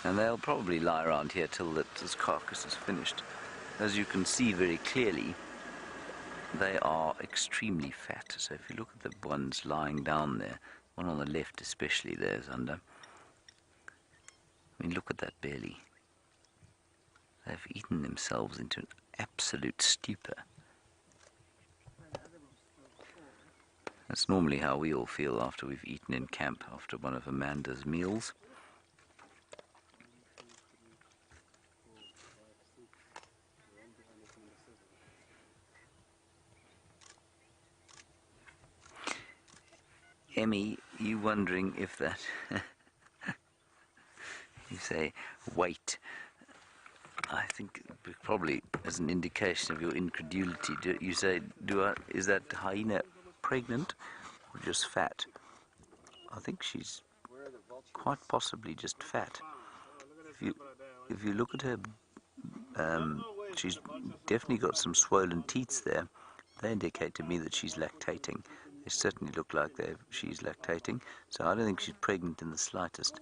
And they'll probably lie around here till this carcass is finished. As you can see very clearly, they are extremely fat. So if you look at the ones lying down there, one on the left especially there is under. I mean, look at that belly. They've eaten themselves into an absolute stupor. That's normally how we all feel after we've eaten in camp, after one of Amanda's meals. Emmy, you wondering if that, you say, wait, I think probably as an indication of your incredulity, you say, is that hyena pregnant or just fat? I think she's quite possibly just fat. If you look at her, she's definitely got some swollen teats there. They indicate to me that she's lactating. They certainly look like she's lactating, so I don't think she's pregnant in the slightest.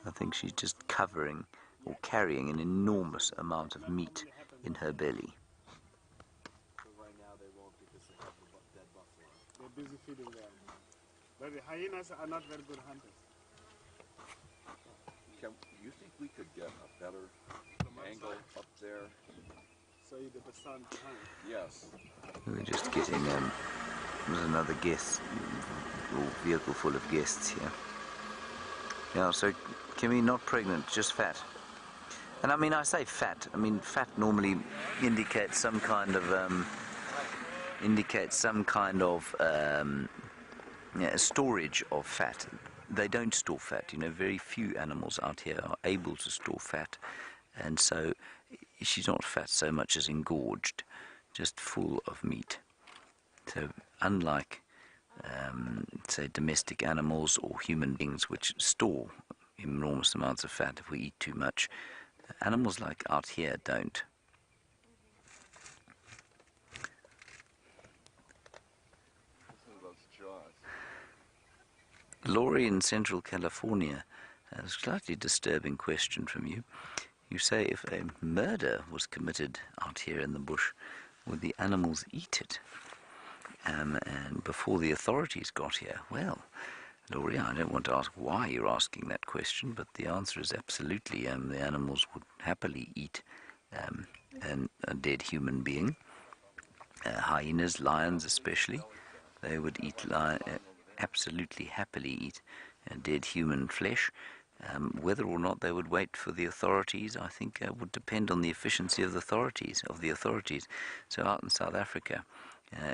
I think she's just covering or carrying an enormous amount of meat in her belly. Right now they won't because they have the dead buffalo. They're busy feeding them. But the hyenas are not very good hunters. You think we could get a better angle up there? So you get the sun behind. Yes. We're just getting there's another guest, or vehicle full of guests here. Yeah, so Kimmy, not pregnant, just fat. And I mean, I say fat. I mean, fat normally indicates some kind of storage of fat. They don't store fat. You know, very few animals out here are able to store fat, and so she's not fat so much as engorged, just full of meat. So unlike, say, domestic animals or human beings which store enormous amounts of fat if we eat too much, animals like out here don't. Laurie in Central California has a slightly disturbing question from you. You say if a murder was committed out here in the bush, would the animals eat it? And before the authorities got here? Well, Laurie, I don't want to ask why you're asking that question, but the answer is absolutely. The animals would happily eat a dead human being. Hyenas, lions especially, they would eat absolutely happily eat dead human flesh. Whether or not they would wait for the authorities, I think would depend on the efficiency of the authorities. So out in South Africa,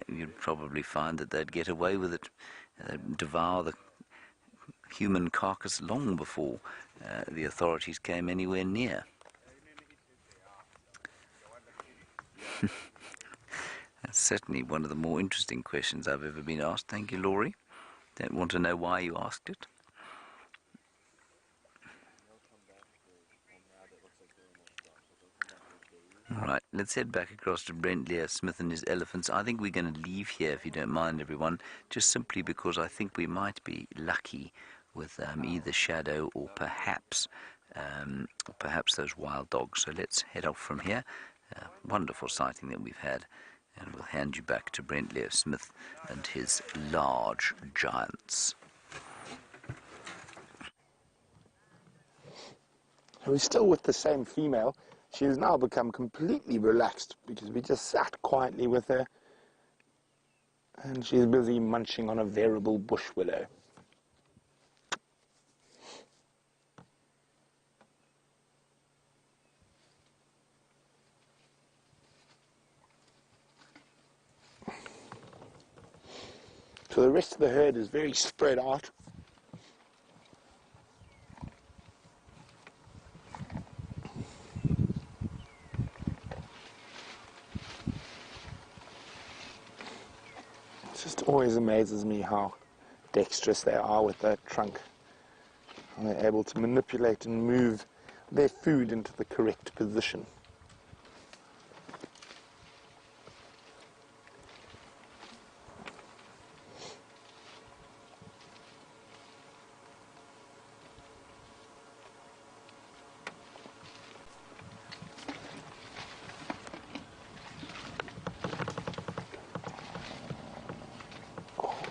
you'd probably find that they'd get away with it, devour the human carcass long before the authorities came anywhere near. That's certainly one of the more interesting questions I've ever been asked. Thank you, Laurie. Don't want to know why you asked it. All right, let's head back across to Brent Lear Smith and his elephants. I think we're going to leave here, if you don't mind, everyone, just simply because I think we might be lucky with either Shadow or perhaps those wild dogs. So let's head off from here. Wonderful sighting that we've had, and we'll hand you back to Brent Lear Smith and his large giants. We're still with the same female. She has now become completely relaxed because we just sat quietly with her, and she's busy munching on a veritable bush willow. So the rest of the herd is very spread out. It's just always always amazes me how dexterous they are with that trunk. And they're able to manipulate and move their food into the correct position.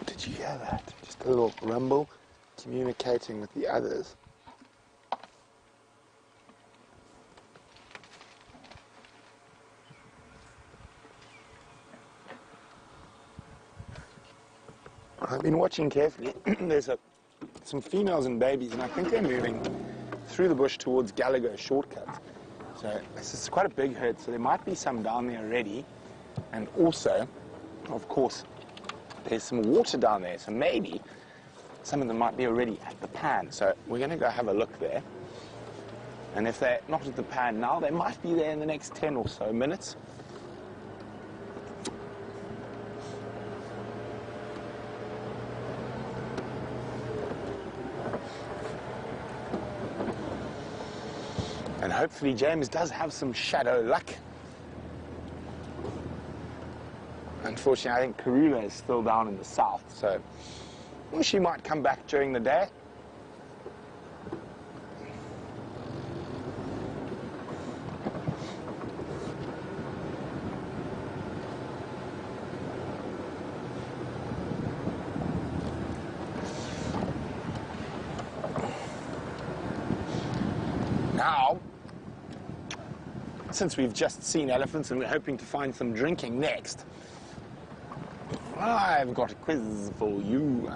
Did you hear that? Just a little rumble communicating with the others. I've been watching carefully. There's some females and babies, and I think they're moving through the bush towards Gallagher shortcuts. So this is quite a big herd, so there might be some down there already. And also, of course, there's some water down there, so maybe some of them might be already at the pan. So we're going to go have a look there. And if they're not at the pan now, they might be there in the next 10 or so minutes. And hopefully James does have some shadow luck. Unfortunately, I think Karula is still down in the south, so she might come back during the day. Now, since we've just seen elephants and we're hoping to find some drinking next, I've got a quiz for you.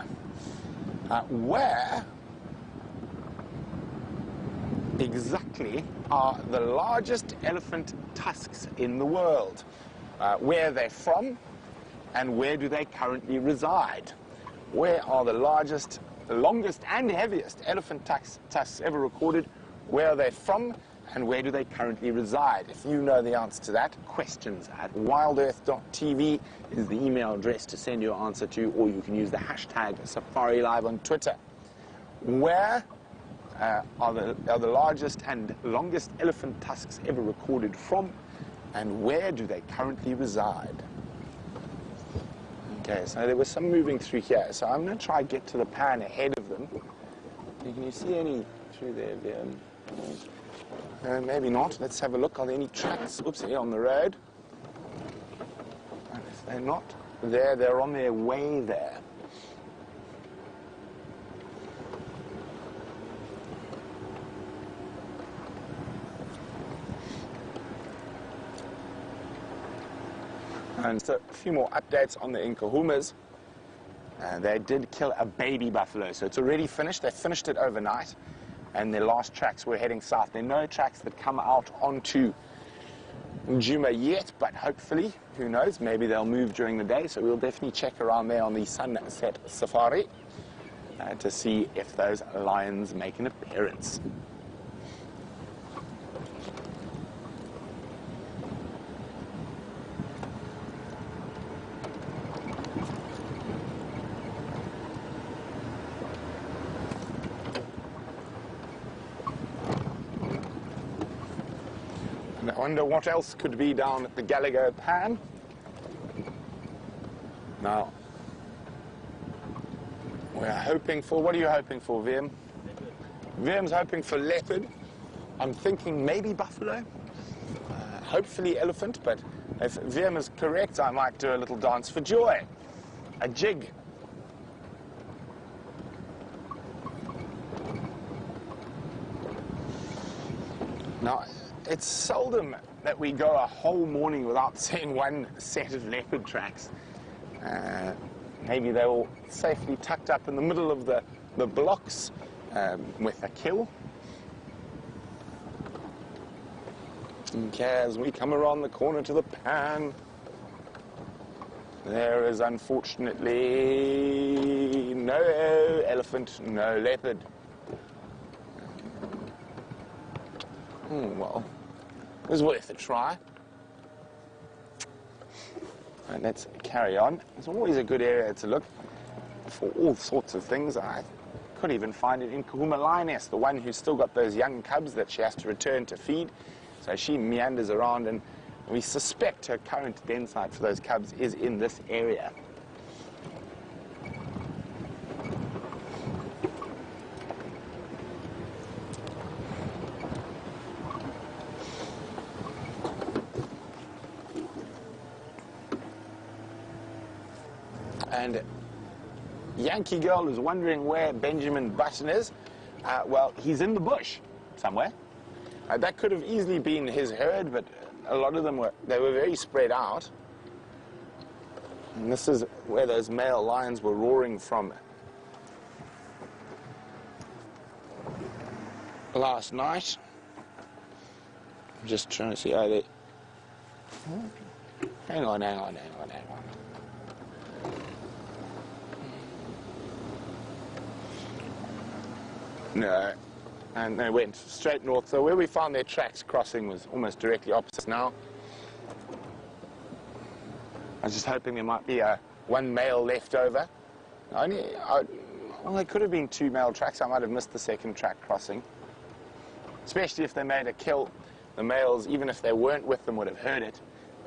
Where exactly are the largest elephant tusks in the world? Where are they from, and where do they currently reside? Where are the largest, the longest and heaviest elephant tusks ever recorded? Where are they from, and where do they currently reside? If you know the answer to that, questions@wildearth.tv is the email address to send your answer to, or you can use the hashtag SafariLive on Twitter. Where are the largest and longest elephant tusks ever recorded from, and where do they currently reside? Okay, so there was some moving through here, so I'm going to try and get to the pan ahead of them. Can you see any through there? Maybe not. Let's have a look. Are there any tracks? Oops, here on the road. And if they're not there, they're on their way there. And so a few more updates on the Nkuhumas. They did kill a baby buffalo, so it's already finished. They finished it overnight, and their last tracks were heading south. There are no tracks that come out onto Njuma yet, but hopefully, who knows, maybe they'll move during the day, so we'll definitely check around there on the sunset safari to see if those lions make an appearance. I wonder what else could be down at the Gallagher pan. Now, we're hoping for, what are you hoping for, VM? VM's hoping for leopard. I'm thinking maybe buffalo, hopefully elephant, but if VM is correct, I might do a little dance for joy, a jig. Now, it's seldom that we go a whole morning without seeing one set of leopard tracks. Maybe they're all safely tucked up in the middle of the blocks with a kill. Okay, as we come around the corner to the pan, there is unfortunately no elephant, no leopard. Well, it was worth a try. And let's carry on. It's always a good area to look for all sorts of things. I could even find it in Kahuma Lioness, the one who's still got those young cubs that she has to return to feed. So she meanders around, and we suspect her current den site for those cubs is in this area. And Yankee Girl is wondering where Benjamin Button is. Well, he's in the bush somewhere. That could have easily been his herd, but a lot of them were very spread out. And this is where those male lions were roaring from last night. I'm just trying to see how they... Hang on. No, and they went straight north. So where we found their tracks crossing was almost directly opposite now. I was just hoping there might be one male left over. Well, there could have been two male tracks. I might have missed the second track crossing. Especially if they made a kill. The males, even if they weren't with them, would have heard it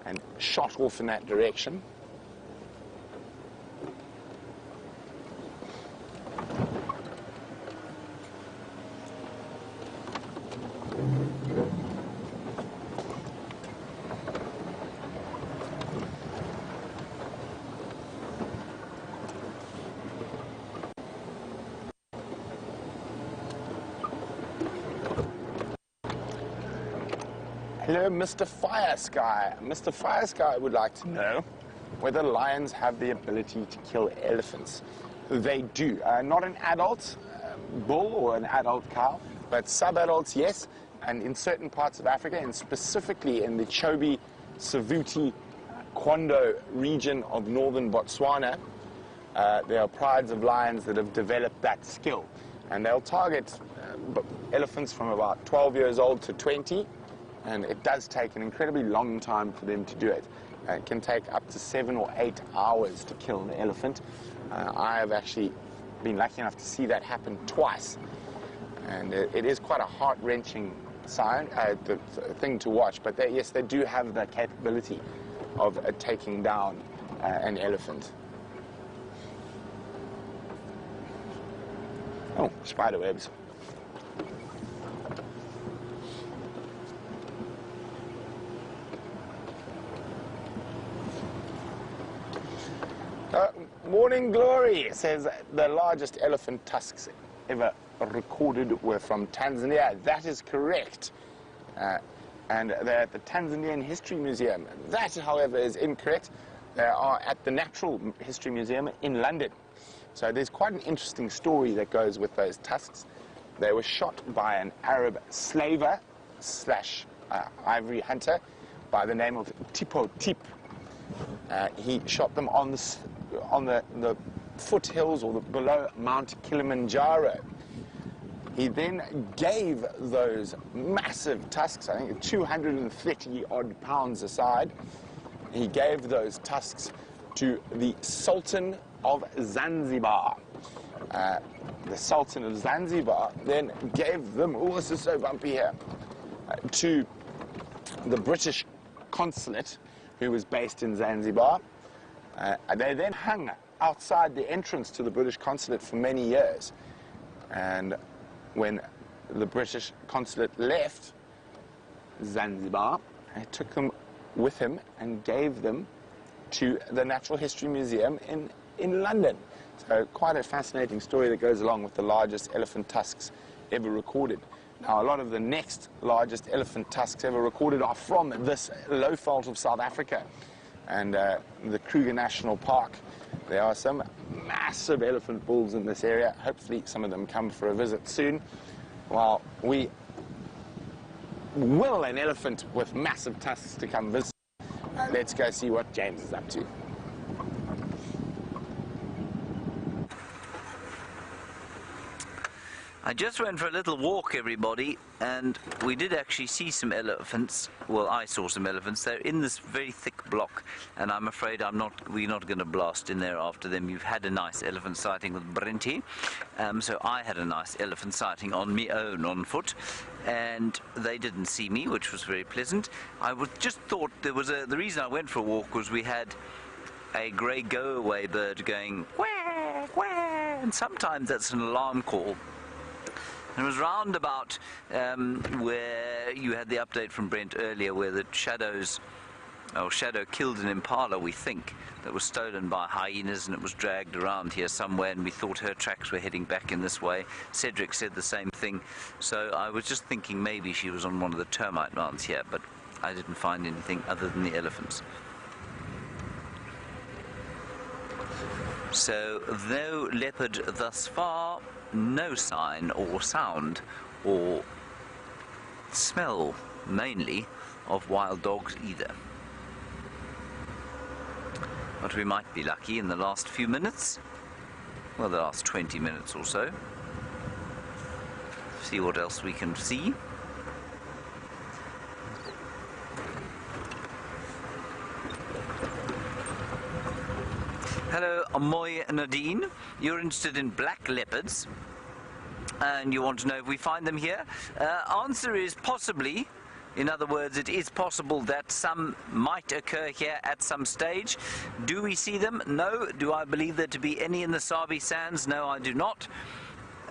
and shot off in that direction. Hello, Mr. Fire Sky. Mr. Fire Sky would like to know whether lions have the ability to kill elephants. They do. Not an adult bull or an adult cow, but sub-adults, yes. And in certain parts of Africa, and specifically in the Chobe, Savuti, Kwondo region of northern Botswana, there are prides of lions that have developed that skill. And they'll target elephants from about 12 years old to 20. And it does take an incredibly long time for them to do it. It can take up to 7 or 8 hours to kill an elephant. I have actually been lucky enough to see that happen twice. And it is quite a heart-wrenching thing to watch. But yes, they do have the capability of taking down an elephant. Oh, spider webs. Morning Glory says the largest elephant tusks ever recorded were from Tanzania. That is correct. And they're at the Tanzanian History Museum. That, however, is incorrect. They are at the Natural History Museum in London. So there's quite an interesting story that goes with those tusks. They were shot by an Arab slaver / ivory hunter by the name of Tipo Tip. He shot them on the foothills or below Mount Kilimanjaro. He then gave those massive tusks, I think 230 odd pounds a side, he gave those tusks to the Sultan of Zanzibar. The Sultan of Zanzibar then gave them, oh, this is so bumpy here, to the British consulate, who was based in Zanzibar. They then hung outside the entrance to the British consulate for many years. And when the British consulate left Zanzibar, he took them with him and gave them to the Natural History Museum in London. So quite a fascinating story that goes along with the largest elephant tusks ever recorded. Now, a lot of the next largest elephant tusks ever recorded are from this low fault of South Africa and the Kruger National Park. There are some massive elephant bulls in this area. Hopefully some of them come for a visit soon. While we will an elephant with massive tusks to come visit, let's go see what James is up to. I just went for a little walk, everybody, and we did actually see some elephants. Well, I saw some elephants. They're in this very thick block, and I'm afraid we're not going to blast in there after them. You've had a nice elephant sighting with Brenty, so I had a nice elephant sighting on me own on foot, and they didn't see me, which was very pleasant. I just thought there was the reason I went for a walk was we had a grey go-away bird going quack, quack, and sometimes that's an alarm call. It was round about where you had the update from Brent earlier, where the Shadow killed an impala, we think, that was stolen by hyenas, and it was dragged around here somewhere, and we thought her tracks were heading back in this way. Cedric said the same thing, so I was just thinking maybe she was on one of the termite mounds here, but I didn't find anything other than the elephants. So, no leopard thus far. No sign or sound or smell, mainly, of wild dogs either. But we might be lucky in the last few minutes, well, the last 20 minutes or so. See what else we can see. Hello, Amoy Nadine. You're interested in black leopards, and you want to know if we find them here. Answer is possibly. In other words, it is possible that some might occur here at some stage. Do we see them? No. Do I believe there to be any in the Sabi Sands? No, I do not.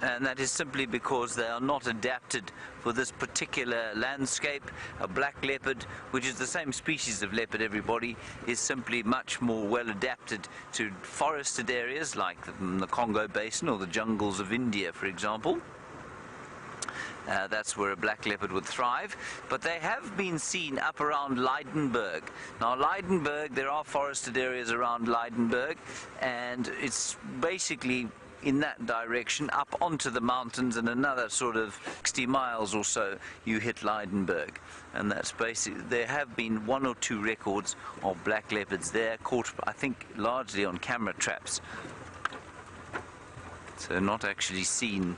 And that is simply because they are not adapted for this particular landscape. A black leopard, which is the same species of leopard, everybody, is simply much more well adapted to forested areas like the Congo Basin or the jungles of India, for example. That's where a black leopard would thrive. But they have been seen up around Lydenburg. Now, Lydenburg, there are forested areas around Lydenburg, and it's basically in that direction up onto the mountains, and another sort of 60 miles or so you hit Lydenburg, and that's basically, there have been 1 or 2 records of black leopards there, caught I think largely on camera traps, so not actually seen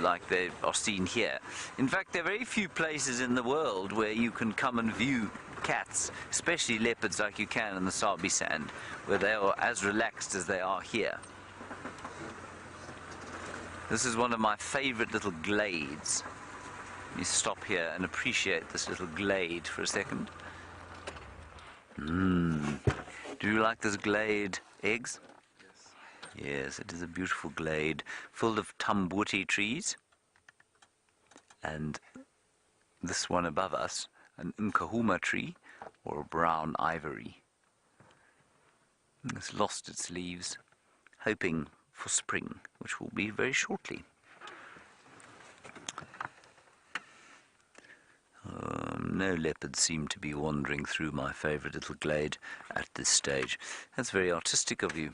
like they are seen here. In fact, there are very few places in the world where you can come and view cats, especially leopards, like you can in the Sabi Sand, where they are as relaxed as they are here. This is one of my favorite little glades. Let me stop here and appreciate this little glade for a second. Do you like this glade, Eggs? Yes. Yes, it is a beautiful glade full of tambuti trees. And this one above us, an nkahuma tree or a brown ivory. It's lost its leaves, hoping for spring, which will be very shortly. No leopards seem to be wandering through my favourite little glade at this stage. That's very artistic of you,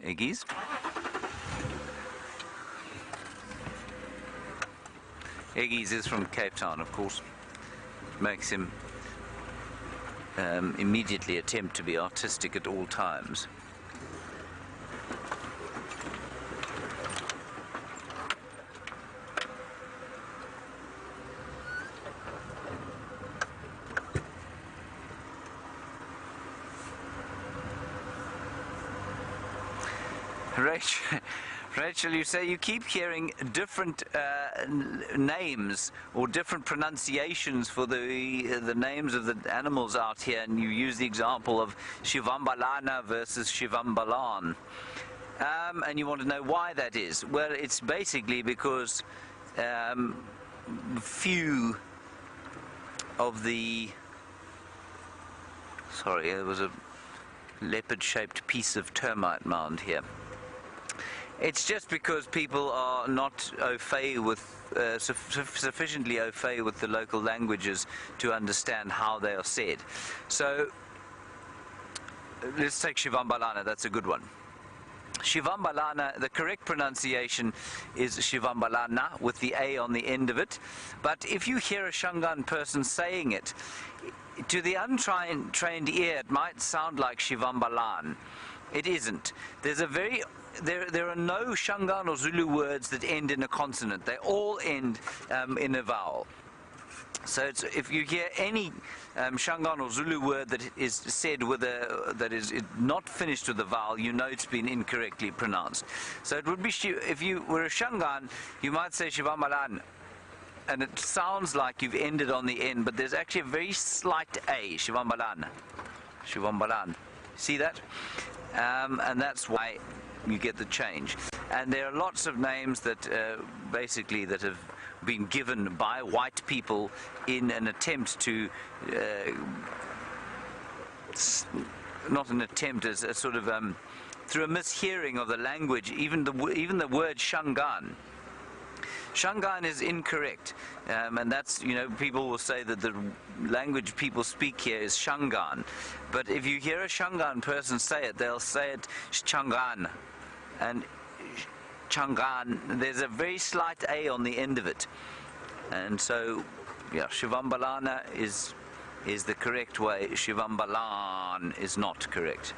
Eggies. Eggies is from Cape Town, of course. It makes him immediately attempt to be artistic at all times. Rachel, you say you keep hearing different names or different pronunciations for the names of the animals out here, and you use the example of Shivambalana versus Shivambalan. And you want to know why that is. Well, it's basically because few of the... Sorry, there was a leopard-shaped piece of termite mound here. It's just because people are not au fait with, sufficiently au fait with the local languages to understand how they are said. So, let's take Shivambalana, that's a good one. Shivambalana, the correct pronunciation is Shivambalana with the A on the end of it. But if you hear a Shangaan person saying it, to the untrained ear, it might sound like Shivambalan. It isn't. There's a very there are no Shangaan or Zulu words that end in a consonant. They all end in a vowel. So if you hear any Shangaan or Zulu word that is said with that is not finished with a vowel, you know it's been incorrectly pronounced. So it would be, if you were a Shangaan, you might say Shivambalan, and it sounds like you've ended on the end, but there's actually a very slight A, Shivambalan. Shivambalan. See that? And that's why you get the change. And there are lots of names that basically that have been given by white people in an attempt to not an attempt, as a sort of through a mishearing of the language. Even the word Shangaan is incorrect, and that's, you know, people will say that the language people speak here is Shangaan, but if you hear a Shangaan person say it, they'll say it Changaan, and Changaan, there's a very slight A on the end of it, and so yeah, Shivambalana is the correct way. Shivambalan is not correct.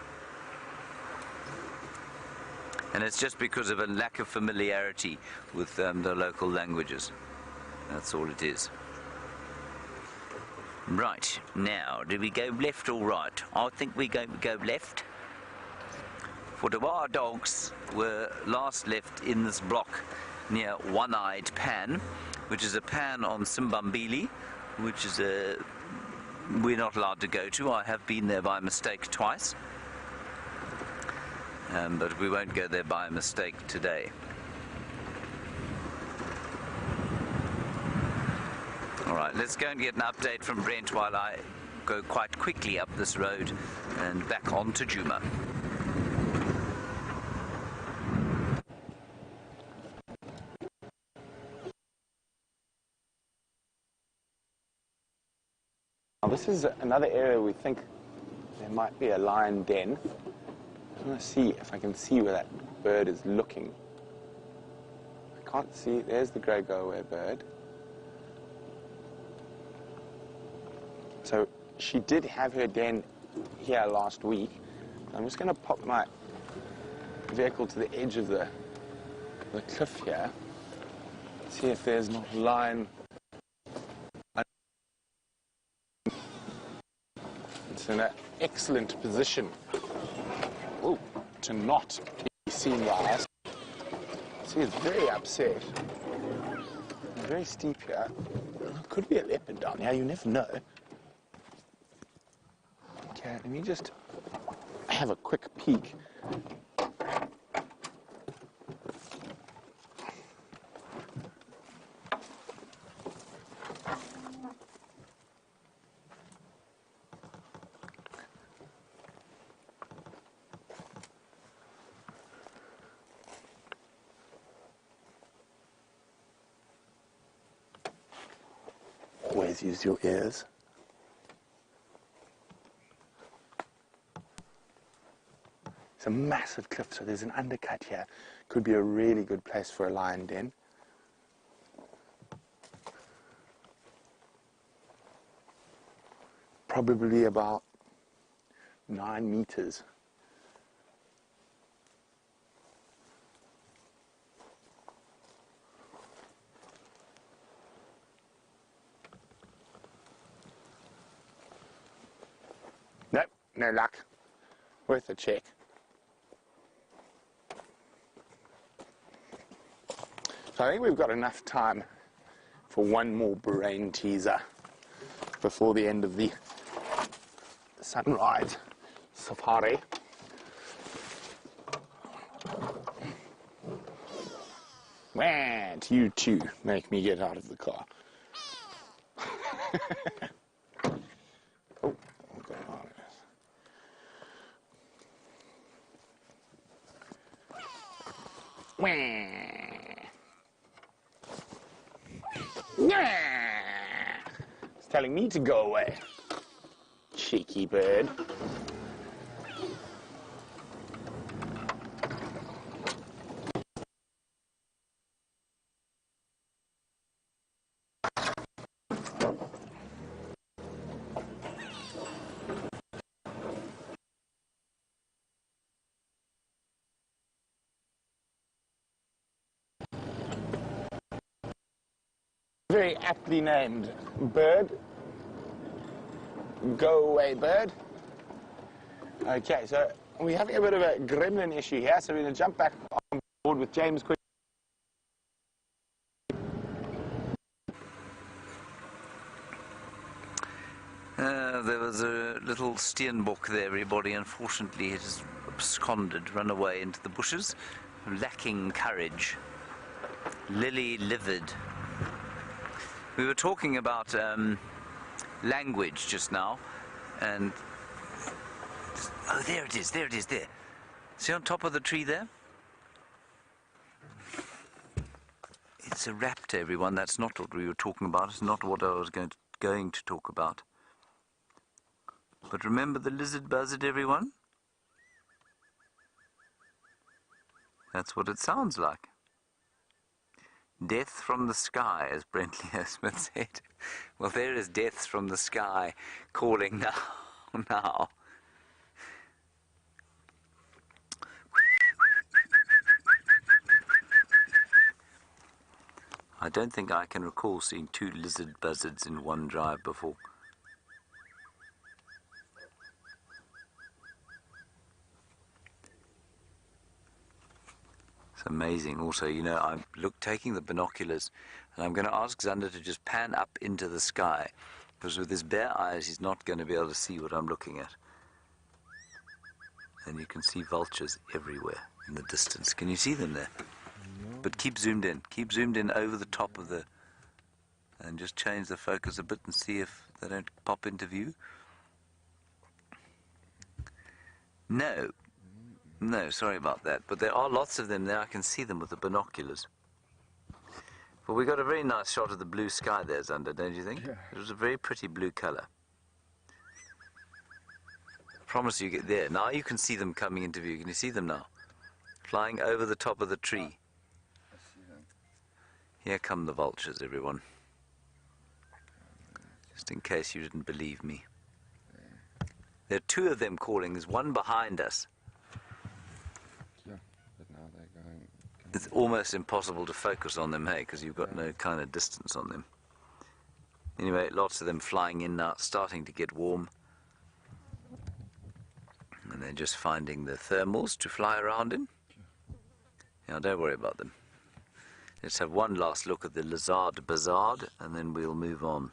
And it's just because of a lack of familiarity with the local languages. That's all it is. Right, now, do we go left or right? I think we go left. For the wild dogs were last left in this block near One-Eyed Pan, which is a pan on Simbambili, which is we're not allowed to go to. I have been there by mistake twice. But we won't go there by mistake today. Alright, let's go and get an update from Brent while I go quite quickly up this road and back on to Djuma. Now this is another area we think there might be a lion den. I want to see if I can see where that bird is looking. I can't see. There's the grey go-away bird. So she did have her den here last week. I'm just going to pop my vehicle to the edge of the cliff here. See if there's not a lion. It's in an excellent position to not be seen by us. See, it's very upset. It's very steep here. It could be a leopard down here, you never know. Okay, let me just have a quick peek. Always use your ears. It's a massive cliff, so there's an undercut here. Could be a really good place for a lion den. Probably about 9 meters. Nope, no luck. Worth a check. So I think we've got enough time for one more brain teaser before the end of the sunrise safari. And you two make me get out of the car. Oh, what's going on? It's telling me to go away. Cheeky bird. Very aptly named bird. Go away, bird. Okay, so we're having a bit of a gremlin issue here, so we're going to jump back on board with James quickly. There was a little steenbok there, everybody. Unfortunately, it has absconded, run away into the bushes, lacking courage. Lily-livered. We were talking about language just now, and oh, there it is, there. See on top of the tree there? It's a raptor, everyone. That's not what we were talking about. It's not what I was going to talk about. But remember the lizard buzzard, everyone? That's what it sounds like. Death from the sky, as Brentley Smith said. Well, there is death from the sky calling now. I don't think I can recall seeing 2 lizard buzzards in one drive before. It's amazing. Also, you know, I'm taking the binoculars, and I'm going to ask Xander to just pan up into the sky, because with his bare eyes, he's not going to be able to see what I'm looking at. And you can see vultures everywhere in the distance. Can you see them there? No. But keep zoomed in. Keep zoomed in over the top of the... And just change the focus a bit and see if they don't pop into view. No, sorry about that. But there are lots of them there. I can see them with the binoculars. But we got a very nice shot of the blue sky there, Xander, don't you think? Yeah. It was a very pretty blue colour. I promise you get there. Now you can see them coming into view. Can you see them now? Flying over the top of the tree. I see them. Here come the vultures, everyone. Just in case you didn't believe me. There are 2 of them calling. There's one behind us. It's almost impossible to focus on them, hey, because you've got no kind of distance on them. Anyway, lots of them flying in now, starting to get warm. And they're just finding the thermals to fly around in. Yeah, don't worry about them. Let's have one last look at the lizard buzzard, and then we'll move on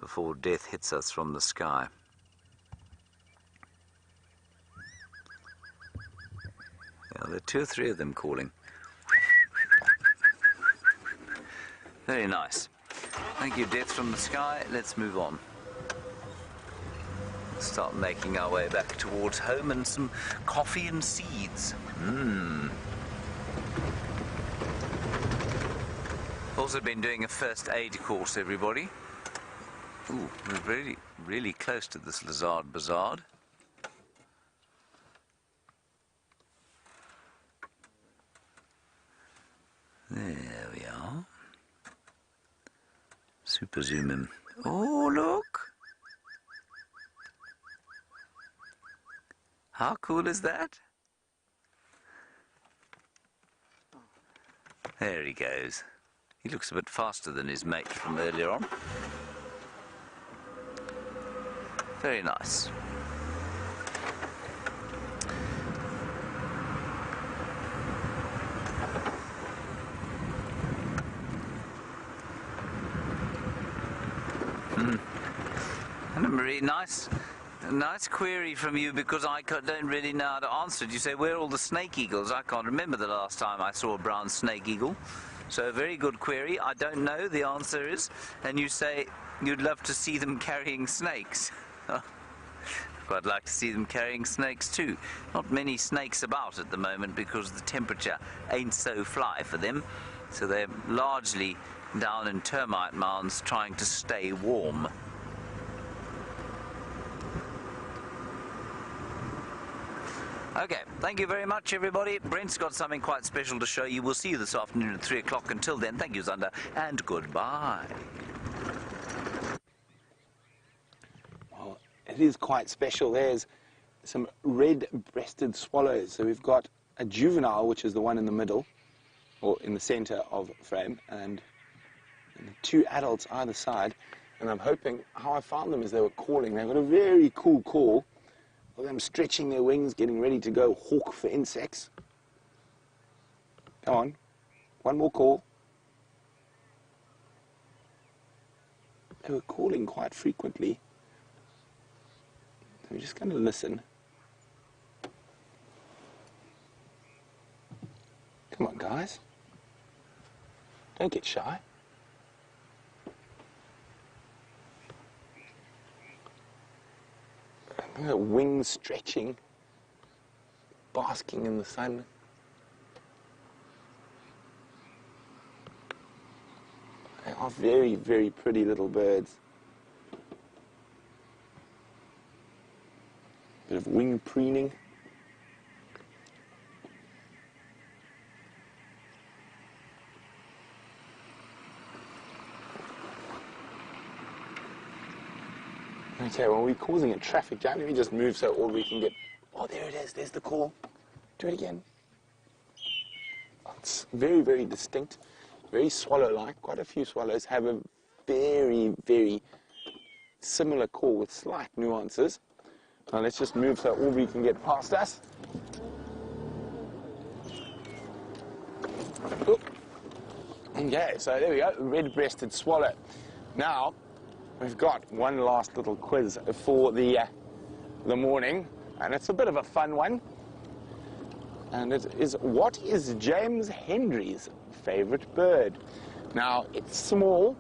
before death hits us from the sky. Yeah, there are 2 or 3 of them calling. Very nice. Thank you, death from the sky. Let's move on. Start making our way back towards home and some coffee and seeds. Also been doing a first aid course, everybody. Ooh, we're really close to this lizard buzzard. There we are. Super zoom in. Oh, look! How cool is that? There he goes. He looks a bit faster than his mate from earlier on. Very nice. And a very nice query from you, because I don't really know how to answer it. You say, where are all the snake eagles? I can't remember the last time I saw a brown snake eagle. So a very good query. I don't know, the answer is. And you say you'd love to see them carrying snakes. Quite like to see them carrying snakes too. Not many snakes about at the moment because the temperature ain't so fly for them. So they're largely down in termite mounds trying to stay warm. Okay, thank you very much, everybody. Brent's got something quite special to show you. We'll see you this afternoon at 3 o'clock. Until then, thank you, Xander, and goodbye. Well, it is quite special. There's some red-breasted swallows. So we've got a juvenile, which is the one in the middle, or in the center of frame, and And 2 adults either side. And I'm hoping, how I found them is they were calling. They've got a very cool call of them stretching their wings, getting ready to go hawk for insects. Come on, one more call. They were calling quite frequently. So we're just going to listen. Come on, guys. Don't get shy. Wings stretching, basking in the sun. They are very, very pretty little birds. Bit of wing preening. Okay, well, we're causing a traffic jam. Let me just move so all we can get... Oh, there it is. There's the call. Do it again. It's very, very distinct. Very swallow-like. Quite a few swallows have a very, very similar call with slight nuances. Now, let's just move so all we can get past us. Oop. Okay, so there we go. Red-breasted swallow. Now... we've got one last little quiz for the morning, and it's a bit of a fun one. And it is, what is James Hendry's favorite bird? Now, it's small,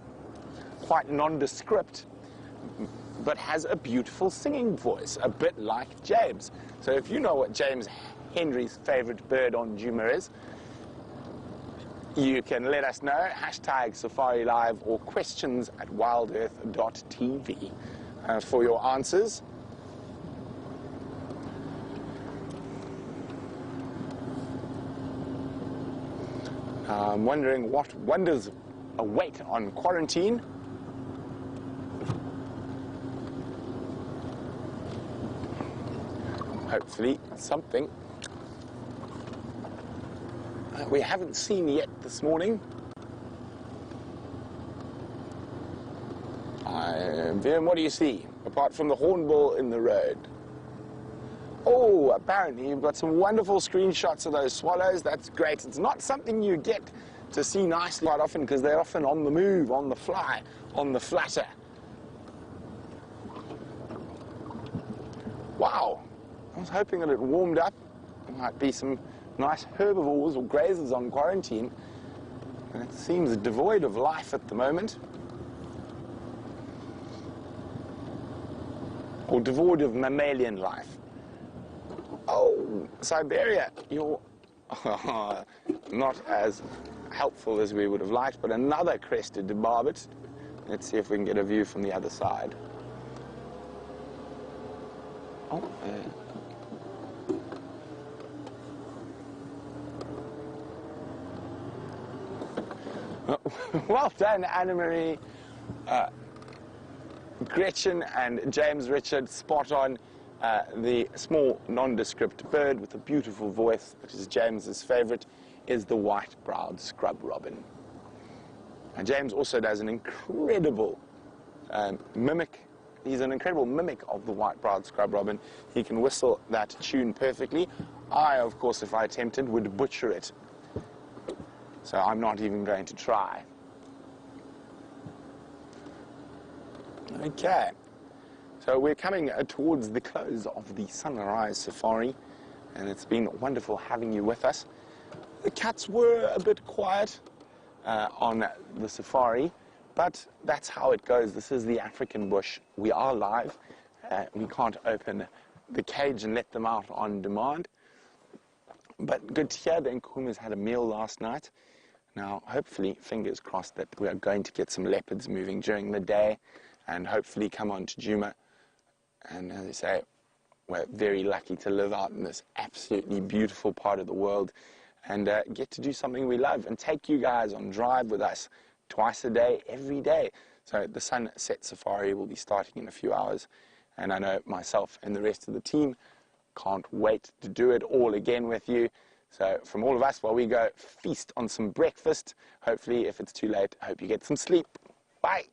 quite nondescript, but has a beautiful singing voice, a bit like James. So if you know what James Hendry's favorite bird on Djuma is, you can let us know, hashtag SafariLive or questions@wildearth.tv for your answers. I'm wondering what wonders await on quarantine. Hopefully something we haven't seen yet this morning. Vim, what do you see, apart from the hornbill in the road? Oh, apparently you've got some wonderful screenshots of those swallows. That's great. It's not something you get to see nicely quite often because they're often on the move, on the fly, on the flutter. Wow. I was hoping that it warmed up. There might be some nice herbivores or grazers on quarantine. And it seems devoid of life at the moment. Or devoid of mammalian life. Oh, Siberia, you're not as helpful as we would have liked, but another crested barbet. Let's see if we can get a view from the other side. Oh, well done, Anna-Marie. Gretchen and James Richard, spot on. The small nondescript bird with a beautiful voice, which is James's favorite, is the white-browed scrub robin. And James also does an incredible mimic. He's an incredible mimic of the white-browed scrub robin. He can whistle that tune perfectly. I, of course, if I attempted, would butcher it. So I'm not even going to try. Okay. So we're coming towards the close of the Sunrise Safari, and it's been wonderful having you with us. The cats were a bit quiet on the safari, but that's how it goes. This is the African bush. We are live. We can't open the cage and let them out on demand. But good to hear the Nkumas had a meal last night. Now, hopefully, fingers crossed, that we are going to get some leopards moving during the day and hopefully come on to Djuma. And as I say, we're very lucky to live out in this absolutely beautiful part of the world and get to do something we love and take you guys on drive with us twice a day, every day. So the Sunset Safari will be starting in a few hours, and I know myself and the rest of the team can't wait to do it all again with you. So from all of us, while we go feast on some breakfast, hopefully if it's too late, I hope you get some sleep. Bye.